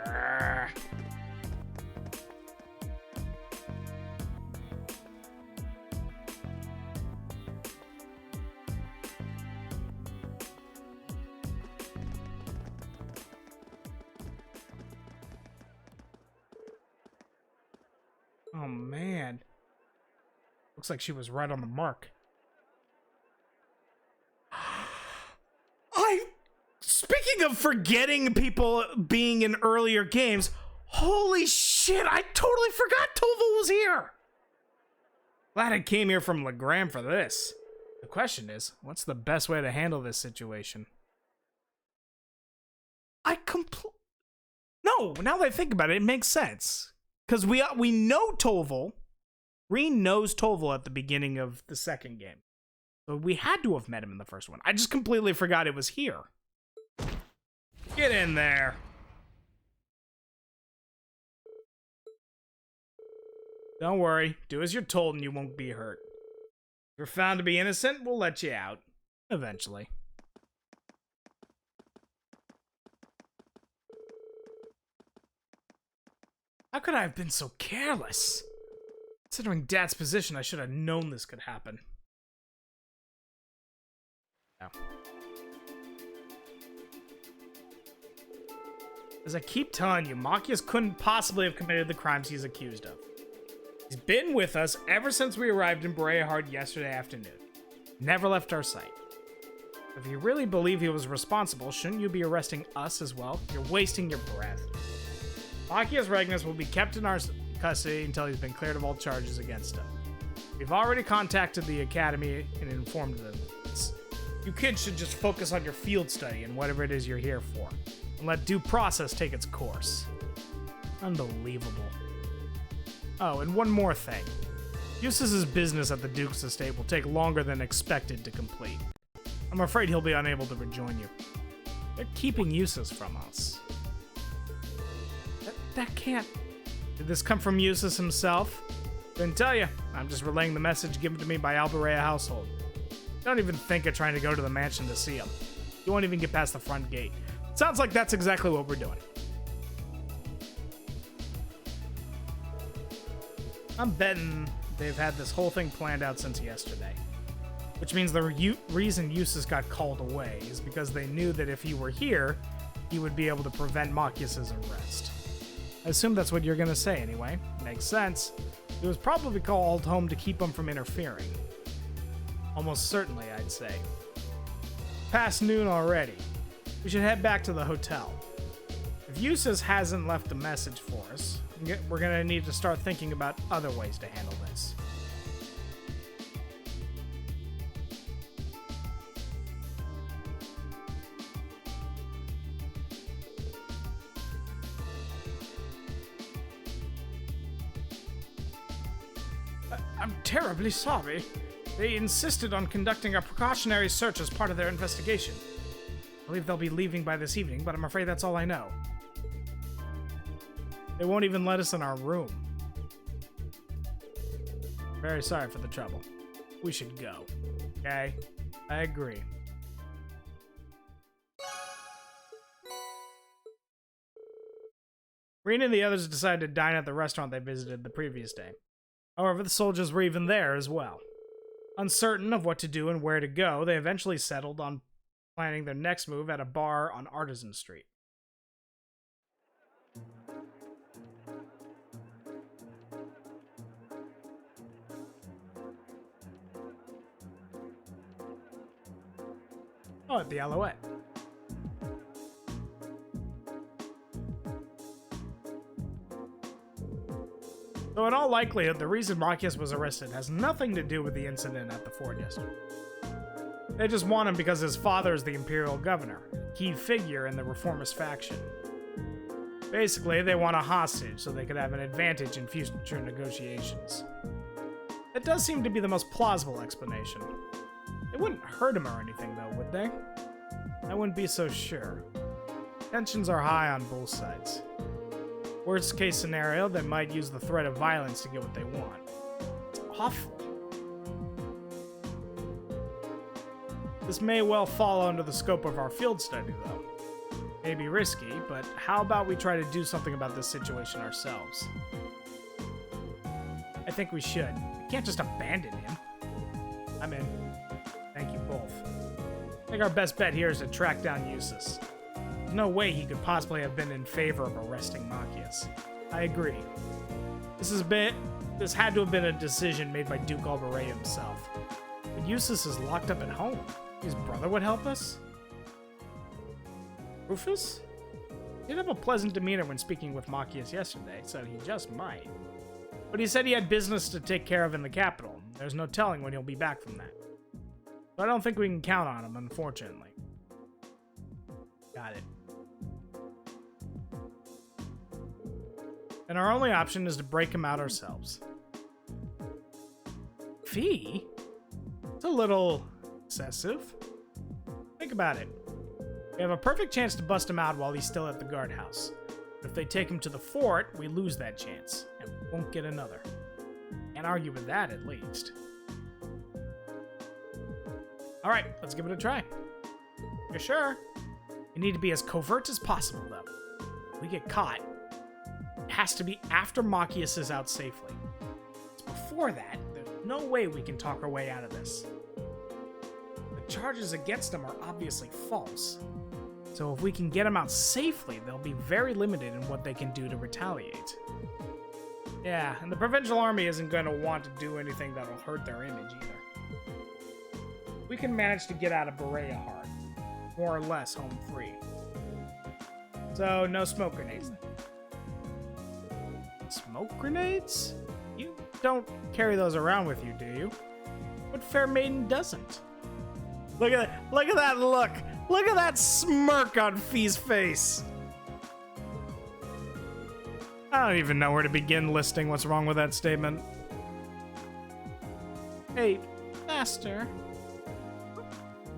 Arrgh. Oh man. Looks like she was right on the mark. Speaking of forgetting people being in earlier games, holy shit, I totally forgot Toval was here! Glad I came here from Legram for this. The question is, what's the best way to handle this situation? No, now that I think about it, it makes sense. Because we know Toval. Reen knows Toval at the beginning of the second game. So we had to have met him in the first one. I just completely forgot it was here. Get in there. Don't worry. Do as you're told and you won't be hurt. If you're found to be innocent, we'll let you out. Eventually. How could I have been so careless? Considering Dad's position, I should have known this could happen. No. As I keep telling you, Machias couldn't possibly have committed the crimes he's accused of. He's been with us ever since we arrived in Bareahard yesterday afternoon. Never left our sight. If you really believe he was responsible, shouldn't you be arresting us as well? You're wasting your breath. Machias Regnitz will be kept in our custody until he's been cleared of all charges against him. We've already contacted the Academy and informed them. You kids should just focus on your field study and whatever it is you're here for, and let due process take its course. Unbelievable. Oh, and one more thing. Eustace's business at the Duke's estate will take longer than expected to complete. I'm afraid he'll be unable to rejoin you. They're keeping Eustace from us. That can't... Did this come from Eustace himself? Didn't tell you. I'm just relaying the message given to me by Albarea household. Don't even think of trying to go to the mansion to see him. You won't even get past the front gate. Sounds like that's exactly what we're doing. I'm betting they've had this whole thing planned out since yesterday. Which means the reason Eustace got called away is because they knew that if he were here, he would be able to prevent Machias' arrest. I assume that's what you're gonna say anyway. Makes sense. He was probably called home to keep him from interfering. Almost certainly, I'd say. Past noon already. We should head back to the hotel. If Eustace hasn't left a message for us, we're gonna need to start thinking about other ways to handle this. I'm terribly sorry. They insisted on conducting a precautionary search as part of their investigation. I believe they'll be leaving by this evening, but I'm afraid that's all I know. They won't even let us in our room. Very sorry for the trouble. We should go. Okay? I agree. Rena and the others decided to dine at the restaurant they visited the previous day. However, the soldiers were even there as well. Uncertain of what to do and where to go, they eventually settled on planning their next move at a bar on Artisan Street. Oh, at the Alouette. Though in all likelihood, the reason Marcus was arrested has nothing to do with the incident at the fort yesterday. They just want him because his father is the Imperial Governor, a key figure in the reformist faction. Basically, they want a hostage so they could have an advantage in future negotiations. That does seem to be the most plausible explanation. They wouldn't hurt him or anything, though, would they? I wouldn't be so sure. Tensions are high on both sides. Worst case scenario, they might use the threat of violence to get what they want. It's awful. This may well fall under the scope of our field study, though. May be risky, but how about we try to do something about this situation ourselves? I think we should. We can't just abandon him. I'm in. Thank you both. I think our best bet here is to track down Eustace. There's no way he could possibly have been in favor of arresting Machias. I agree. This had to have been a decision made by Duke Alberay himself. But Eustace is locked up at home. His brother would help us? Rufus? He did have a pleasant demeanor when speaking with Machias yesterday, so he just might. But he said he had business to take care of in the capital. There's no telling when he'll be back from that. So I don't think we can count on him, unfortunately. Got it. And our only option is to break him out ourselves. Fee? It's a little excessive. Think about it. We have a perfect chance to bust him out while he's still at the guardhouse. But if they take him to the fort, we lose that chance, and we won't get another. Can't argue with that, at least. Alright, let's give it a try. You're sure? We need to be as covert as possible, though. If we get caught, it has to be after Machias is out safely. Before that, there's no way we can talk our way out of this. The charges against him are obviously false. So if we can get him out safely, they'll be very limited in what they can do to retaliate. Yeah, and the Provincial Army isn't going to want to do anything that'll hurt their image either. We can manage to get out of Bareahard, more or less home free. So, no smoke grenades then. Smoke grenades? You don't carry those around with you, do you? What fair maiden doesn't? Look at that! Look at that look! Look at that smirk on Fee's face! I don't even know where to begin listing what's wrong with that statement. Hey, Master.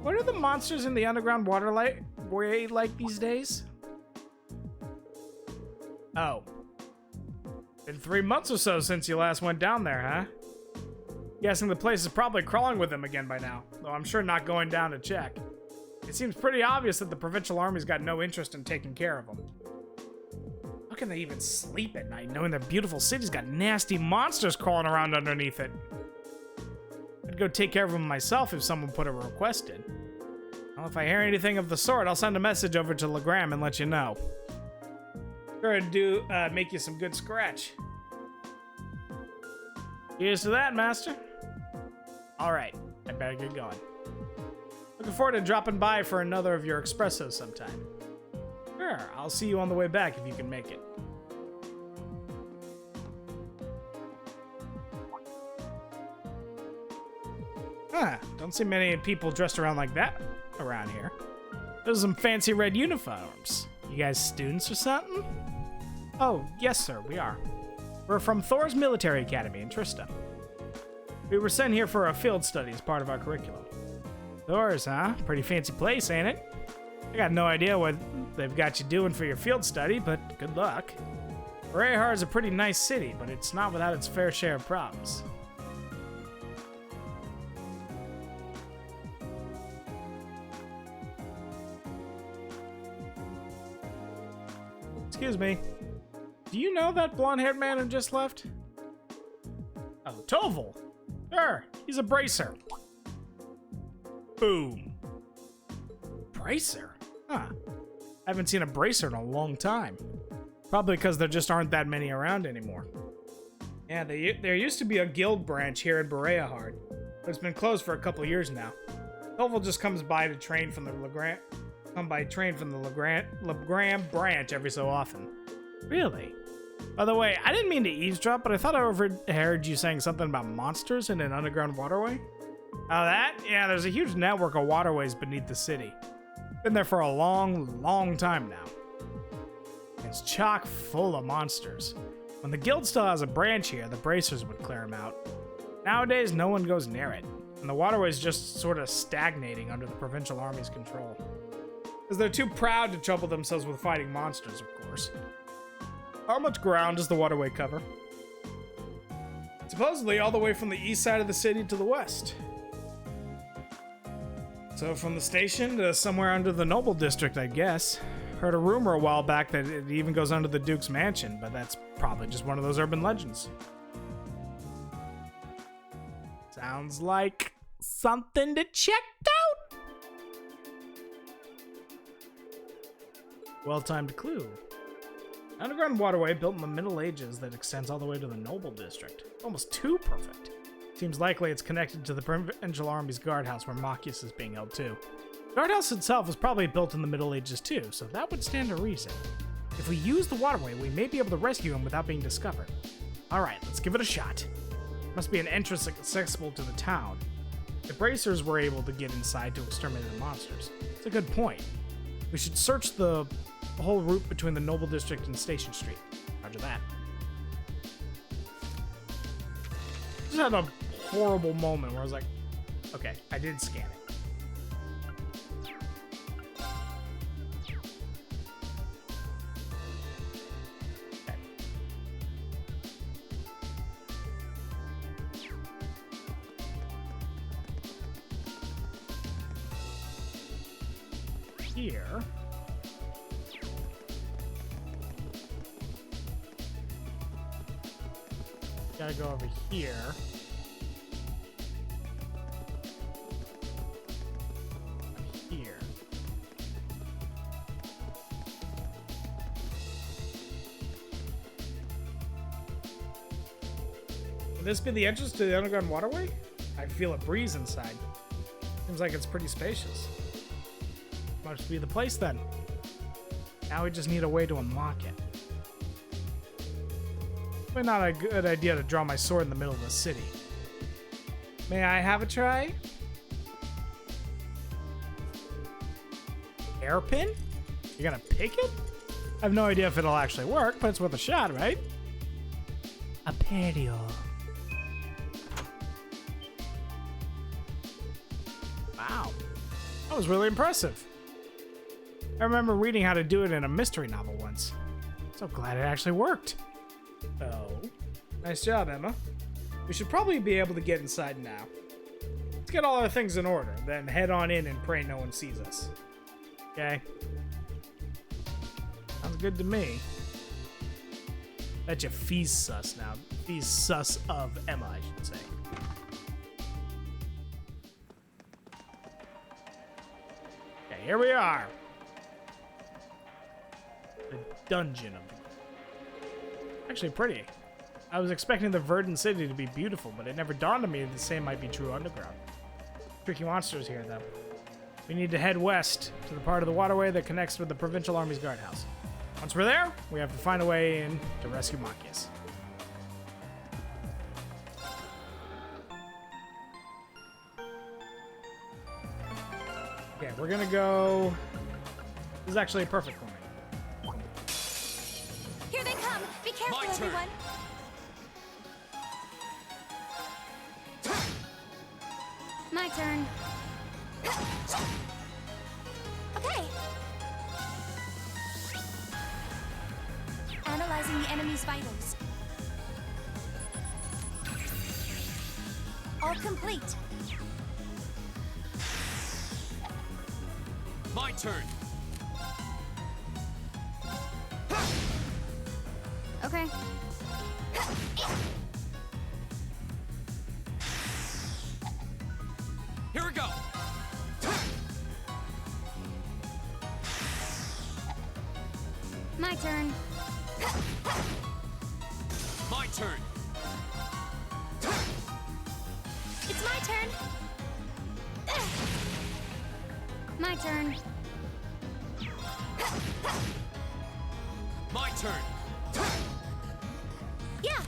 What are the monsters in the underground waterway like these days? Oh. Been 3 months or so since you last went down there, huh? Guessing the place is probably crawling with them again by now, though I'm sure not going down to check. It seems pretty obvious that the Provincial Army's got no interest in taking care of them. How can they even sleep at night knowing their beautiful city's got nasty monsters crawling around underneath it? I'd go take care of them myself if someone put a request in. Well, if I hear anything of the sort, I'll send a message over to Legram and let you know. Sure to make you some good scratch. Here's to that, Master. Alright, I better get going. Looking forward to dropping by for another of your espressos sometime. Sure, I'll see you on the way back if you can make it. Huh, don't see many people dressed around like that around here. Those are some fancy red uniforms. You guys students or something? Oh, yes sir, we are. We're from Thor's Military Academy in Trista. We were sent here for a field study as part of our curriculum. Thor's, huh? Pretty fancy place, ain't it? I got no idea what they've got you doing for your field study, but good luck. Bareahard is a pretty nice city, but it's not without its fair share of problems. Excuse me. Do you know that blonde-haired man who just left? Oh, Toval. Sure, he's a bracer. Boom. Bracer? Huh. I haven't seen a bracer in a long time. Probably because there just aren't that many around anymore. Yeah, there used to be a guild branch here in Bareahard, but it's been closed for a couple years now. Toval just comes by to train from the Legrand branch every so often. Really? By the way, I didn't mean to eavesdrop, but I thought I overheard you saying something about monsters in an underground waterway. Oh, that? Yeah, there's a huge network of waterways beneath the city. Been there for a long, long time now. It's chock full of monsters. When the guild still has a branch here, the bracers would clear them out. Nowadays, no one goes near it, and the waterway's just sort of stagnating under the provincial army's control. Because they're too proud to trouble themselves with fighting monsters, of course. How much ground does the waterway cover? Supposedly all the way from the east side of the city to the west. So from the station to somewhere under the Noble District, I guess. Heard a rumor a while back that it even goes under the Duke's mansion, but that's probably just one of those urban legends. Sounds like something to check out. Well-timed clue. Underground waterway built in the Middle Ages that extends all the way to the Noble District. Almost too perfect. Seems likely it's connected to the Provincial Army's guardhouse where Machias is being held too. The guardhouse itself was probably built in the Middle Ages too, so that would stand to reason. If we use the waterway, we may be able to rescue him without being discovered. Alright, let's give it a shot. Must be an entrance accessible to the town. The bracers were able to get inside to exterminate the monsters. It's a good point. We should search the whole route between the Noble District and Station Street. Roger that. Just had a horrible moment where I was like, okay, I did scan it. Here. Gotta go over here. Here. Would this be the entrance to the underground waterway? I feel a breeze inside. Seems like it's pretty spacious. Must be the place then. Now we just need a way to unlock it. Probably not a good idea to draw my sword in the middle of the city. May I have a try? Hairpin? You're gonna pick it? I have no idea if it'll actually work, but it's worth a shot, right? Aperio. Wow. That was really impressive. I remember reading how to do it in a mystery novel once. So glad it actually worked. Oh. Nice job, Emma. We should probably be able to get inside now. Let's get all our things in order, then head on in and pray no one sees us. Okay? Sounds good to me. Betcha Fee's sus now. Fee's sus of Emma, I should say. Okay, here we are. The dungeon of actually pretty. I was expecting the Verdant City to be beautiful, but it never dawned on me that the same might be true underground. Tricky monsters here, though. We need to head west to the part of the waterway that connects with the Provincial Army's guardhouse. Once we're there, we have to find a way in to rescue Machias. Okay, we're gonna go... This is actually a perfect one. Here they come! Be careful, everyone! My turn. Okay. Analyzing the enemy's vitals. All complete. My turn. Okay. Here we go. My turn. My turn. It's my turn. My turn. My turn. Yeah.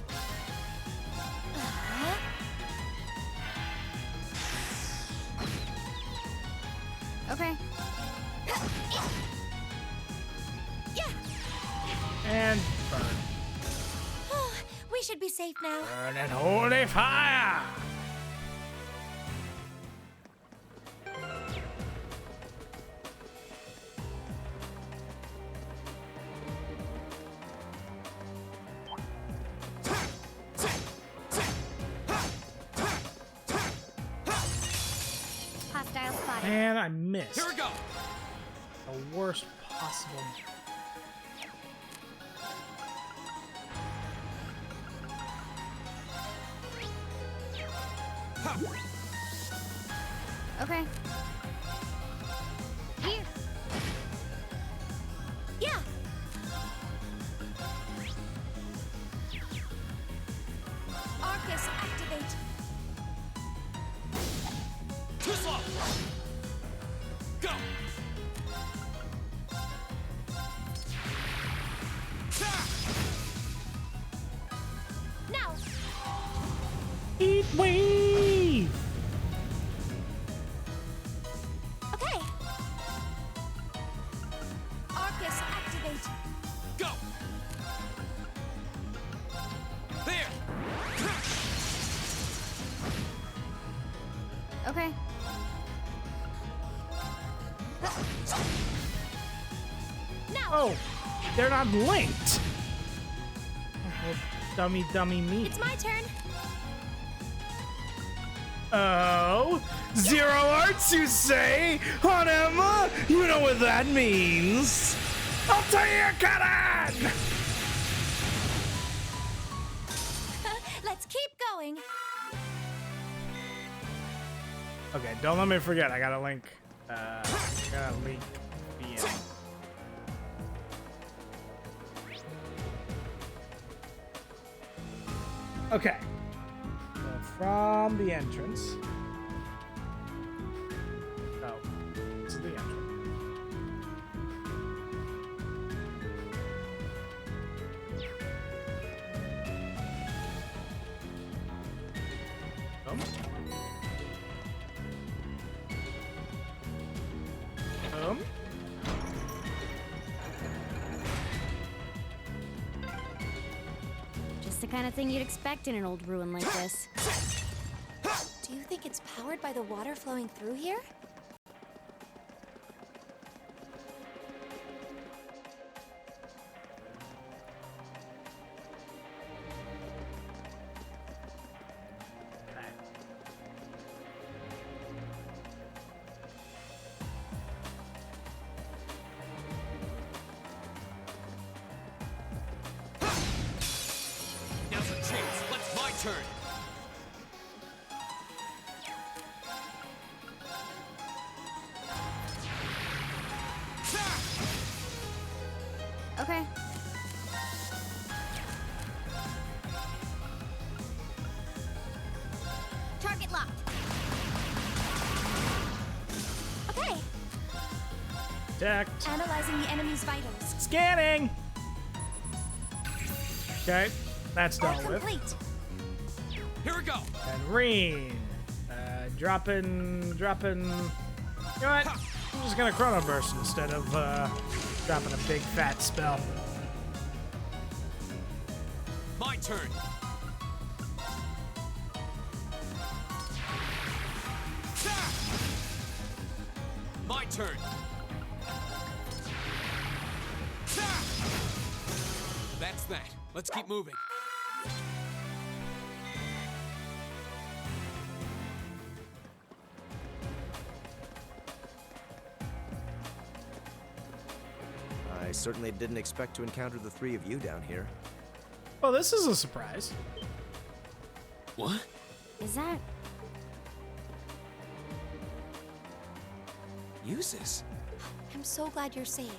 Okay. Yeah. And burn. We should be safe now. Burn and holy fire! Hostile spotted. And I missed. Here we go. The worst possible. Okay. Here. Yeah. Arcus, activate. Too slow. Go. Now. Heat wave! Okay. Arcus, activate. Go. There. Okay. Now. Oh, they're not linked. Oh, dummy me. It's my turn. Oh, zero arts, you say? On Emma? You know what that means. I'll tell you, cannon! Let's keep going. Okay, don't let me forget. I gotta link. Gotta link the end. Okay. So from the entrance. Oh, this is the entrance. Just the kind of thing you'd expect in an old ruin like this. Do you think it's powered by the water flowing through here? Now's your chance. Let's my turn. Okay. Target locked. Okay. Detect. Analyzing the enemy's vitals. Scanning. Okay, that's All done with. complete. Here we go. And Reen. Dropping. You know what? I'm just gonna Chrono Burst instead of dropping a big fat spell. My turn. My turn. That's That's that. Let's keep moving. I certainly didn't expect to encounter the three of you down here. Well, this is a surprise. What? Is that... Uses? I'm so glad you're safe.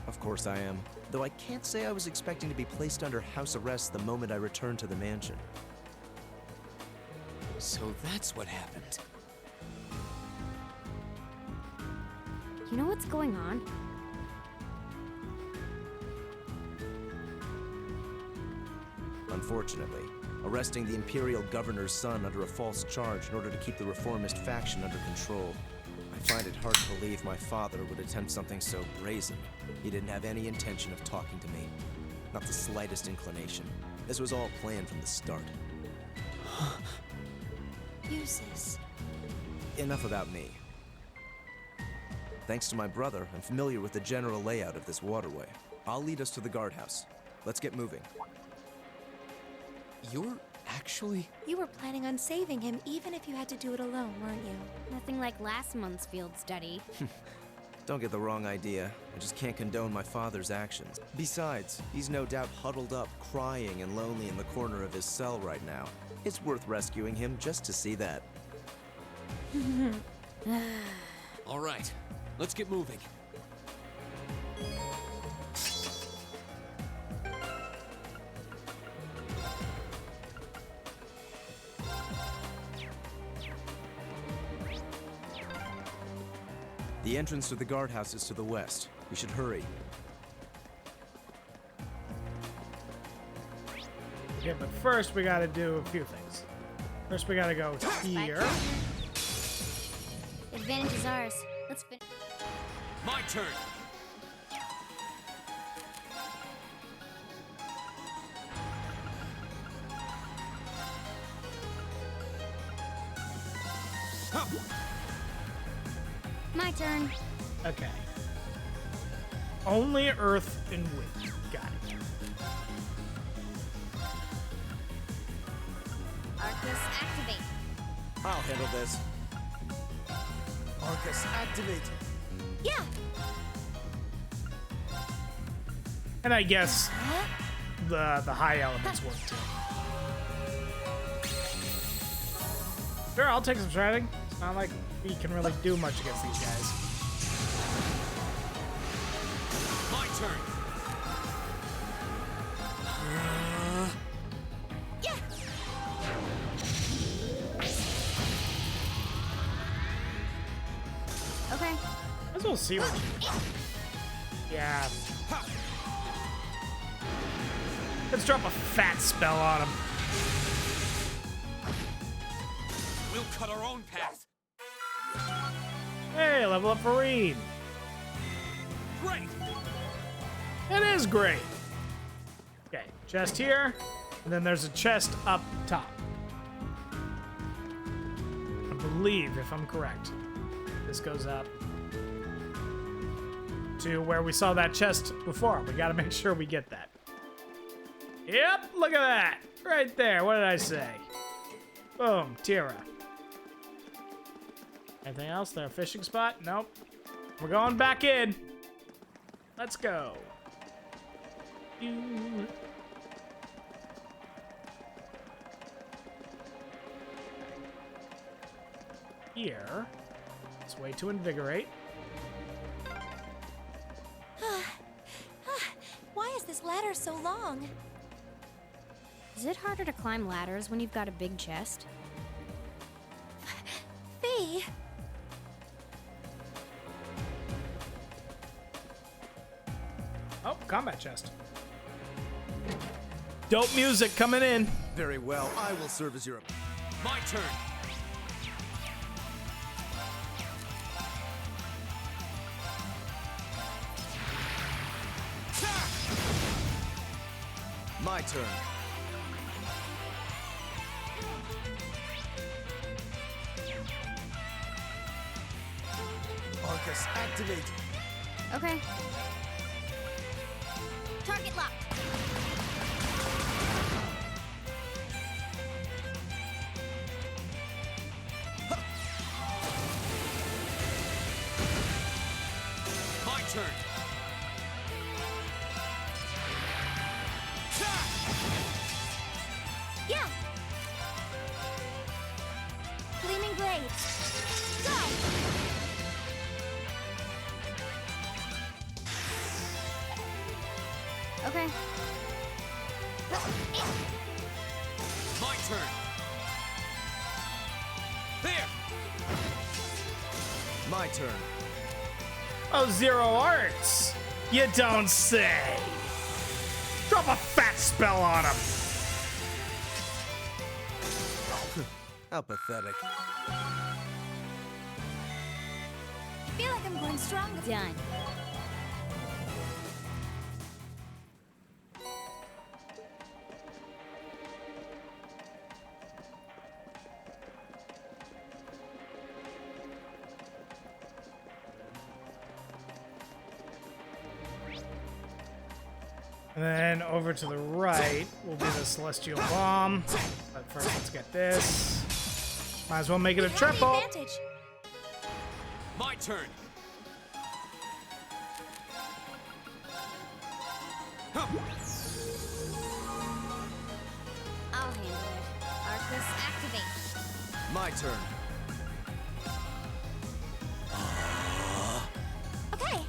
Of course I am. Though I can't say I was expecting to be placed under house arrest the moment I returned to the mansion. So that's what happened. You know what's going on? Unfortunately, arresting the Imperial Governor's son under a false charge in order to keep the reformist faction under control. I find it hard to believe my father would attempt something so brazen. He didn't have any intention of talking to me. Not the slightest inclination. This was all planned from the start. Uses. Enough about me. Thanks to my brother, I'm familiar with the general layout of this waterway. I'll lead us to the guardhouse. Let's get moving. You're actually... You were planning on saving him even if you had to do it alone, weren't you? Nothing like last month's field study. Don't get the wrong idea. I just can't condone my father's actions. Besides, he's no doubt huddled up, crying and lonely in the corner of his cell right now. It's worth rescuing him just to see that. All right, let's get moving. The entrance to the guardhouse is to the west. We should hurry. Okay, but first we gotta do a few things. First we gotta go here. Advantage is ours. Let's finish. My turn. My turn. Okay. Only earth and wind. Got it. Arcus, activate. I'll handle this. Arcus, activate! Yeah. And I guess the high elements work too. Sure, I'll take some shredding. It's not like we can really do much against these guys. My turn. Yeah. Okay. Might as well see what you do. Yeah. Let's drop a fat spell on him. We'll cut our own path. Hey, level up for Reed. Great. It is great. Okay, chest here, and then there's a chest up top. I believe, if I'm correct, this goes up to where we saw that chest before. We gotta make sure we get that. Yep, look at that. Right there. What did I say? Boom, Tira. Anything else? There a fishing spot? Nope. We're going back in. Let's go. Here. It's way to invigorate. Why is this ladder so long? Is it harder to climb ladders when you've got a big chest? Fee. Oh, combat chest. Dope music coming in. Very well, I will serve as your... My turn. My turn. Arcus, activate! Okay. Target locked. My turn. Yeah. Gleaming blade. Go. Okay. My turn. There. My turn. Oh, Zero Arts! You don't say! Drop a fat spell on him! How pathetic. I feel like I'm going stronger. Done. And then over to the right will be the Celestial Bomb. But first, let's get this. Might as well make it a We have the triple. advantage. My turn. I'll handle it. Arcus, activate. My turn. Okay.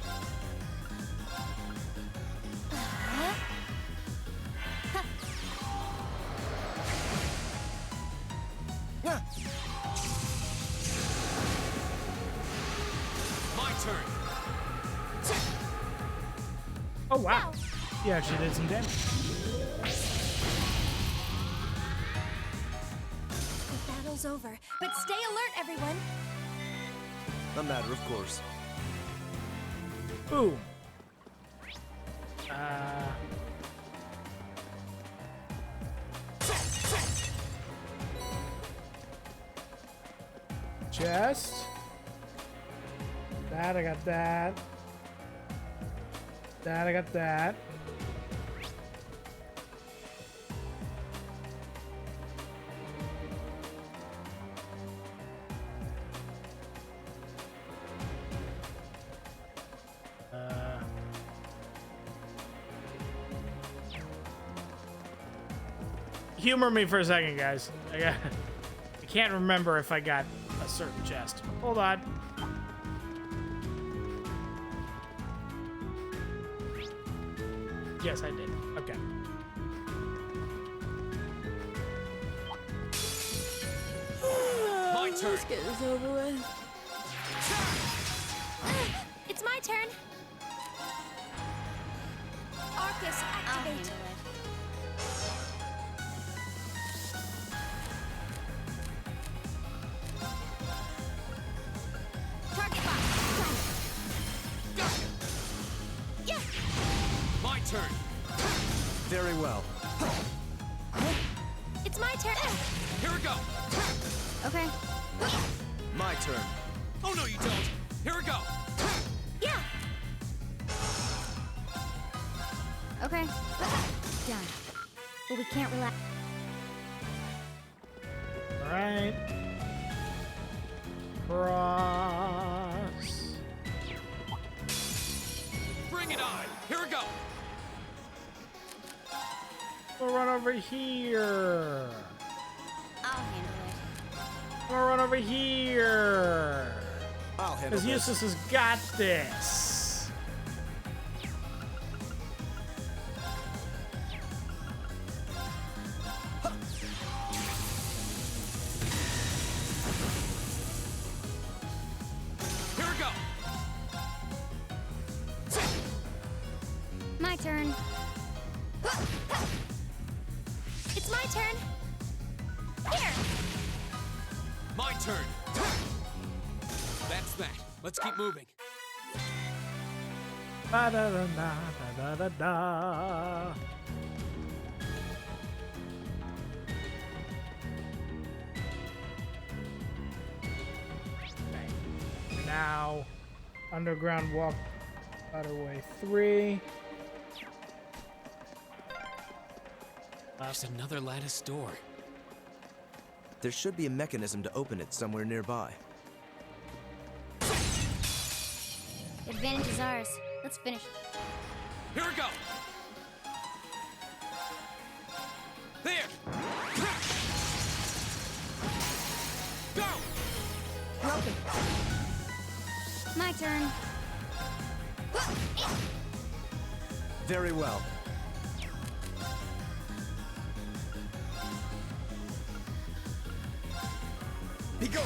My turn. Oh, wow. He actually did some damage. The battle's over, but stay alert, everyone. A matter of course. Ooh. Chest. That, I got that. That, I got that. Humor me for a second, guys. I can't remember if I got a certain chest. Hold on. Yes, I did. Okay. My turn. Let's get this over with. It's my turn. Arcus, I'll activate. handle it. Target locked. Yeah. My turn. Very well. It's my turn. Here we go. Okay. My turn. Oh no, you don't. Here we go. Yeah. Okay. Done. But we can't relax. Alright. Cross. Bring it on. Here we go. We'll run over here. I'll handle it. We'll run over here. I'll handle Because this. Eustace has got this. Here we go. My turn. It's my turn. Here. My turn. That's that. Let's keep moving. Ba da da da da da da. Now, underground walk, Waterway 3. There's another lattice door. There should be a mechanism to open it somewhere nearby. Advantage is ours. Let's finish. Here we go! There! Go! Broken. My turn. Very well. Be gone!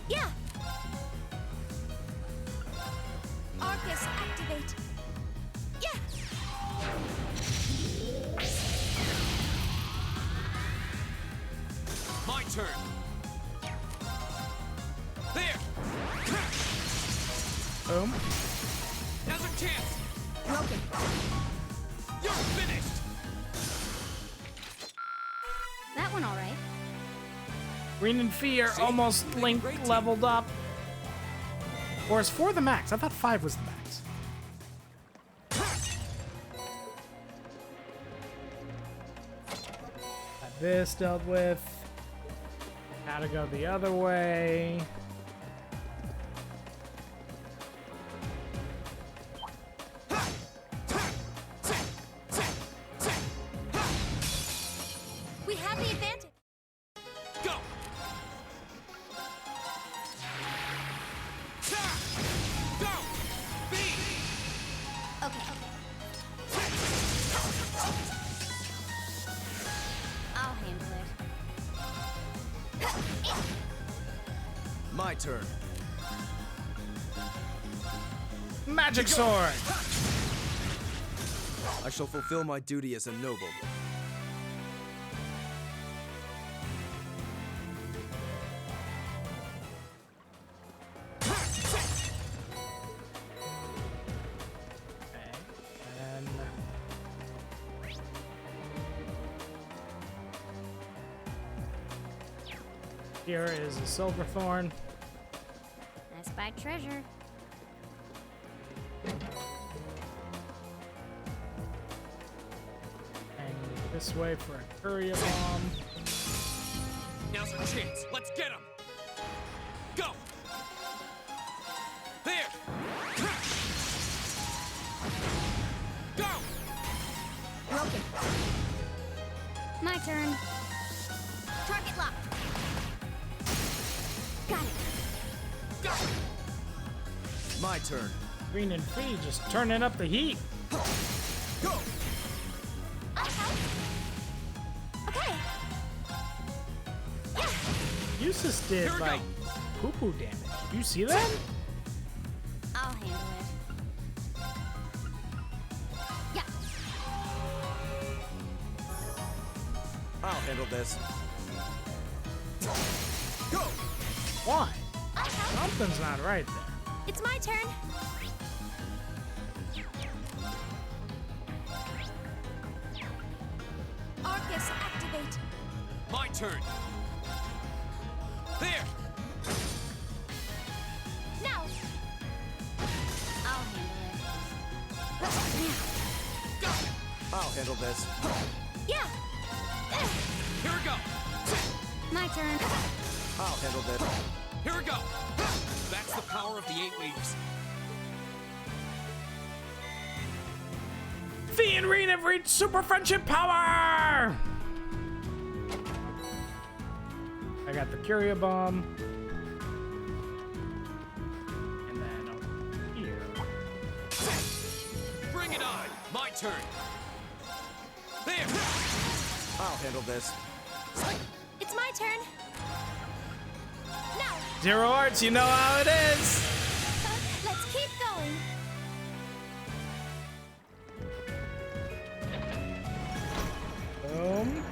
Yeah! Arcus, activate! Yeah! My turn! There! Boom. Now's our chance! Broken. You're finished! That one all right. Green and Fee are almost link leveled up. Or is 4 the max? I thought 5 was the max. Got this dealt with. Gotta go the other way. We have the advantage! Go! Go! B! Okay. I'll handle it. My turn. Magic sword! I shall fulfill my duty as a noble. And here is a silver thorn. I spy treasure. And this way for a courier bomb. Now's our chance! Let's get him! Go! There! Go! Broken. My turn. Target locked! Got it! Go! My turn. Green and Fee just turning up the heat. Go! Okay! Eustace did Here we like poo-poo damage. You see that? I'll handle it. Yeah! I'll handle this. Go! Why? Something's not right there. It's my turn! Arcus, activate! My turn! There! Now! I'll handle Go! I'll handle this. Yeah! Here we go! it. My turn. I'll handle this. Here we go! That's the power of the 8 leaves. Fee and Reen have reached super friendship power! I got the Curia Bomb. And then over here. Bring it on! My turn! There! I'll handle this. It's my turn! Now! Zero Arts, you know how it is! Let's keep going! Boom.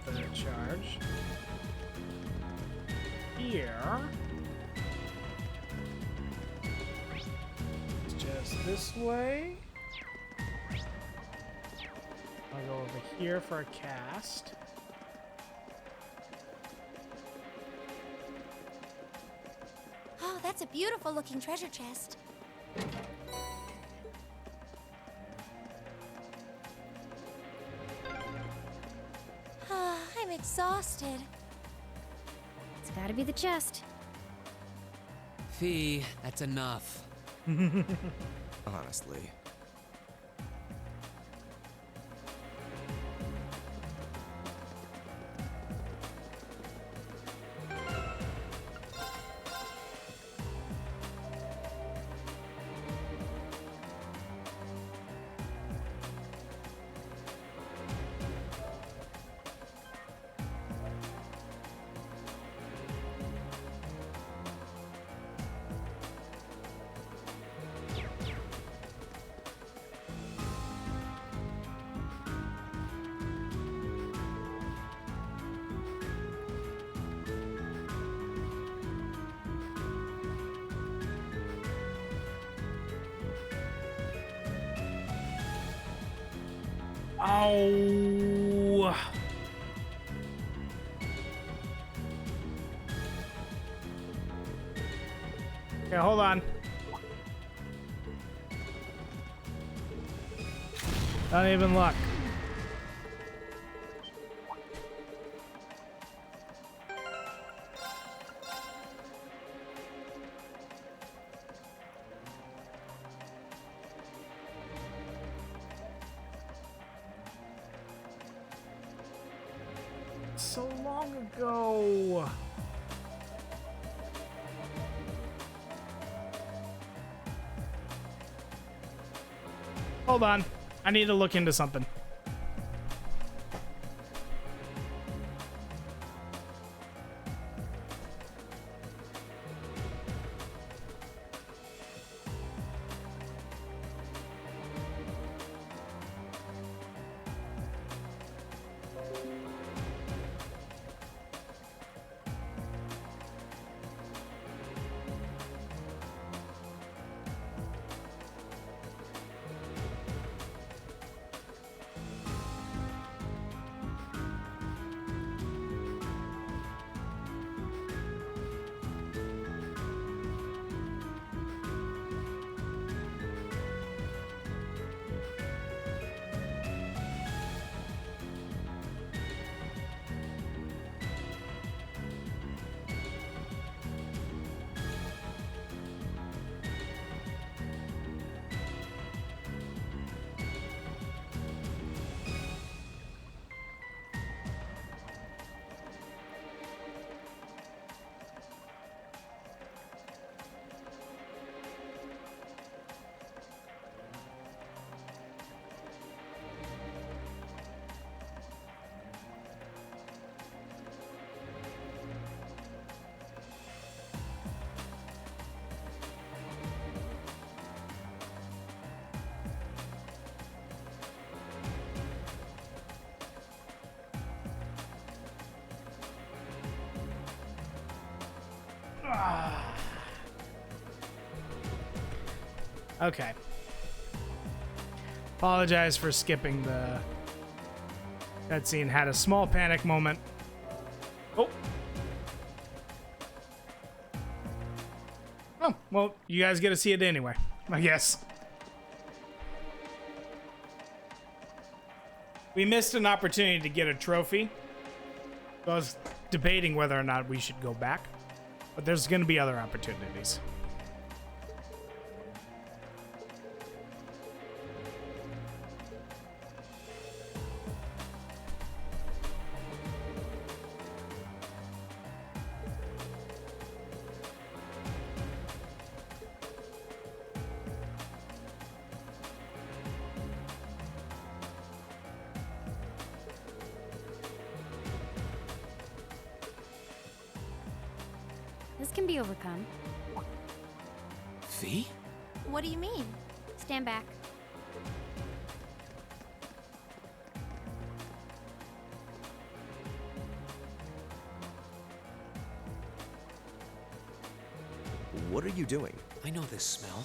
Third charge. Here. It's just this way. I'll go over here for a cast. Oh, that's a beautiful looking treasure chest. exhausted. It's gotta be the chest. Fee, that's enough. Honestly. Oh. Okay, hold on. Don't even look. So long ago. Hold on. I need to look into something. Okay. Apologize for skipping the cutscene. Had a small panic moment. Oh. Oh, well, you guys get to see it anyway, I guess. We missed an opportunity to get a trophy. So I was debating whether or not we should go back, but there's going to be other opportunities. This can be overcome. Fee? What do you mean? Stand back. What are you doing? I know this smell.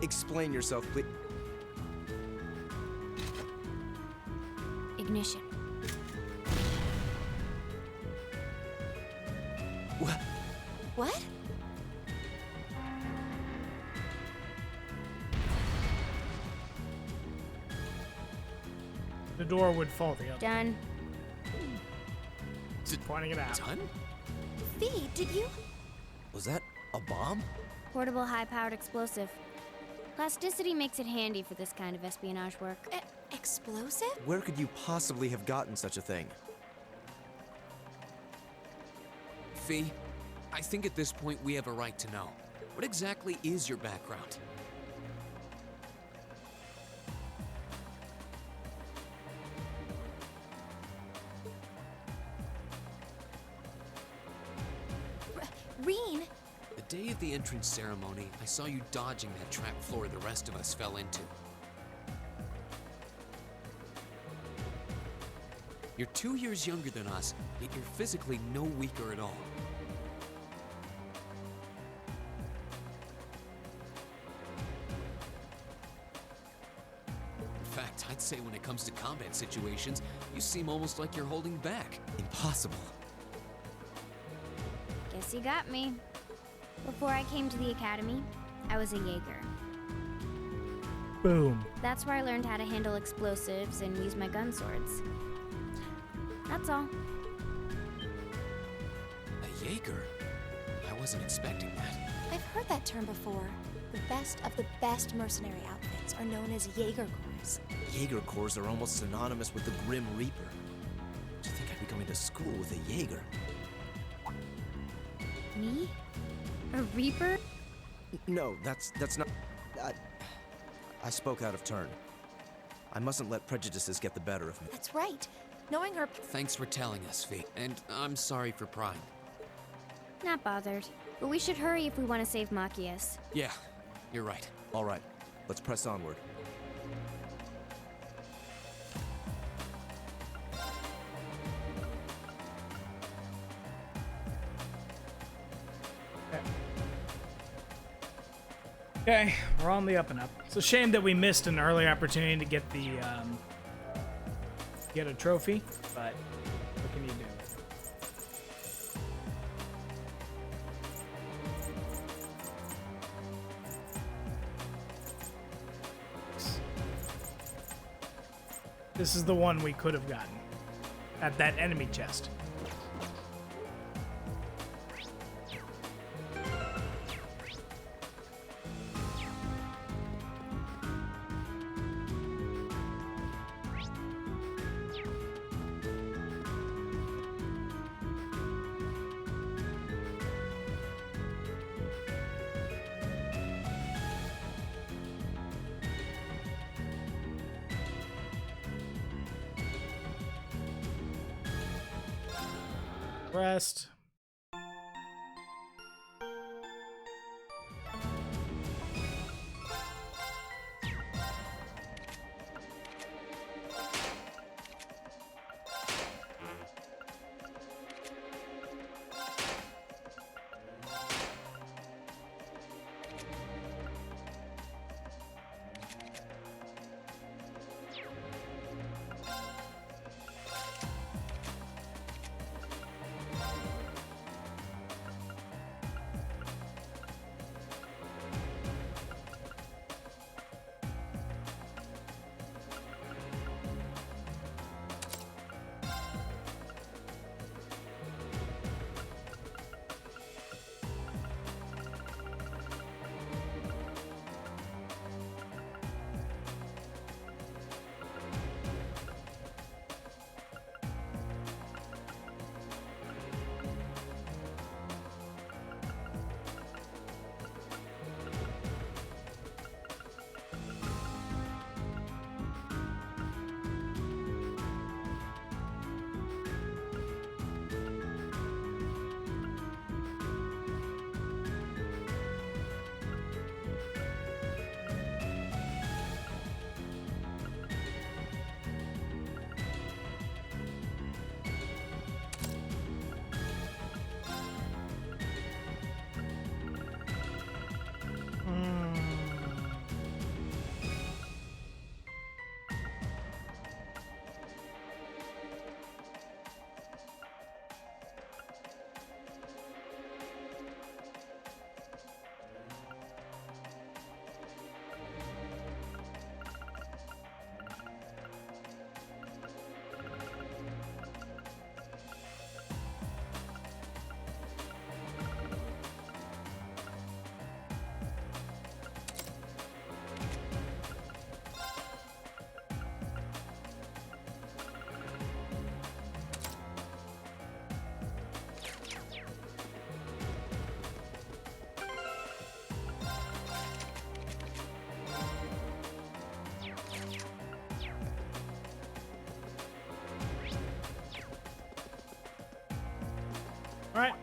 Explain yourself, please. Ignition. What? the door would fall the other. Done. Just pointing it out. Done? Fee, did you? Was that a bomb? Portable high-powered explosive. Plasticity makes it handy for this kind of espionage work. Explosive? Where could you possibly have gotten such a thing? Fee, I think at this point we have a right to know. What exactly is your background? Reen? The day of the entrance ceremony, I saw you dodging that trap floor the rest of us fell into. You're 2 years younger than us, yet you're physically no weaker at all. In fact, I'd say when it comes to combat situations, you seem almost like you're holding back. Impossible. Guess you got me. Before I came to the academy, I was a Jaeger. Boom. That's where I learned how to handle explosives and use my gun swords. That's all. A Jaeger? I wasn't expecting that. I've heard that term before. The best of the best mercenary outfits are known as Jaeger Corps. Jaeger Corps are almost synonymous with the Grim Reaper. Do you think I'd be going to school with a Jaeger? Me? A Reaper? No, that's not... I spoke out of turn. I mustn't let prejudices get the better of me. That's right. Knowing her... Thanks for telling us, Fee. And I'm sorry for prying. Not bothered. But we should hurry if we want to save Machias. Yeah, you're right. All right, let's press onward. Okay, we're on the up and up. It's a shame that we missed an early opportunity to get the get a trophy, but what can you do? This is the one we could have gotten at that enemy chest. Rest. Alright.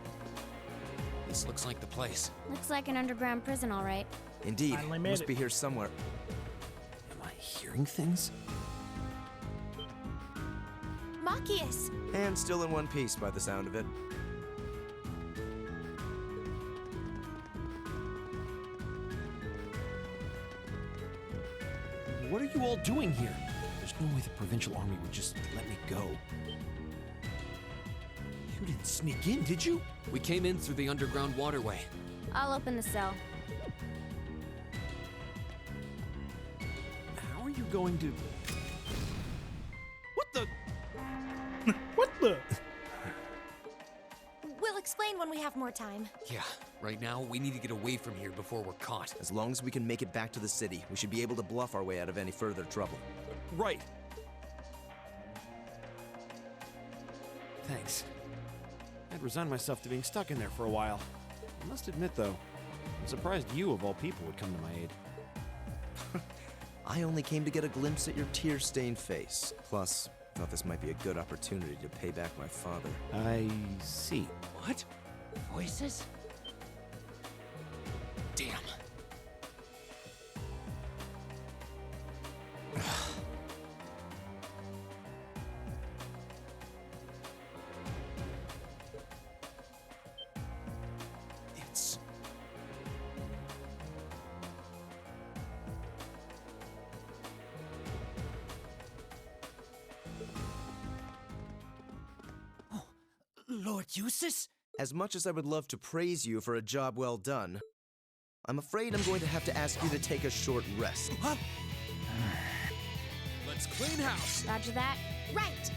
This looks like the place. Looks like an underground prison, all right. Indeed. Finally made Must it. be here somewhere. Am I hearing things? Machias! And still in one piece by the sound of it. What are you all doing here? There's no way the Provincial Army would just let me go. You didn't sneak in, did you? We came in through the underground waterway. I'll open the cell. How are you going to... What the... What the? We'll explain when we have more time. Yeah, right now we need to get away from here before we're caught. As long as we can make it back to the city, we should be able to bluff our way out of any further trouble. Right. Thanks. I'd resigned myself to being stuck in there for a while. I must admit, though, I'm surprised you, of all people, would come to my aid. I only came to get a glimpse at your tear-stained face. Plus, thought this might be a good opportunity to pay back my father. I see. What? Voices? Damn. It's... Lord Eustace? As much as I would love to praise you for a job well done, I'm afraid I'm going to have to ask you to take a short rest. Huh? Let's clean house. Roger that. Right!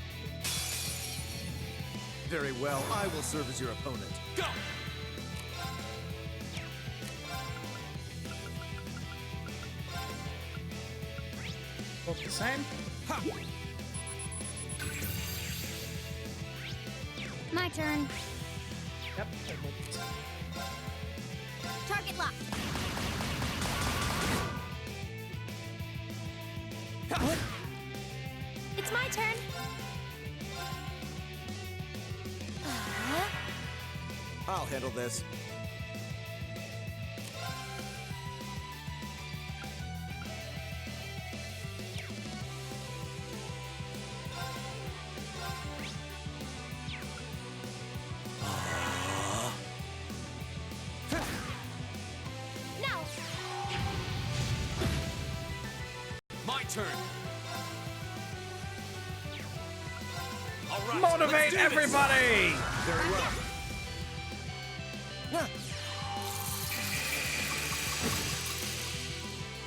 Very well, I will serve as your opponent. Go! Both the same? Ha! My turn. Yep, they're both the same. Target locked. What? It's my turn. I'll handle this. Now! My turn. All right, Motivate let's do this. everybody! Very well.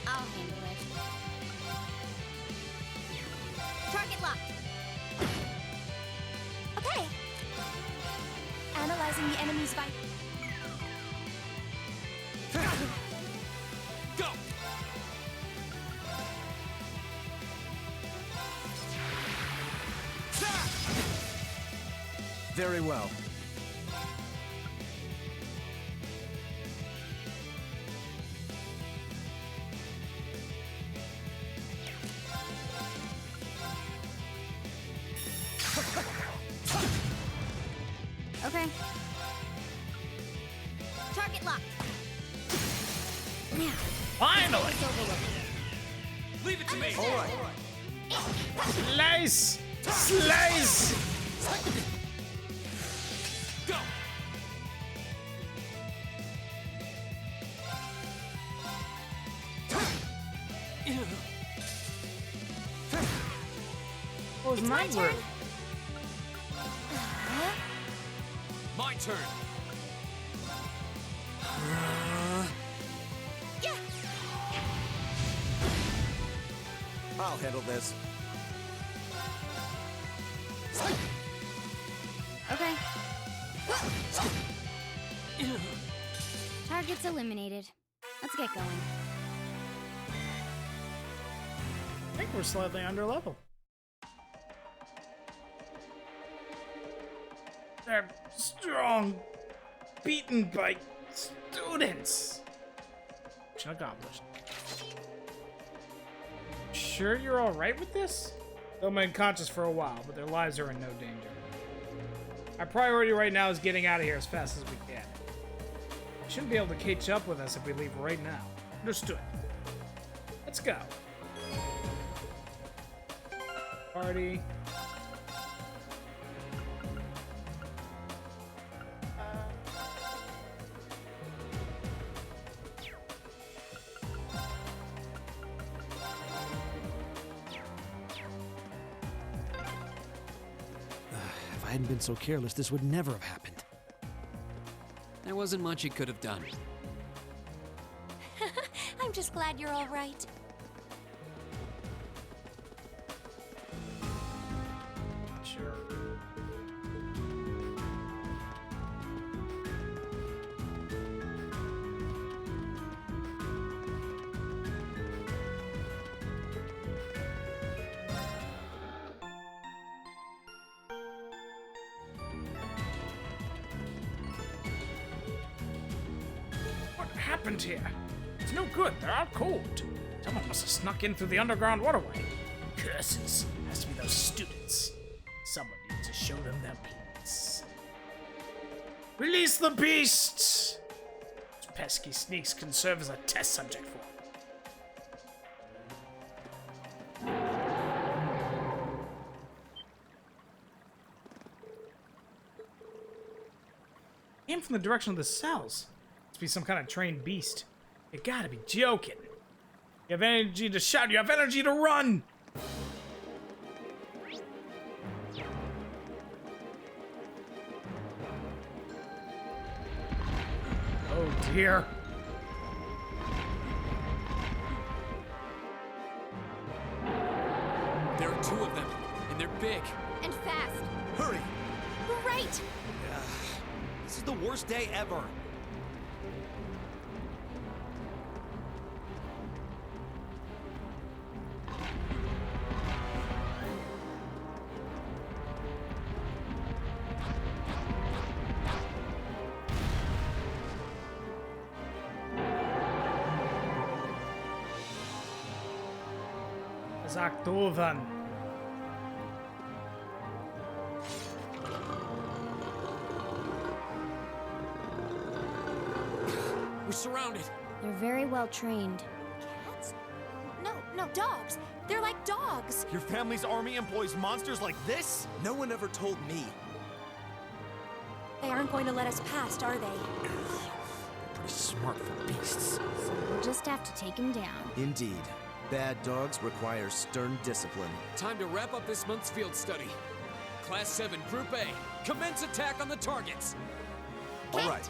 I'll handle it. Target locked. Okay. Analyzing the enemy's vital. Go! Very well. Okay. Target locked. Now, Finally! it's over with. Leave it to me. All right. Slice! Slice! Go! What was my turn. move? My turn. Yeah! I'll handle this. Okay. Target's eliminated. Let's get going. I think we're slightly under level. They're strong, beaten by students. Mission accomplished. Sure you're alright with this? They'll remain conscious for a while, but their lives are in no danger. Our priority right now is getting out of here as fast as we can. You shouldn't be able to catch up with us if we leave right now. Understood. Let's go. Party. If I hadn't been so careless, this would never have happened. There wasn't much he could have done. I'm just glad you're all right. Sure. What happened here? It's no good. They're out cold. Someone must have snuck in through the underground waterway. Curses. Has to be those students. Someone needs to show them their penis. Release the beasts! Those pesky sneaks can serve as a test subject for them. Came from the direction of the cells. Must be some kind of trained beast. You gotta be joking. You have energy to shout, you have energy to run! Oh dear. There are 2 of them, and they're big. And fast. Hurry! Right! This is the worst day ever. Zaktovan. We're surrounded. They're very well trained. Cats? No, dogs. They're like dogs. Your family's army employs monsters like this? No one ever told me. They aren't going to let us past, are they? They're pretty smart for beasts. We'll just have to take him down. Indeed. Bad dogs require stern discipline. Time to wrap up this month's field study. Class 7, Group A. Commence attack on the targets. All right.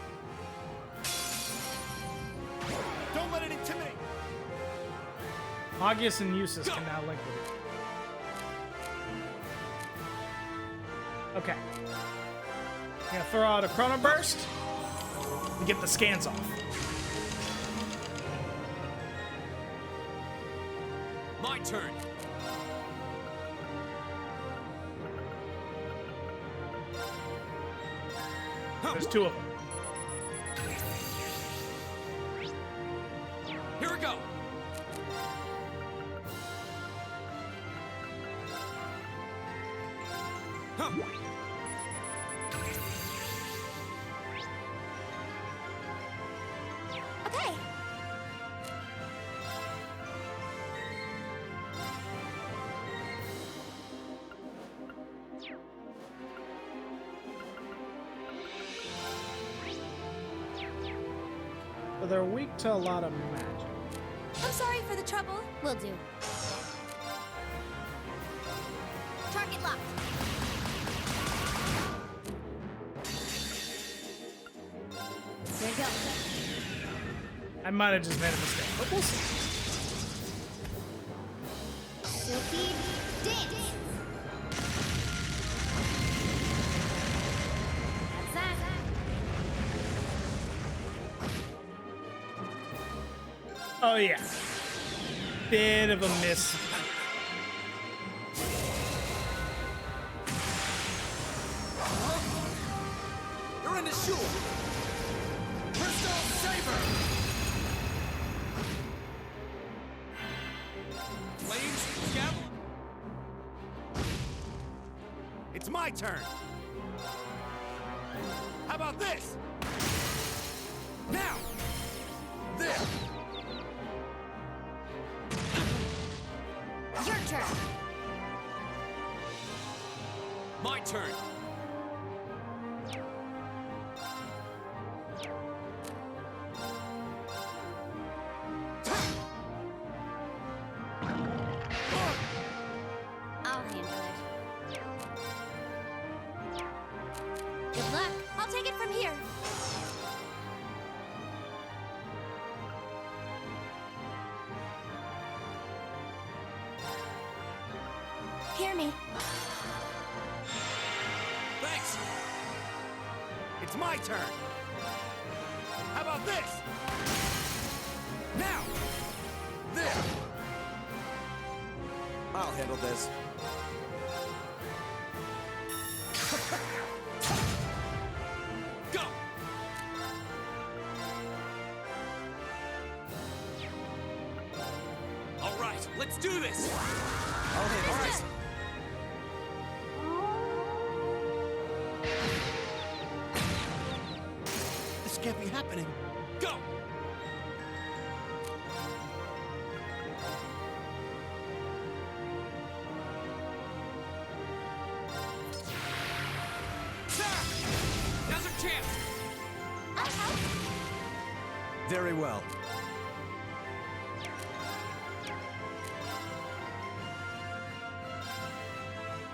Don't let it intimidate. August and Eustace can now link with you. Okay. I'm gonna throw out a Chrono Burst and get the scans off. My turn. There's 2 of them. Here we go. Huh. Okay. So they're weak to a lot of magic. I'm sorry for the trouble. Will do. Target locked. There you go. I might have just made a mistake, but we'll see. Silky dance. That's that. Oh yeah. Bit of a miss. You're in the shoe. Crystal Saber. Flames, javelin. It's my turn. How about this? Now! This! Your turn. My turn. I'll handle it. Good luck. I'll take it from here. Hear me. Thanks! It's my turn! How about this? Now! This! I'll handle this. Go! All right, let's do this. I'll handle this. This can't be happening. Go. Now's our chance. I'll help. Very well.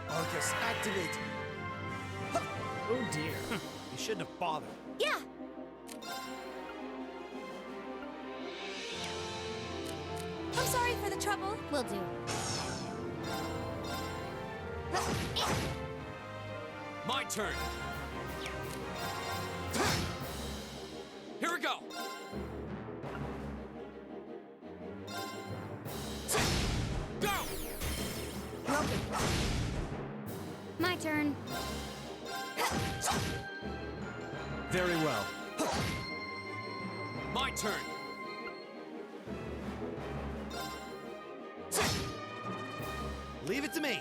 Arcus, activate! Oh dear. You shouldn't have bothered. Yeah. I'm sorry for the trouble. Will do. My turn. Here we go. Go. My turn. Very well. My turn. Leave it to me.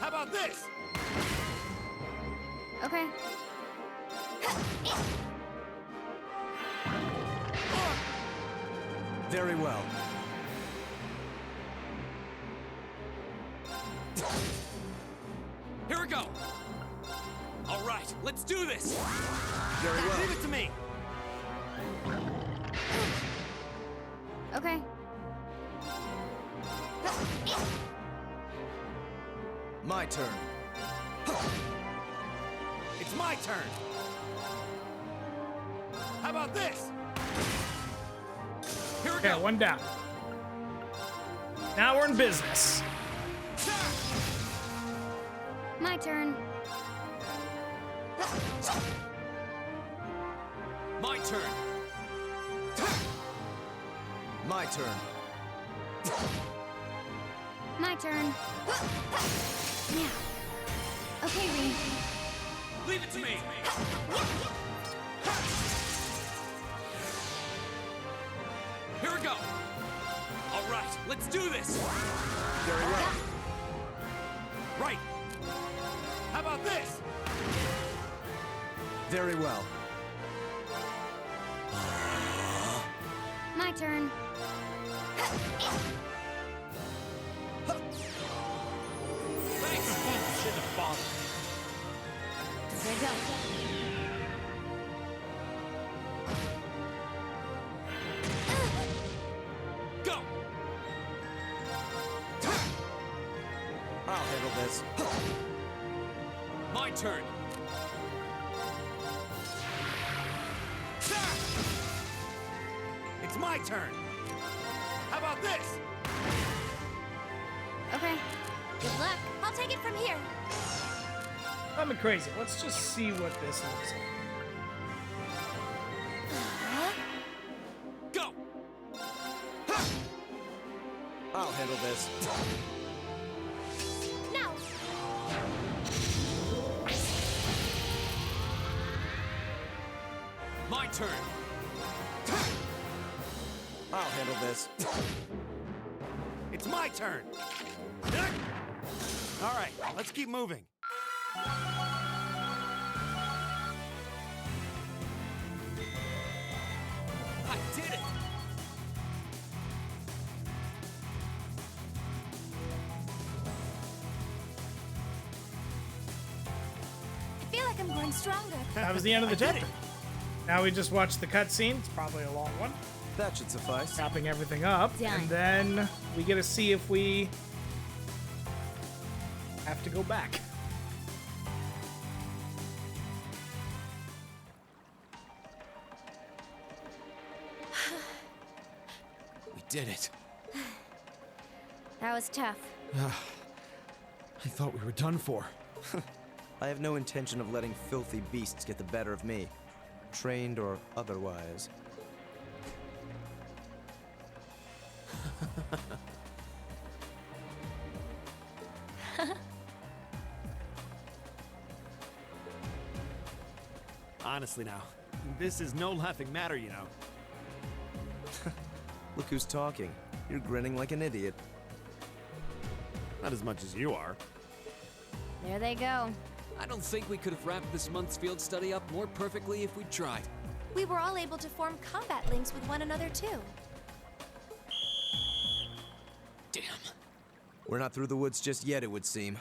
How about this? Okay. Very well. Here we go. All right, let's do this. Very well. Leave it to me. Okay. My turn. It's my turn. How about this? Here we Okay, go. one down. Now we're in business. My turn. My turn. My turn. My turn. Yeah. Okay, Ree. Leave it to me. Here we go. All right, let's do this. Very well. Right. How about this? Very well. My turn. Thanks. You shouldn't have bothered. Here we go. Go. I'll handle this. My turn. It's my turn. How about this? Okay. Good luck. I'll take it from here. I'm crazy. Let's just see what this looks like. Go. I'll handle this. Now. My turn. I'll handle this. It's my turn. All right, let's keep moving. getting stronger. That was the end of the jetty. Now we just watch the cutscene. It's probably a long one. That should suffice. Wrapping everything up. Done. And then we get to see if we have to go back. We did it. That was tough. I thought we were done for. I have no intention of letting filthy beasts get the better of me, trained or otherwise. Honestly now, this is no laughing matter, you know. Look who's talking. You're grinning like an idiot. Not as much as you are. There they go. I don't think we could have wrapped this month's field study up more perfectly if we'd tried. We were all able to form combat links with one another, too. Damn. We're not through the woods just yet, it would seem.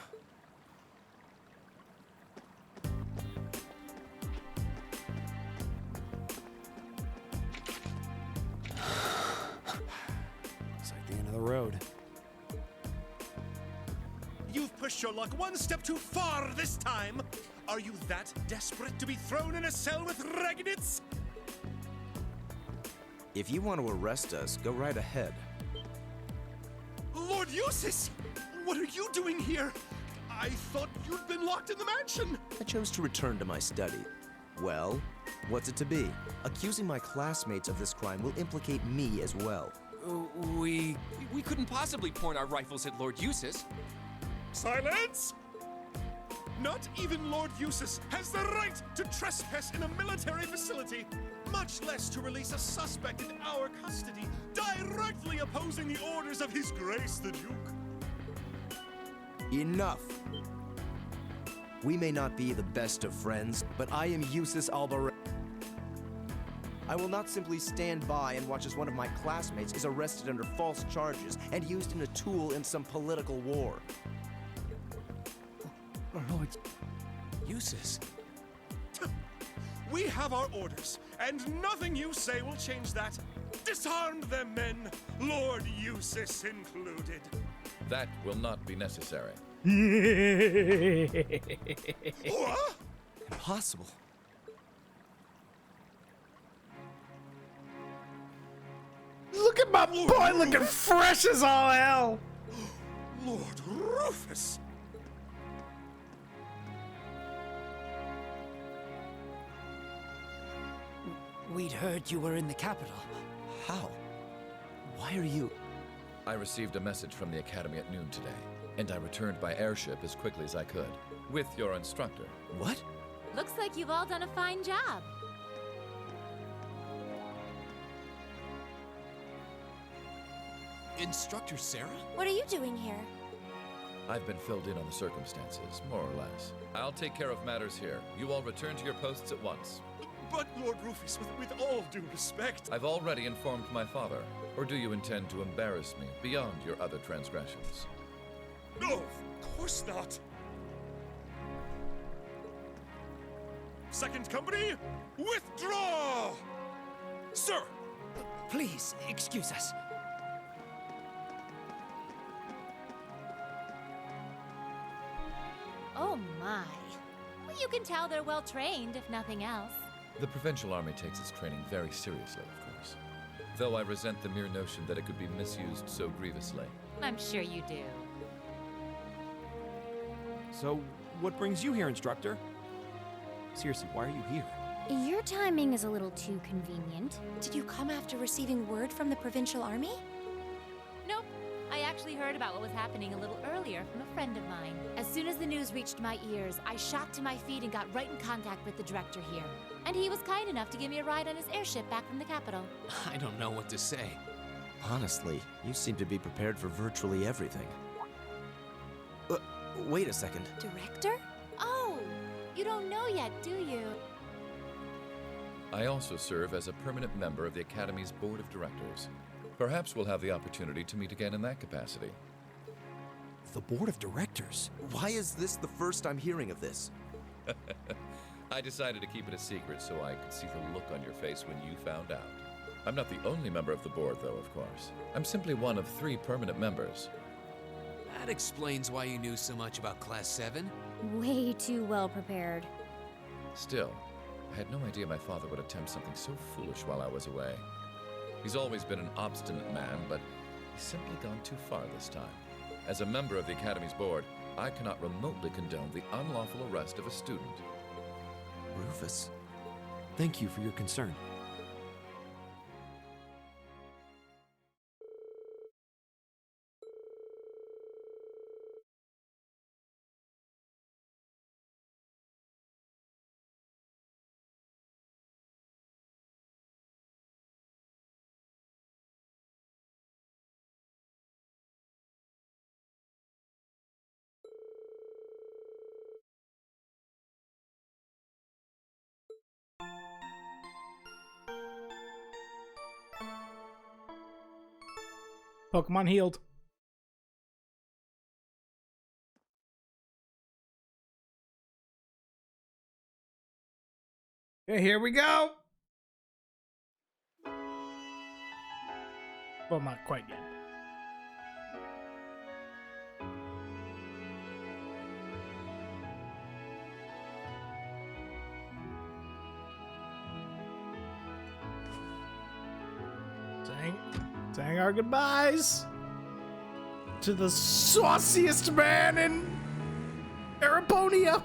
It's like the end of the road. You've pushed your luck one step too far this time! Are you that desperate to be thrown in a cell with Ragnitz? If you want to arrest us, go right ahead. Lord Eustace! What are you doing here? I thought you'd been locked in the mansion! I chose to return to my study. Well, what's it to be? Accusing my classmates of this crime will implicate me as well. We couldn't possibly point our rifles at Lord Eustace. Silence! Not even Lord Eustace has the right to trespass in a military facility, much less to release a suspect in our custody, directly opposing the orders of His Grace the Duke. Enough! We may not be the best of friends, but I am Eustace Albaret. I will not simply stand by and watch as one of my classmates is arrested under false charges and used in a tool in some political war. Lord Eustace. We have our orders, and nothing you say will change that. Disarm them, men, Lord Eustace included. That will not be necessary. What? Impossible. Look at my boy looking fresh as all hell. Lord Rufus! We'd heard you were in the capital. How? Why are you... I received a message from the Academy at noon today, and I returned by airship as quickly as I could, with your instructor. What? Looks like you've all done a fine job. Instructor Sarah? What are you doing here? I've been filled in on the circumstances, more or less. I'll take care of matters here. You all return to your posts at once. But, Lord Rufus, with all due respect... I've already informed my father. Or do you intend to embarrass me beyond your other transgressions? No, of course not. Second company, withdraw! Sir! Please, excuse us. Oh my. Well, you can tell they're well trained, if nothing else. The Provincial Army takes its training very seriously, of course. Though I resent the mere notion that it could be misused so grievously. I'm sure you do. So, what brings you here, Instructor? Seriously, why are you here? Your timing is a little too convenient. Did you come after receiving word from the Provincial Army? Nope. I actually heard about what was happening a little earlier from a friend of mine. As soon as the news reached my ears, I shot to my feet and got right in contact with the director here. And he was kind enough to give me a ride on his airship back from the capital. I don't know what to say. Honestly, you seem to be prepared for virtually everything. Wait a second. Director? Oh, you don't know yet, do you? I also serve as a permanent member of the Academy's Board of Directors. Perhaps we'll have the opportunity to meet again in that capacity. The Board of Directors? Why is this the first I'm hearing of this? I decided to keep it a secret so I could see the look on your face when you found out. I'm not the only member of the board, though, of course. I'm simply one of 3 permanent members. That explains why you knew so much about Class 7. Way too well prepared. Still, I had no idea my father would attempt something so foolish while I was away. He's always been an obstinate man, but he's simply gone too far this time. As a member of the Academy's board, I cannot remotely condone the unlawful arrest of a student. Rufus, thank you for your concern. Pokemon healed. Okay, here we go. Well, not quite yet. Saying our goodbyes to the sauciest man in Araponia.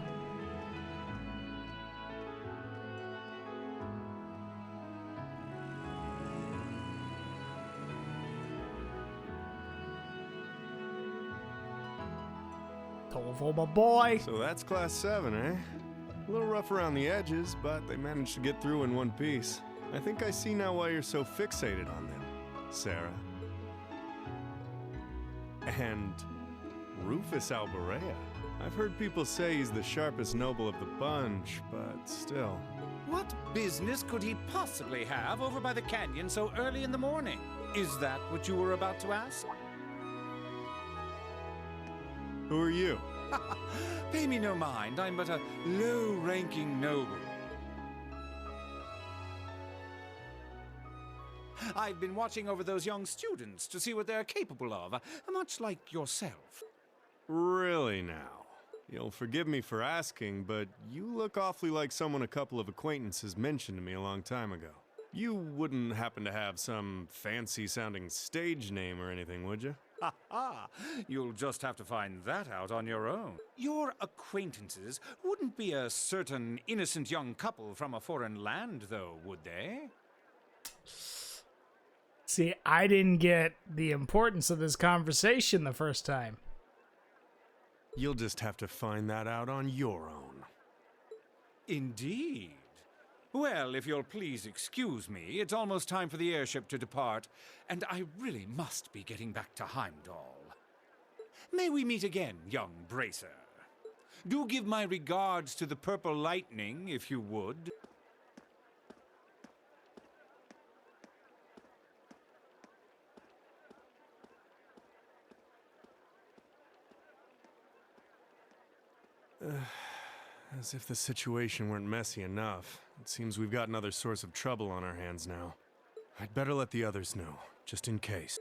Toval, my boy. So that's Class 7, eh? A little rough around the edges, but they managed to get through in one piece. I think I see now why you're so fixated on them, Sarah. And Rufus Alberea. I've heard people say he's the sharpest noble of the bunch, but still. What business could he possibly have over by the canyon so early in the morning? Is that what you were about to ask? Who are you? Pay me no mind, I'm but a low-ranking noble. I've been watching over those young students to see what they're capable of, much like yourself. Really now? You'll forgive me for asking, but you look awfully like someone a couple of acquaintances mentioned to me a long time ago. You wouldn't happen to have some fancy-sounding stage name or anything, would you? Ha ha! You'll just have to find that out on your own. Your acquaintances wouldn't be a certain innocent young couple from a foreign land, though, would they? See, I didn't get the importance of this conversation the first time. You'll just have to find that out on your own. Indeed. Well, if you'll please excuse me, it's almost time for the airship to depart, and I really must be getting back to Heimdall. May we meet again, young Bracer. Do give my regards to the Purple Lightning, if you would. As if the situation weren't messy enough. It seems we've got another source of trouble on our hands now. I'd better let the others know, just in case.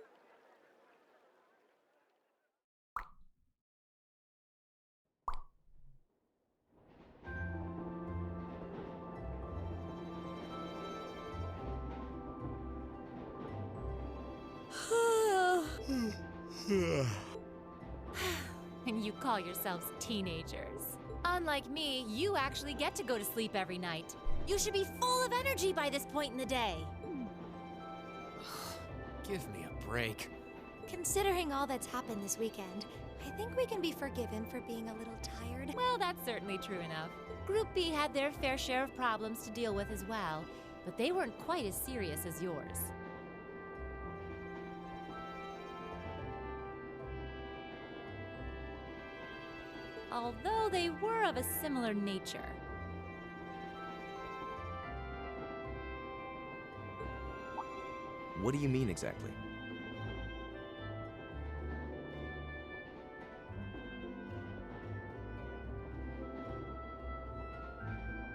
And you call yourselves teenagers. Unlike me, you actually get to go to sleep every night. You should be full of energy by this point in the day. Give me a break. Considering all that's happened this weekend, I think we can be forgiven for being a little tired. Well, that's certainly true enough. Group B had their fair share of problems to deal with as well, but they weren't quite as serious as yours. Although they were of a similar nature. What do you mean exactly?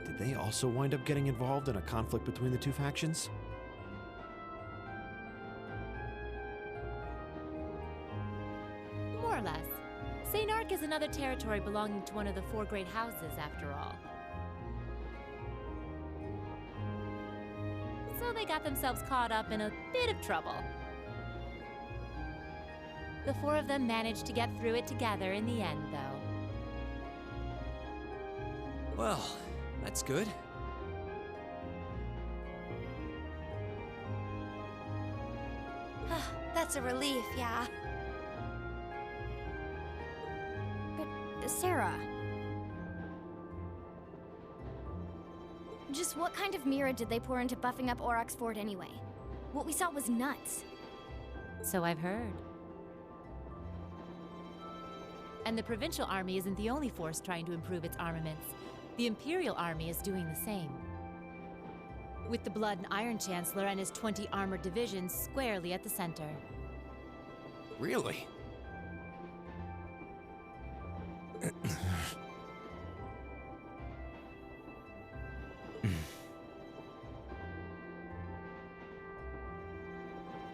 Did they also wind up getting involved in a conflict between the two factions? More or less. St. Arc is another territory belonging to one of the four great houses, after all. So they got themselves caught up in a bit of trouble. The four of them managed to get through it together in the end, though. Well, that's good. That's a relief, yeah. But, Sarah... Just what kind of mirror did they pour into buffing up Aurochs Fort anyway? What we saw was nuts. So I've heard. And the Provincial Army isn't the only force trying to improve its armaments. The Imperial Army is doing the same. With the Blood and Iron Chancellor and his 20 armored divisions squarely at the center. Really?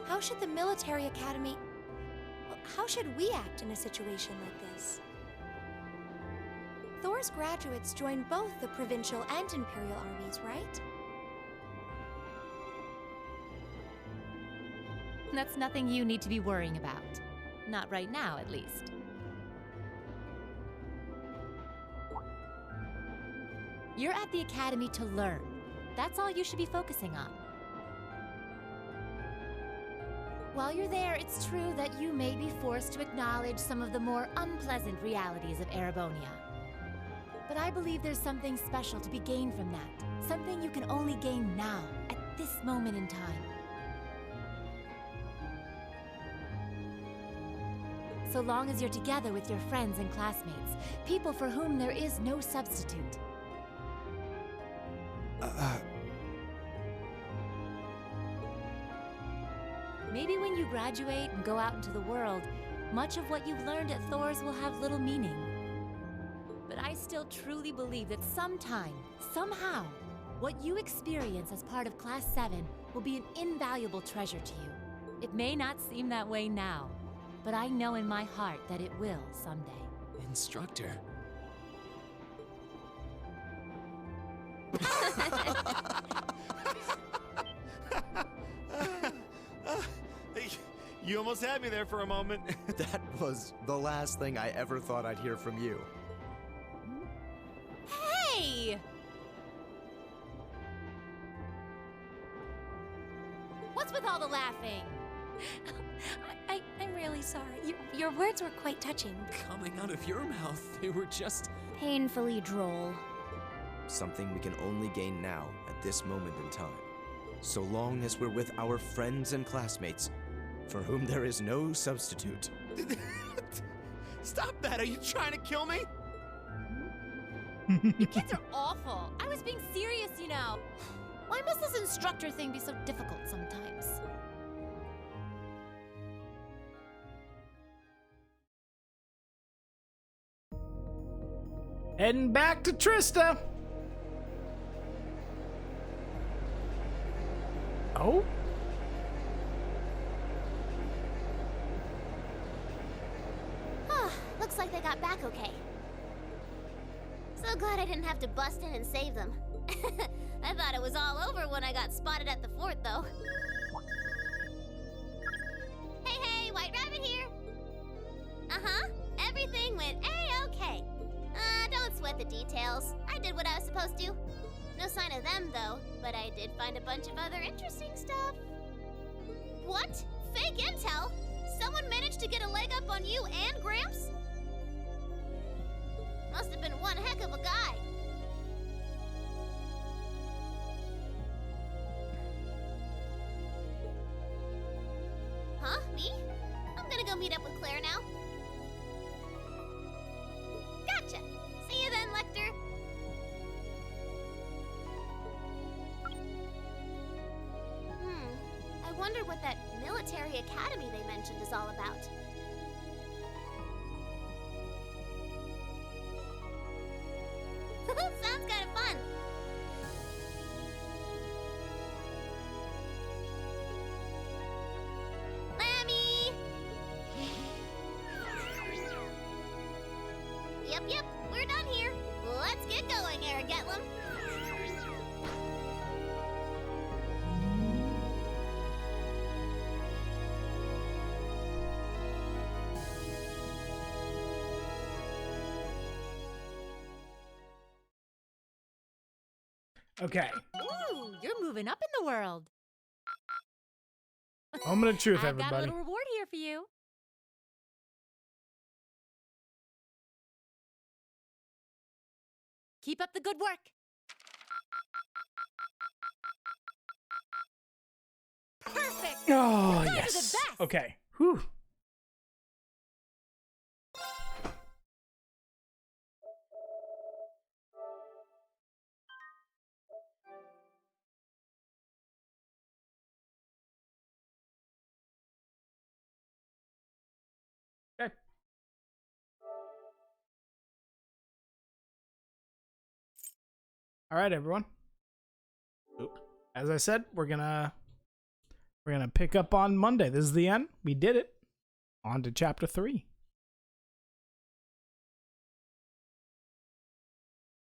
How should the military academy... Well, how should we act in a situation like this? Thor's graduates join both the provincial and imperial armies, right? That's nothing you need to be worrying about. Not right now, at least. You're at the academy to learn. That's all you should be focusing on. While you're there, it's true that you may be forced to acknowledge some of the more unpleasant realities of Erebonia. But I believe there's something special to be gained from that. Something you can only gain now, at this moment in time. So long as you're together with your friends and classmates, people for whom there is no substitute. Maybe when you graduate and go out into the world, much of what you've learned at Thor's will have little meaning. But I still truly believe that sometime, somehow, what you experience as part of Class 7 will be an invaluable treasure to you. It may not seem that way now, but I know in my heart that it will someday. Instructor. You almost had me there for a moment. That was the last thing I ever thought I'd hear from you. Hey! What's with all the laughing? I'm really sorry. Your words were quite touching. Coming out of your mouth, they were just... Painfully droll. Something we can only gain now, at this moment in time. So long as we're with our friends and classmates, for whom there is no substitute. Stop that! Are you trying to kill me? You kids are awful. I was being serious, you know. Why must this instructor thing be so difficult sometimes? Heading back to Trista. Oh? Looks like they got back okay. So glad I didn't have to bust in and save them. I thought it was all over when I got spotted at the fort, though. Hey, White Rabbit here. Uh-huh. Everything went A-okay. Don't sweat the details. I did what I was supposed to. No sign of them, though, but I did find a bunch of other interesting stuff. What? Fake intel? Someone managed to get a leg up on you and Gramps? Must have been one heck of a guy. Huh? Me? I'm gonna go meet up with Claire now. Gotcha. See you then, Lecter. I wonder what that military academy they mentioned is all about. Sounds kind of fun. Yep, we're done here. Let's get going, Eric Getlum. Okay. Ooh, you're moving up in the world. Moment of truth, I've got a everybody. little reward here for you. Keep up the good work. Perfect. Oh, You guys are the yes. best. Okay. Whew. Okay. All right, everyone. As I said, we're gonna pick up on Monday. This is the end. We did it. On to chapter 3.